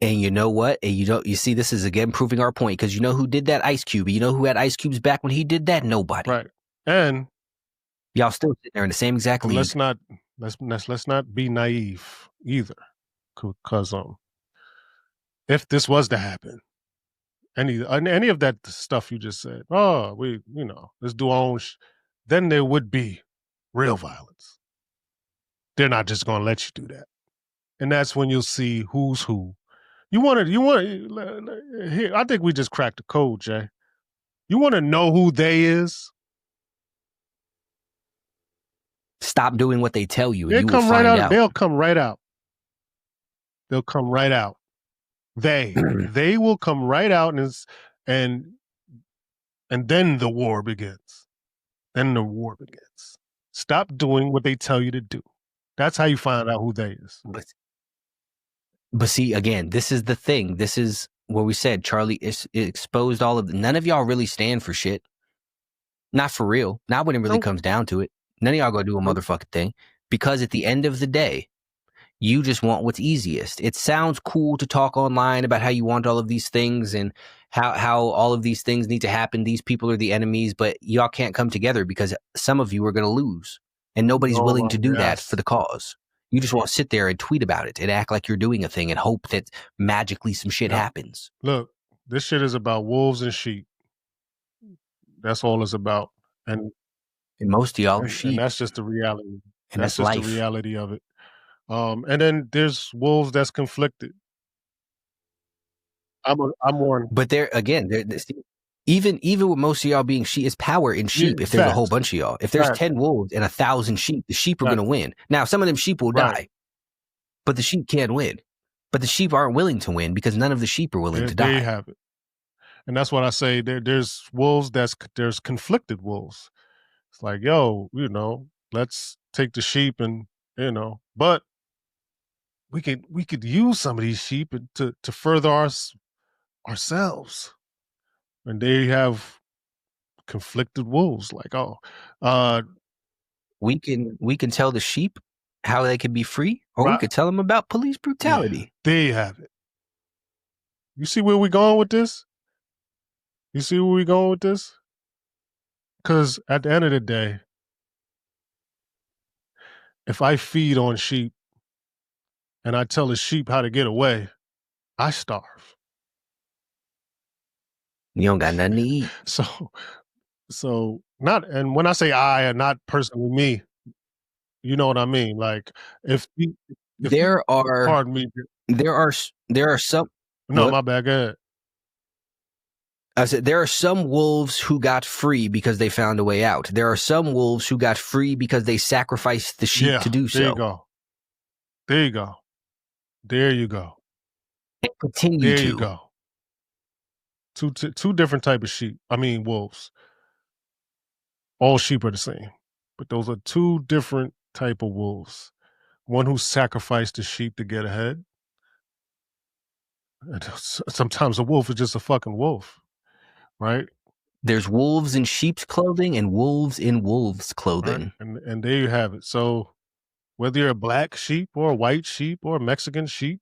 And you know what? And you see, this is again proving our point, because you know who did that? Ice Cube. You know who had Ice Cubes back when he did that? Nobody. Right. And y'all still sitting there in the same exact league. Let's not be naive either, because if this was to happen, any of that stuff you just said, let's do our own, then there would be real violence. They're not just going to let you do that, and that's when you'll see who's who. Here, I think we just cracked the code, Jay. You want to know who they is? Stop doing what they tell you. They'll come right out. They'll come right out. They'll come right out. They will come right out, and then the war begins. Then the war begins. Stop doing what they tell you to do. That's how you find out who they is. But see, again, this is the thing. This is what we said, Charlie exposed all of none of y'all really stand for shit. Not for real. Not when it really comes down to it. None of y'all go do a motherfucking thing. Because at the end of the day, you just want what's easiest. It sounds cool to talk online about how you want all of these things and how all of these things need to happen. These people are the enemies, but y'all can't come together because some of you are going to lose. And nobody's willing to do that for the cause. You just want to sit there and tweet about it and act like you're doing a thing and hope that magically some shit happens. Look, this shit is about wolves and sheep. That's all it's about. And most of y'all are sheep. And that's just the reality. And that's just life. The reality of it. And then there's wolves that's conflicted. I'm one. But there again, even with most of y'all being sheep, it's power in sheep. If there's a whole bunch of y'all, if there's 10 wolves and 1,000 sheep, the sheep are going to win. Now, some of them sheep will die, but the sheep can't win. But the sheep aren't willing to win because none of the sheep are willing to die. There you have it. And that's what I say. There's wolves. There's conflicted wolves. It's like, yo, let's take the sheep and but we could use some of these sheep to further ourselves. And they have conflicted wolves. Like, we can tell the sheep how they can be free, or we could tell them about police brutality. Yeah, there you have it. You see where we're going with this? Because at the end of the day, if I feed on sheep and I tell the sheep how to get away, I starve. You don't got nothing to eat. So not, and when I say I, not personally me, you know what I mean? Like there are some. No, what? my bad. Go ahead. I said there are some wolves who got free because they found a way out. There are some wolves who got free because they sacrificed the sheep to do so. There you go. And continue there to. You go. Two different type of sheep. I mean wolves. All sheep are the same, but those are two different type of wolves. One who sacrificed the sheep to get ahead. And sometimes a wolf is just a fucking wolf. Right? There's wolves in sheep's clothing and wolves in wolves' clothing. Right? And there you have it. So whether you're a black sheep or a white sheep or a Mexican sheep,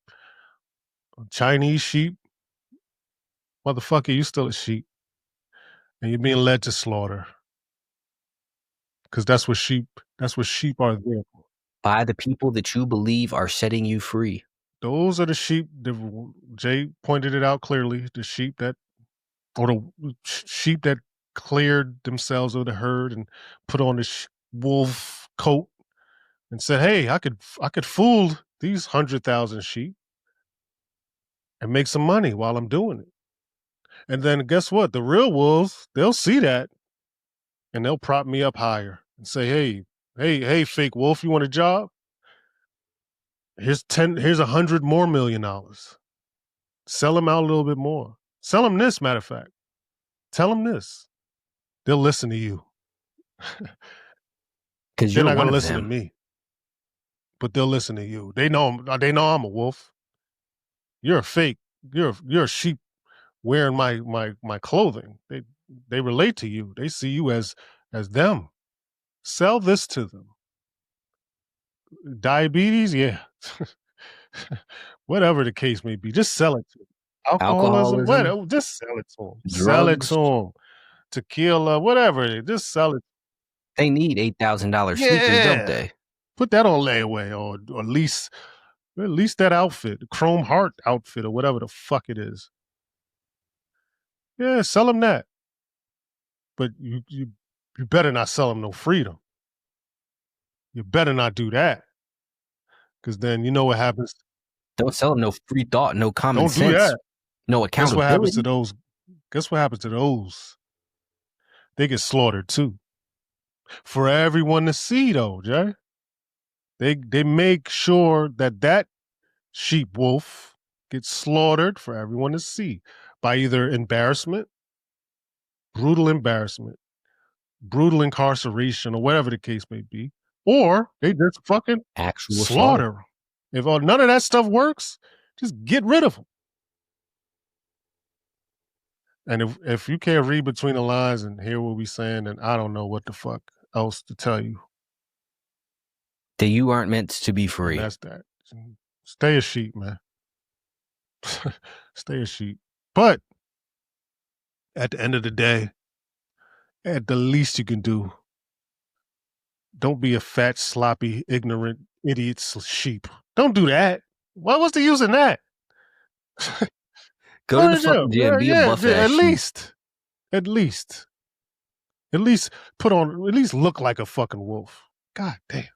a Chinese sheep, motherfucker, you still a sheep. And you're being led to slaughter. Because that's what sheep are there for. By the people that you believe are setting you free. Those are the sheep. Jay pointed it out clearly. The sheep that cleared themselves of the herd and put on the wolf coat and said, "Hey, I could fool these 100,000 sheep and make some money while I'm doing it." And then guess what? The real wolves, they'll see that and they'll prop me up higher and say, "Hey, fake wolf, you want a job? Here's 100 more $1 million. Sell them out a little bit more. Sell them this, matter of fact. Tell them this. They'll listen to you. Because they're not going to listen to me. But they'll listen to you. They know I'm a wolf. You're a fake. You're a sheep wearing my clothing. They relate to you. They see you as them. Sell this to them. Diabetes, yeah. Whatever the case may be, just sell it to them. Alcoholism, whatever, just sell it to them. Drugs. Sell it to them. Tequila, whatever. Just sell it. They need $8,000 sneakers, don't they? Put that on layaway, or at least that outfit, the Chrome Heart outfit, or whatever the fuck it is. Yeah, sell them that. But you better not sell them no freedom. You better not do that. Because then you know what happens. Don't sell them no free thought, no common sense. Don't do that. No accountability. Guess what happens to those? They get slaughtered too. For everyone to see though, Jay. They make sure that sheep wolf gets slaughtered for everyone to see by either brutal incarceration, or whatever the case may be, or they just fucking actual slaughter. If none of that stuff works, just get rid of them. And if you can't read between the lines and hear what we saying, then I don't know what the fuck else to tell you. That you aren't meant to be And free. that's that. Stay a sheep, man. Stay a sheep. But at the end of the day, at the least you can do, don't be a fat, sloppy, ignorant, idiot sheep. Don't do that. What's the use in that? Go to the fucking gym. Be a buff ass at sheep. least. At least put on, at least look like a fucking wolf. God damn. At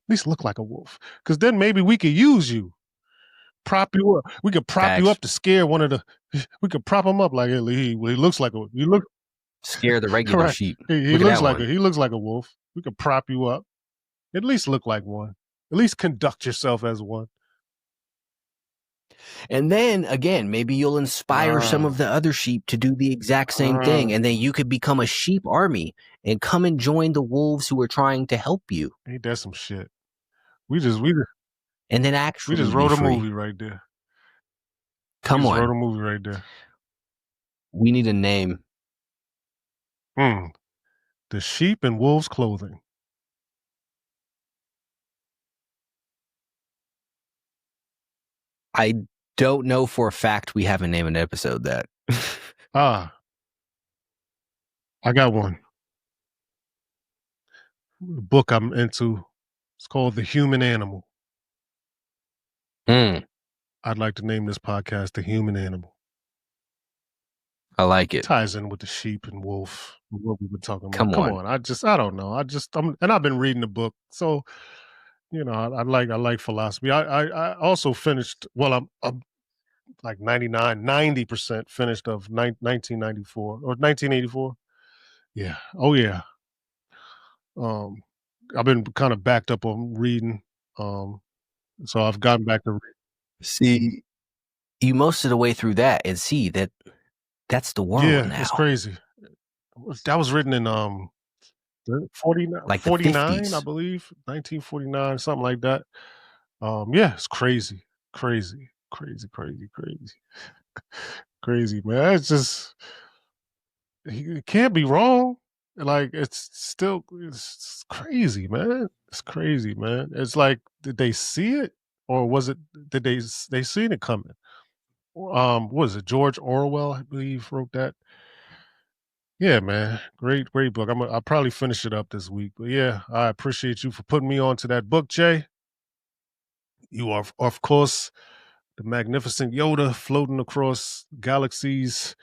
least look like a wolf. Because then maybe we could use you. Prop you up. We could prop you Facts. up to scare one of the, we could prop him up like, he looks like a, he look, Scare the regular right. sheep. He looks like he looks like a wolf. We could prop you up. At least look like one. At least conduct yourself as one. And then again, maybe you'll inspire some of the other sheep to do the exact same thing. And then you could become a sheep army and come and join the wolves who are trying to help you. Ain't that some shit? We and then actually we just wrote a movie right there. Come on. Wrote a movie right there. We need a name. The Sheep in Wolves Clothing. I don't know for a fact we haven't named an episode that. I got one. The book I'm into. It's called The Human Animal. I'd like to name this podcast The Human Animal. I like it. Ties in with the sheep and wolf. What we've been talking about. Come on. I don't know. And I've been reading the book, so you know, I like philosophy. I also finished. Well, I'm like 90% finished of 1994 or 1984. Yeah. Oh yeah. I've been kind of backed up on reading. So I've gotten back to read. See, you most of the way through that and see that that's the world now. It's crazy. That was written in 49, like 49, I believe, 1949, something like that. It's crazy, man. It's just, it can't be wrong. Like it's crazy, man. It's crazy, man. It's like, did they see it, or was it did they seen it coming? What was it? George Orwell, I believe, wrote that. Yeah, man. Great book. I'll probably finish it up this week. But yeah, I appreciate you for putting me on to that book, Jay. You are, of course, the magnificent Yoda floating across galaxies,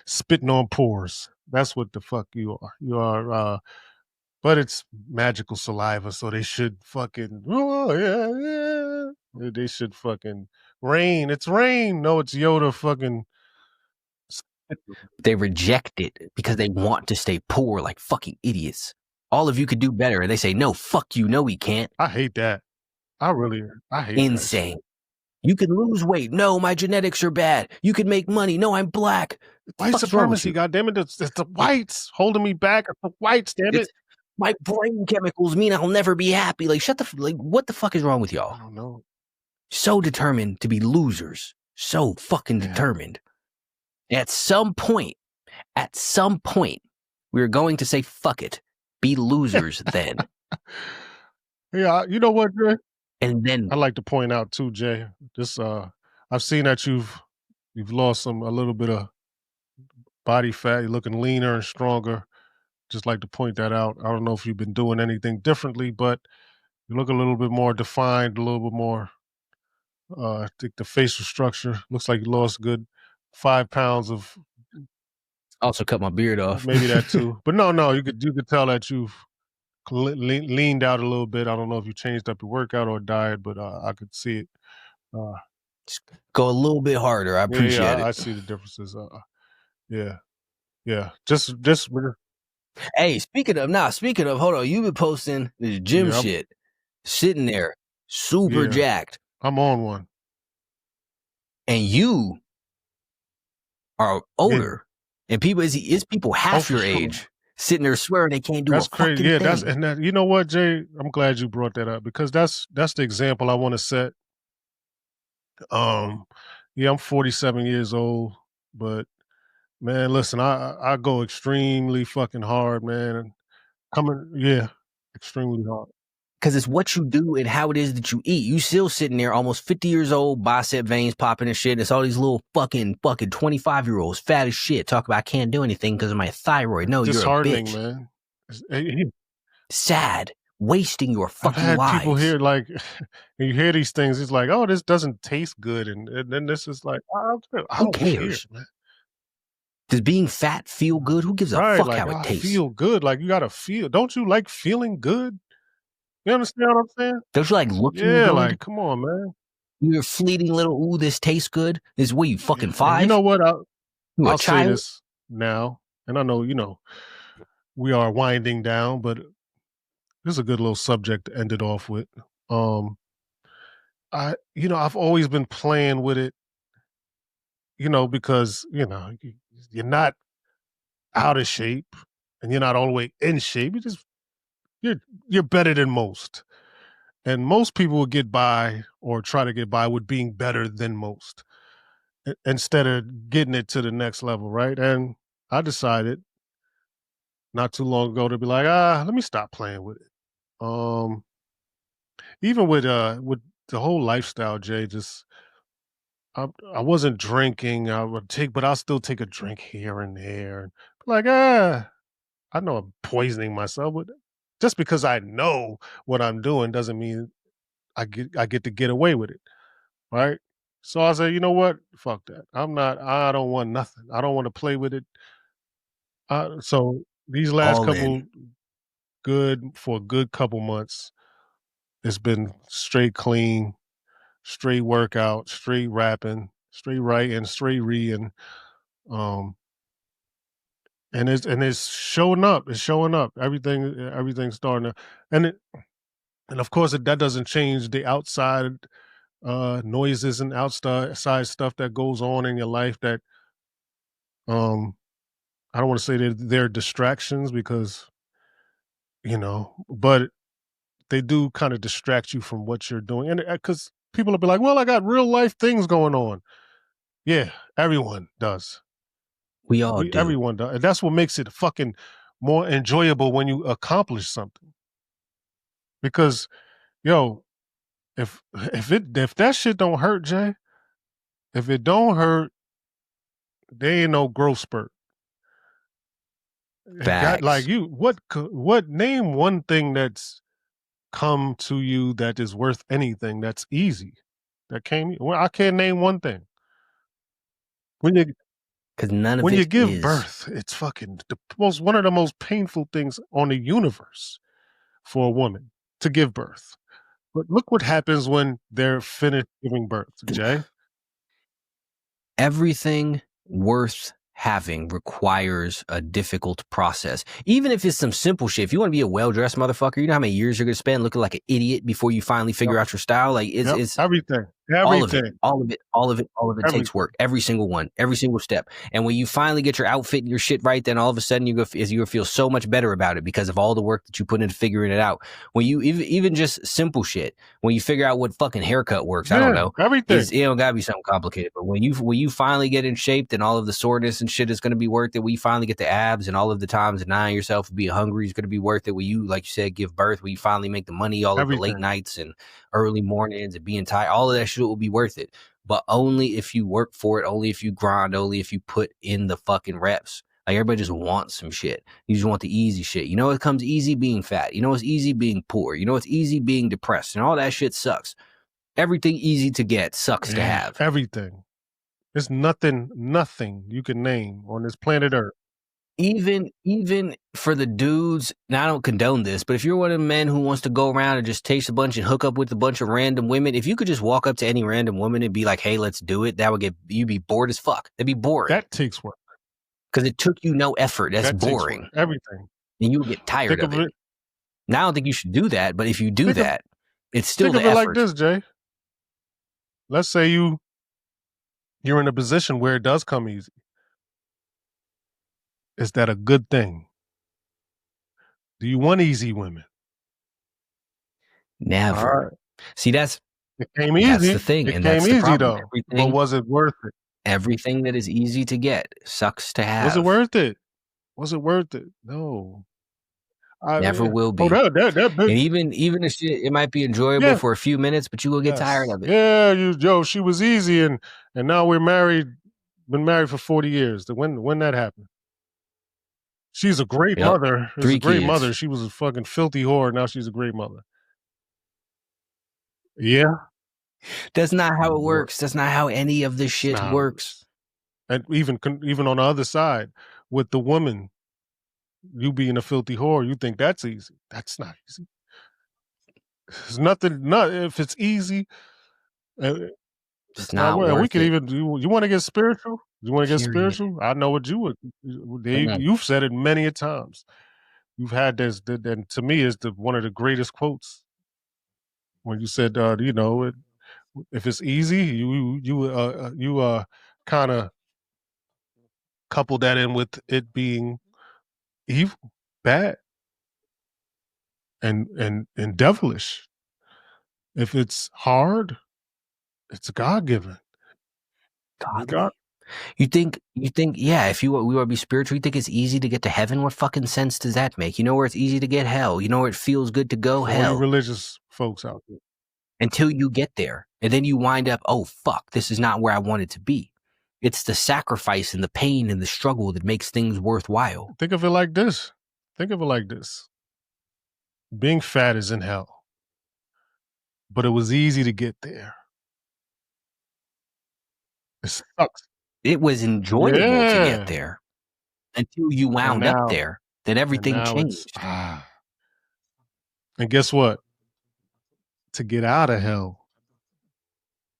spitting on pores. That's what the fuck you are. You are, but it's magical saliva, so they should fucking, they should fucking rain. It's rain. No, it's Yoda fucking. They reject it because they want to stay poor like fucking idiots. All of you could do better. And they say, no, fuck you. No, we can't. I hate that. I hate insane. You can lose weight. No, my genetics are bad. You can make money. No, I'm black. White supremacy, goddammit. It's the whites holding me back. It's the whites, damn it. My brain chemicals mean I'll never be happy. Like, what the fuck is wrong with y'all? I don't know. So determined to be losers. So fucking determined. At some point, we're going to say, fuck it. Be losers then. Yeah, you know what, Jay? And then I'd like to point out too, Jay, this I've seen that you've lost a little bit of body fat. You're looking leaner and stronger. Just like to point that out. I don't know if you've been doing anything differently, but you look a little bit more defined, a little bit more I think the facial structure looks like you lost a good 5 pounds of. Also cut my beard off. Maybe that too. But no, you could tell that you've leaned out a little bit. I don't know if you changed up your workout or diet, but I could see it. Just go a little bit harder. I appreciate it. I see the differences. Yeah. Just. Hey, speaking of, hold on. You've been posting this gym shit, sitting there, super jacked. I'm on one. And you are older, and it's people half your age sitting there swearing they can't do that's a fucking crazy. Yeah, thing. You know what, Jay? I'm glad you brought that up because that's the example I want to set. Yeah, I'm 47 years old, but man, listen, I go extremely fucking hard, man. Yeah, extremely hard. Because it's what you do and how it is that you eat. You still sitting there almost 50 years old, bicep veins popping and shit. And it's all these little fucking 25-year-olds, fat as shit, talk about I can't do anything because of my thyroid. No, you're a Disheartening, bitch. man. Sad. Wasting your I've fucking had people lives. here like, and you hear these things, it's like, oh, this doesn't taste good. And then this is like, I Who don't care, cares? man. Does being fat feel good? Who gives a Right. fuck Like, how it I tastes? feel good. Like, you got to feel. Don't you like feeling good? You understand what I'm saying? Don't you like looking Yeah. good? Like, come on, man. You're a fleeting little, ooh, this tastes good. This what, you fucking Yeah. And you 5? know what? You a I'll say child? this now. And I know, we are winding down, but this is a good little subject to end it off with. I've always been playing with it, because, you're not out of shape and you're not all the way in shape. You're better than most. And most people would get by or try to get by with being better than most instead of getting it to the next level, right? And I decided not too long ago to be like, let me stop playing with it. Um, Even with the whole lifestyle, Jay, just I wasn't drinking. But I'll still take a drink here and there. And like, I know I'm poisoning myself, but just because I know what I'm doing doesn't mean I get to get away with it, right? So I said, you know what? Fuck that. I don't want nothing. I don't want to play with it. So these last All in. for a good couple months, it's been straight clean, straight workout, straight rapping, straight writing, straight reading. Um, and it's showing up. It's showing up. Everything's starting to, and it, and of course that doesn't change the outside noises and outside stuff that goes on in your life that um I don't want to say they're distractions because but they do kind of distract you from what you're doing, and because people will be like, well, I got real life things going on. Yeah, everyone does. We all do. Everyone does, and that's what makes it fucking more enjoyable when you accomplish something. Because yo, if that shit don't hurt, Jay, if it don't hurt, there ain't no growth spurt. It got like Facts. you. What name one thing that's come to you that is worth anything that's easy that came. Well, I can't name one thing. When you Because none of when you it give is. birth, it's fucking one of the most painful things on the universe for a woman to give birth. But look what happens when they're finished giving birth, Jay. Everything worth having requires a difficult process. Even if it's some simple shit. If you want to be a well-dressed motherfucker, you know how many years you're going to spend looking like an idiot before you finally figure Yep. out your style? Like Yep. it's Everything. all of it Everything. takes work. Every single one, every single step. And when you finally get your outfit and your shit right, then all of a sudden you're gonna feel so much better about it because of all the work that you put into figuring it out. When you even just simple shit, when you figure out what fucking haircut works, I don't Yeah, know. everything. It don't gotta be something complicated. But when you finally get in shape, then all of the soreness and shit is gonna be worth it. When you finally get the abs and all of the times denying yourself of being hungry is gonna be worth it. When you, like you said, give birth, when you finally make the money, all of the late Everything. nights and early mornings and being tired, all of that shit will be worth it. But only if you work for it, only if you grind, only if you put in the fucking reps. Like everybody just wants some shit. You just want the easy shit. You know it comes easy being fat. You know it's easy being poor. You know it's easy being depressed. And all that shit sucks. Everything easy to get sucks to have. Everything. There's nothing you can name on this planet Earth. Even for the dudes, now I don't condone this, but if you're one of the men who wants to go around and just taste a bunch and hook up with a bunch of random women, if you could just walk up to any random woman and be like, hey, let's do it, you'd be bored as fuck. That'd be boring. That takes work. Because it took you no effort. That's boring. Everything. And you would get tired of it. Now, I don't think you should do that, but if you do that, it's still the effort. Think of it like this, Jay. Let's say you're in a position where it does come easy. Is that a good thing? Do you want easy women? Never. Right. See, that's It came That's easy. the thing, It and came that's the easy problem. though. But was it worth it? Everything that is easy to get sucks to have. Was it worth it? Was it worth it? No. Never will be. Oh, that And even if shit, it might be enjoyable for a few minutes, but you will get tired of it. Yeah, she was easy, and now we're married. Been married for 40 years. When that happened? She's a great mother. She's 3 a great kids. mother. She was a fucking filthy whore. Now she's a great mother. Yeah. That's not how it works. That's not how any of this shit works. And even on the other side, with the woman, you being a filthy whore, you think that's easy. That's not easy. It's nothing. If it's easy, it's not worth we could it. even. You want to get spiritual? You want to get spiritual? I know what you would. You've said it many a times. You've had this, and to me, is one of the greatest quotes when you said, if it's easy, you kind of couple that in with it being evil, bad, and devilish. If it's hard, it's God given. God. You think, yeah, if we want to be spiritual, you think it's easy to get to heaven? What fucking sense does that make? You know where it's easy to get hell? You know where it feels good to go? Hell. All you religious folks out there. Until you get there. And then you wind up, oh, fuck, this is not where I wanted to be. It's the sacrifice and the pain and the struggle that makes things worthwhile. Think of it like this. Being fat is in hell. But it was easy to get there. It sucks. It was enjoyable to get there. Until you wound up there. Then everything changed. And guess what? To get out of hell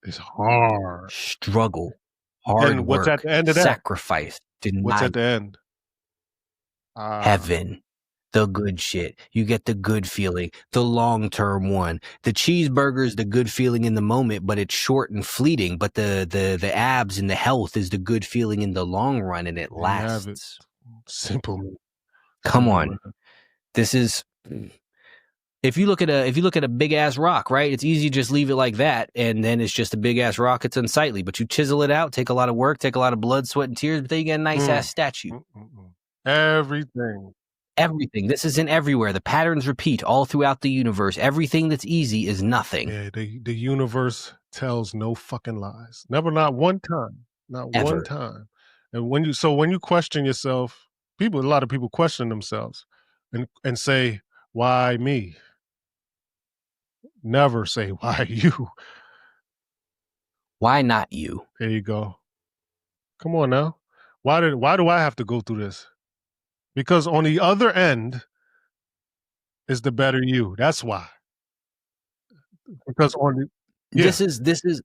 is hard. Struggle. Hard work. What's at the end of that? Sacrifice. Denied. What's at the end? Heaven. The good shit. You get the good feeling. The long-term one. The cheeseburger is the good feeling in the moment, but it's short and fleeting. But the abs and the health is the good feeling in the long run, and it lasts. Simple. Come on. This is... If you look at a big ass rock, right? It's easy to just leave it like that, and then it's just a big ass rock. It's unsightly, but you chisel it out, take a lot of work, take a lot of blood, sweat, and tears, but then you get a nice ass statue. Everything. This isn't everywhere. The patterns repeat all throughout the universe. Everything that's easy is nothing. Yeah, the universe tells no fucking lies. Never, not one time, not Ever. one time. And when you question yourself, a lot of people question themselves, and say, "Why me?" Never say, "Why you?" Why not you? There you go. Come on now. Why do I have to go through this? Because on the other end is the better you. That's why. Because this is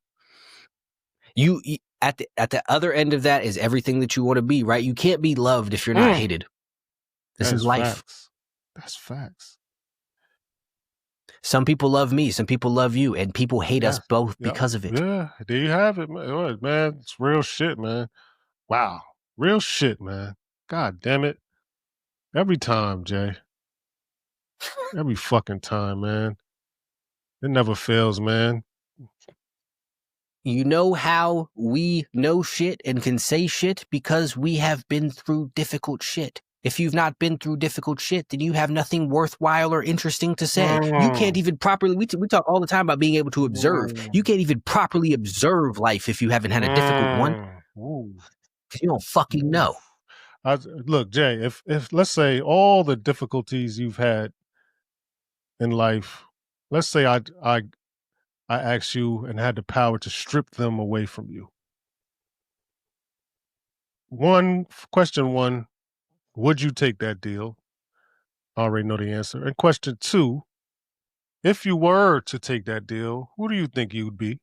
you at the other end of that is everything that you want to be, right? You can't be loved if you're not hated. This is life. Facts. That's facts. Some people love me, some people love you, and people hate us both because of it. Yeah, there you have it, man. It's real shit, man. Wow. Real shit, man. God damn it. Every time, Jay. Every fucking time, man. It never fails, man. You know how we know shit and can say shit? Because we have been through difficult shit. If you've not been through difficult shit, then you have nothing worthwhile or interesting to say. You can't even properly, we talk all the time about being able to observe. You can't even properly observe life if you haven't had a difficult one. Because you don't fucking know. Look, Jay, if let's say all the difficulties you've had in life, let's say I asked you and had the power to strip them away from you. Question one, would you take that deal? I already know the answer. And question two, if you were to take that deal, who do you think you would be?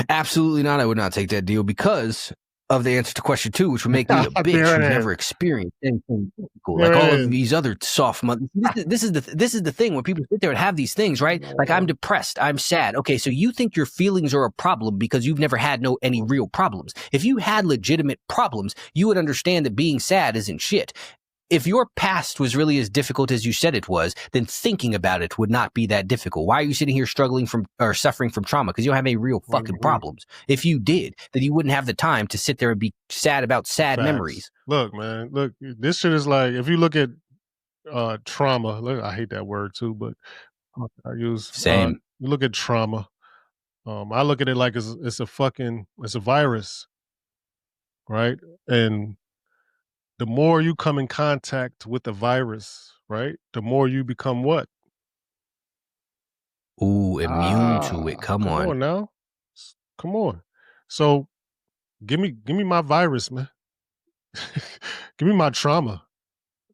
Absolutely not. I would not take that deal because of the answer to question two, which would make me a bitch who's never experienced anything difficult. Like all of these other soft mothers. This is the thing when people sit there and have these things, right? Like, I'm depressed, I'm sad. Okay, so you think your feelings are a problem because you've never had any real problems. If you had legitimate problems, you would understand that being sad isn't shit. if your past was really as difficult as you said it was, then thinking about it would not be that difficult. Why are you sitting here struggling from or suffering from trauma? Because you don't have any real fucking problems. If you did, then you wouldn't have the time to sit there and be sad about sad memories. Look, man, look, this shit is like, if you look at trauma, look, I hate that word too, but I use Same. you look at trauma. I look at it like it's a virus, right? And the more you come in contact with the virus, right, the more you become what? Ooh, immune to it. Come Come on. on now. Come on. So give me my virus, man. Give me my trauma.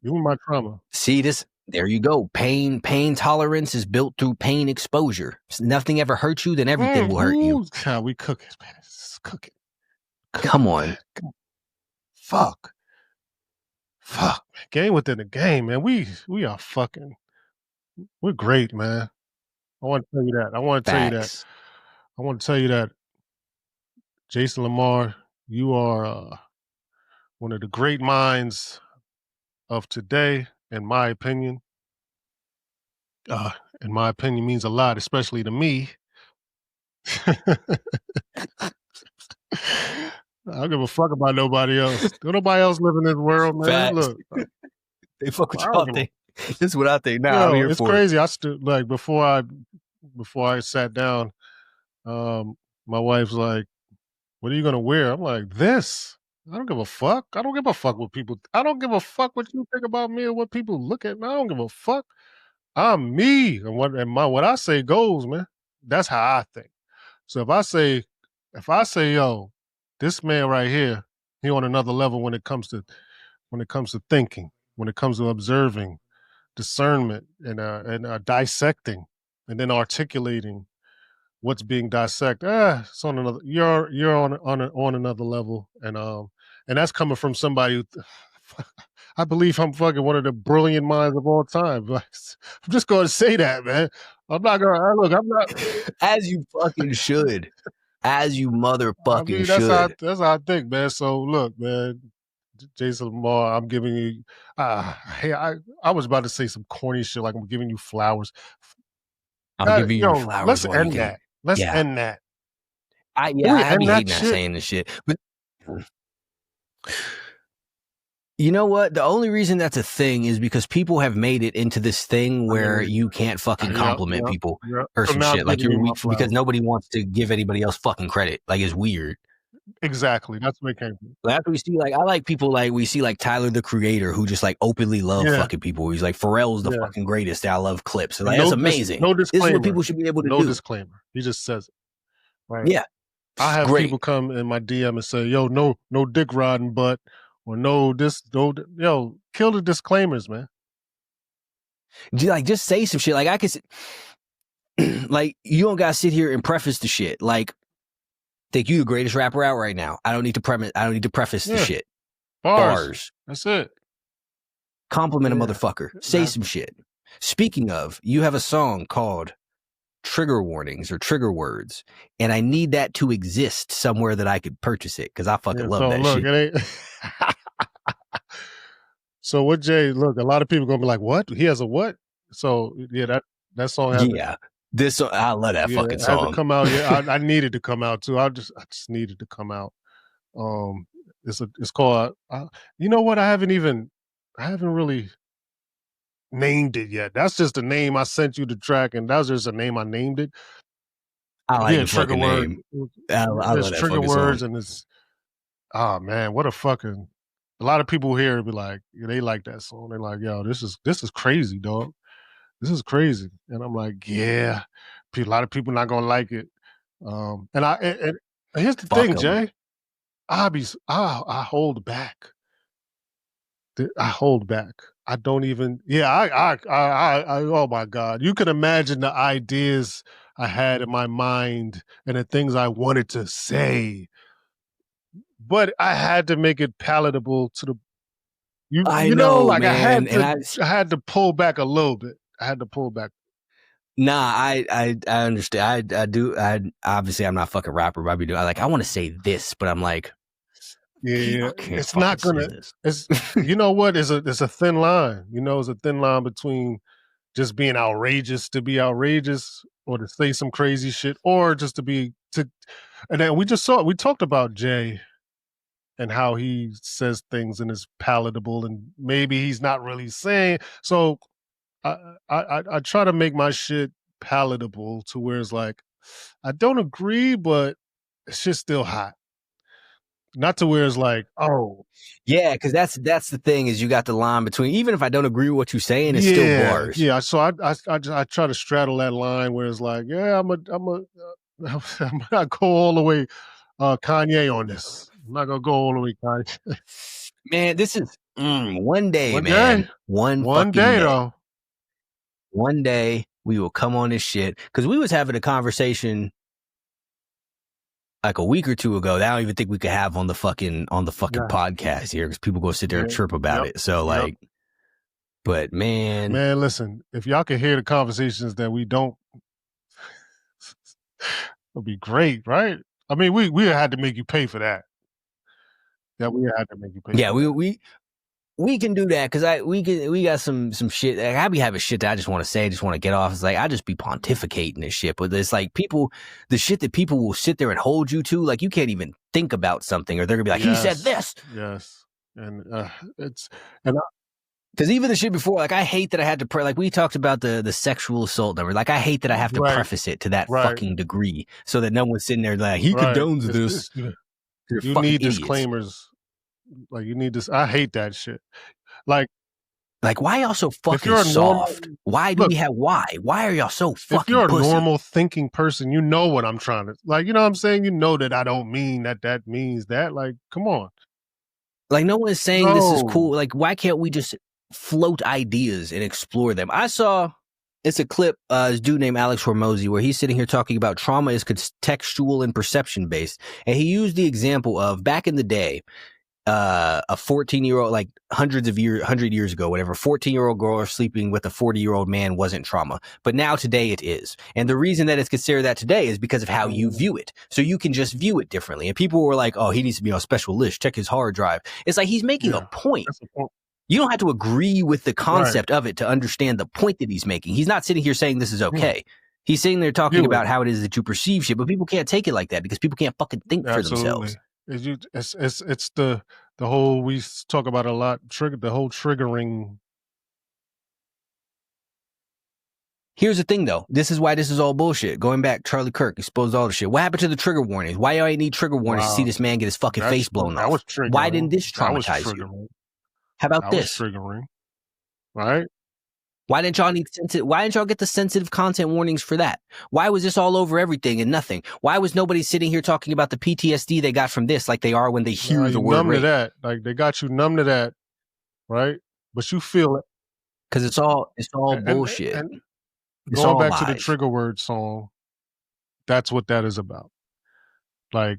Give me my trauma. See this? There you go. Pain tolerance is built through pain exposure. If nothing ever hurts you, then everything will hurt you. God, we cook it, man. Cook it. Come on. Fuck, man. Game within the game, man. We are fucking. We're great, man. I want to tell you that. I want to tell you that. Jason Lamar, you are one of the great minds of today, in my opinion. In my opinion, means a lot, especially to me. I don't give a fuck about nobody else. Don't nobody else live in this world, man. Facts. Look, they fuck with y'all think. This is what I think now. Yo, I'm here it's for crazy. I stood like before I sat down. My wife's like, "What are you gonna wear?" I'm like, "This." I don't give a fuck. I don't give a fuck what people. I don't give a fuck what you think about me or what people look at me. I don't give a fuck. I'm me, and what I say goes, man. That's how I think. So if I say, yo, this man right here, he on another level when it comes to thinking, when it comes to observing, discernment, and dissecting, and then articulating what's being dissected. It's on another. You're on another level, and that's coming from somebody who. I believe I'm fucking one of the brilliant minds of all time. I'm just going to say that, man. I'm not going to look. I'm not. As you fucking should. As you motherfucking should. That's how I think, man. So look, man, Jason Lamar, I'm giving you. Hey, I was about to say some corny shit like I'm giving you flowers. I'm giving you flowers. Let's end that. Let's end that. I be hating that saying this shit. But you know what? The only reason that's a thing is because people have made it into this thing where you can't fucking compliment people or some shit. Like you're weak because nobody wants to give anybody else fucking credit. Like it's weird. Exactly. That's what it came from. Like after we see, like I like people like we see like Tyler the Creator who just like openly love fucking people. He's like Pharrell's the fucking greatest. I love clips. Like that's amazing. No disclaimer. This is what people should be able to do. No disclaimer. He just says it. Right. Yeah. I have people come in my DM and say, "Yo, no dick riding, but." Or kill the disclaimers, man. Like, just say some shit. Like, I could, like, you don't gotta sit here and preface the shit. Like, think you the greatest rapper out right now. I don't need to preface the shit. Bars. That's it. Compliment a motherfucker. Say some shit. Speaking of, you have a song called Trigger Warnings or Trigger Words, and I need that to exist somewhere that I could purchase it because I fucking love that shit. It ain't... So what, Jay? Look, a lot of people gonna be like, "What? He has a what?" So yeah, that song. This song, I love that fucking song. Had to come out. Yeah, I needed to come out too. I just needed to come out. It's called. You know what? I haven't really named it yet. That's just the name I sent you the track, and that's just a name I named it. I like the fucking name. I love that Trigger fucking words, song. and it's man, what a fucking. A lot of people here be like, they like that song. They're like, yo, this is crazy, dog. This is crazy, and I'm like, yeah. A lot of people not gonna like it. And here's the thing, Jay. I hold back. I hold back. I don't even. Yeah, I. Oh my God! You can imagine the ideas I had in my mind and the things I wanted to say, but I had to make it palatable to the. I know, like man. I had to pull back a little bit. I had to pull back. Nah, I understand. I do. Obviously I'm not a fucking rapper, but I want to say this, but I'm like, Yeah, I can't it's fucking not gonna. stand this. It's you know what? It's a thin line. You know, it's a thin line between just being outrageous to be outrageous, or to say some crazy shit, or just to be to. And then we talked about Jay and how he says things and is palatable, and maybe he's not really saying. So I try to make my shit palatable to where it's like I don't agree, but it's just still hot. Not to where it's like, oh, Yeah, because that's the thing is you got the line between even if I don't agree with what you're saying, it's still yeah, bars. yeah. So I try to straddle that line where it's like, yeah, I'm not go all the way Kanye on this. I'm not gonna go all the way Kanye. Man, this is one day, One man. day, One one fucking day day. though. One day we will come on this shit because we was having a conversation like a week or two ago that I don't even think we could have on the fucking Yeah. podcast here because people go sit there and chirp about it. So like, but man, listen, if y'all can hear the conversations that we don't, it'll be great, right? I mean, we had to make you pay for that. Yeah, we had to make you pay. Yeah, for that. we can do that because we got some shit. Like, I be having shit that I just want to say, just want to get off. It's like I just be pontificating this shit, but it's like the shit that people will sit there and hold you to, like you can't even think about something, or they're gonna be like, he said this. Yes, and because even the shit before, like I hate that I had to like we talked about the sexual assault number. Like I hate that I have to preface it to that fucking degree so that no one's sitting there like he condones this. You need disclaimers. Like you need this. I hate that shit. Like why y'all so fucking soft? Why do we have why? Why are y'all so fucking If you're a pussy? normal thinking person, you know what I'm trying to like, you know what I'm saying? You know that I don't mean that means that. Like, come on. Like no one is saying this is cool. Like, why can't we just float ideas and explore them? I saw it's a clip, this dude named Alex Hormozy, where he's sitting here talking about trauma is contextual and perception based. And he used the example of back in the day, a 14-year-old, like 100 years ago, whatever, 14-year-old girl sleeping with a 40-year-old man wasn't trauma. But now today it is. And the reason that it's considered that today is because of how you view it. So you can just view it differently. And people were like, oh, he needs to be on special list. Check his hard drive. It's like he's making a point. You don't have to agree with the concept of it to understand the point that he's making. He's not sitting here saying this is okay. He's sitting there talking about how it is that you perceive shit, but people can't take it like that because people can't fucking think for themselves. It's the whole, we talk about a lot, the whole triggering. Here's the thing though. This is why this is all bullshit. Going back, Charlie Kirk exposed all the shit. What happened to the trigger warnings? Why do I need trigger warnings to see this man get his fucking face blown off? Why didn't this traumatize you? How about this? Triggering, right? Why didn't y'all get the sensitive content warnings for that? Why was this all over everything and nothing? Why was nobody sitting here talking about the PTSD they got from this like they are when they hear the word numb rape? to that. Like they got you numb to that, right? But you feel it. Because it's all bullshit. And going back to the trigger word song, that's what that is about. Like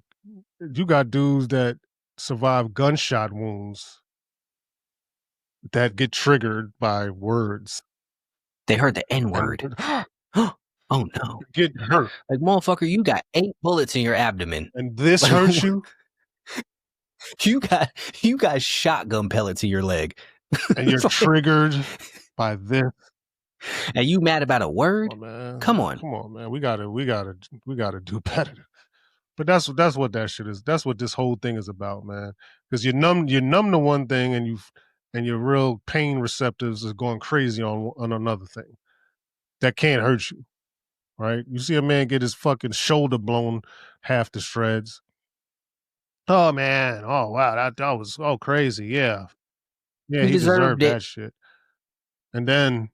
you got dudes that survive gunshot wounds that get triggered by words. They heard the N-word. Oh no. Get hurt. Like, motherfucker, you got 8 bullets in your abdomen. And this hurts you? You got shotgun pellets in your leg. And you're triggered by this. And you mad about a word? Come on, man. We gotta do better. But that's what that shit is. That's what this whole thing is about, man. Because you're numb to one thing, and your real pain receptors is going crazy on another thing that can't hurt you, right? You see a man get his fucking shoulder blown half to shreds. Oh man! Oh wow! That was crazy. Yeah, he deserved that shit. And then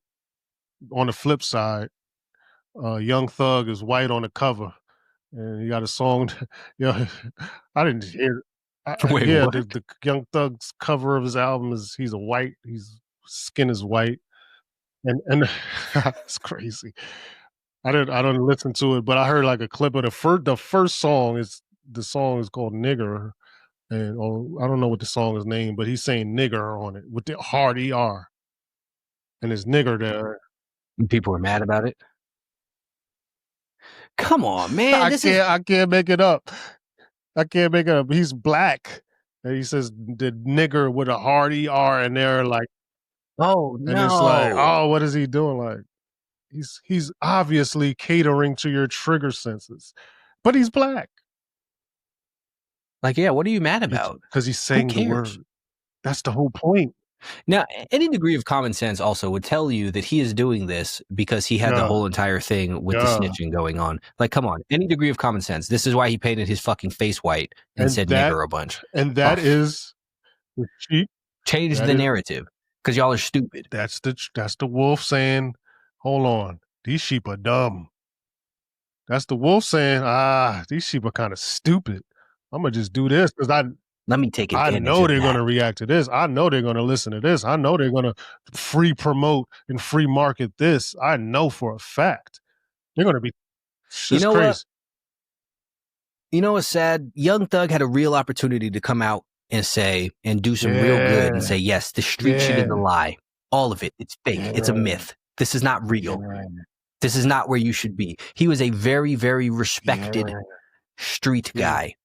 on the flip side, Young Thug is white on the cover, and he got a song. I didn't hear. Wait, yeah, what? the Young Thug's cover of his album is his skin is white, and it's crazy. I don't listen to it, but I heard like a clip of the first song. The song is called Nigger, and I don't know what the song is named, but he's saying nigger on it with the hard ER, and it's nigger there. People are mad about it. Come on, man. I can't make it up. I can't make it up. He's black, And he says the nigger with a hard ER, and they're like, Oh and it's like, no. oh, what is he doing? Like, he's obviously catering to your trigger senses, but he's black. Like, yeah, what are you mad about? Because he's Who saying the cares? word. That's the whole point. Now, any degree of common sense also would tell you that he is doing this because he had the Yeah. whole entire thing with the Yeah. snitching going on. Like, come on, any degree of common sense. This is why he painted his fucking face white and said nigger a bunch. And that is the cheap. Change the narrative because y'all are stupid. That's the wolf saying, hold on, these sheep are dumb. That's the wolf saying, these sheep are kind of stupid. I'm gonna just do this because let me take advantage. I know they're gonna react to this. I know they're gonna listen to this. I know they're gonna free promote and free market this. I know for a fact. They're gonna be crazy. What? You know what's sad? Young Thug had a real opportunity to come out and say and do some real good and say, yes, the street shit is a lie. All of it. It's fake. It's a myth. This is not real. This is not where you should be. He was a very, very respected street guy.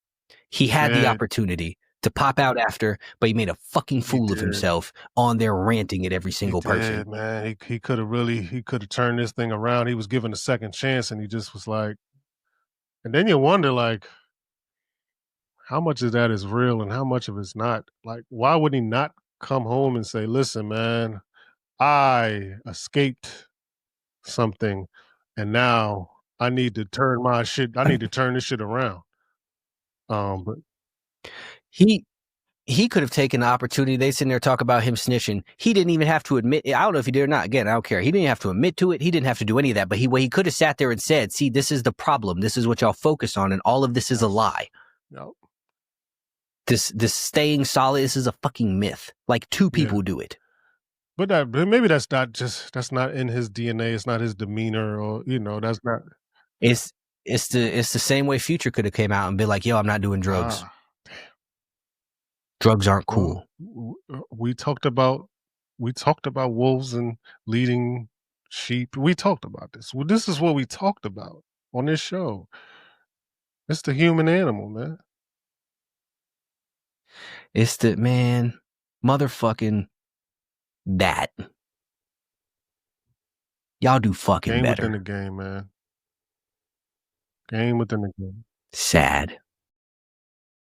He had the opportunity to pop out after, but he made a fucking fool of himself on there ranting at every single person. Man, he could have turned this thing around. He was given a second chance, and he just was like, and then you wonder, like, how much of that is real and how much of it's not? Like, why would he not come home and say, listen, man, I escaped something, and now I need to turn my shit. I need to turn this shit around. But he could have taken the opportunity. They sit there talk about him snitching. He didn't even have to admit. I don't know if he did or not. Again, I don't care. He didn't have to admit to it. He didn't have to do any of that. But he could have sat there and said, "See, this is the problem. This is what y'all focus on, and all of this is a lie. No. This staying solid. This is a fucking myth. Like two people do it." But maybe that's not in his DNA. It's not his demeanor, or that's not. It's the same way Future could have came out and been like, "Yo, I'm not doing drugs. Drugs aren't cool." We talked about wolves and leading sheep. We talked about this. Well, this is what we talked about on this show. It's the human animal, man. It's the motherfucking that. Y'all do fucking game better. Within the game, man. Game within the game. Sad.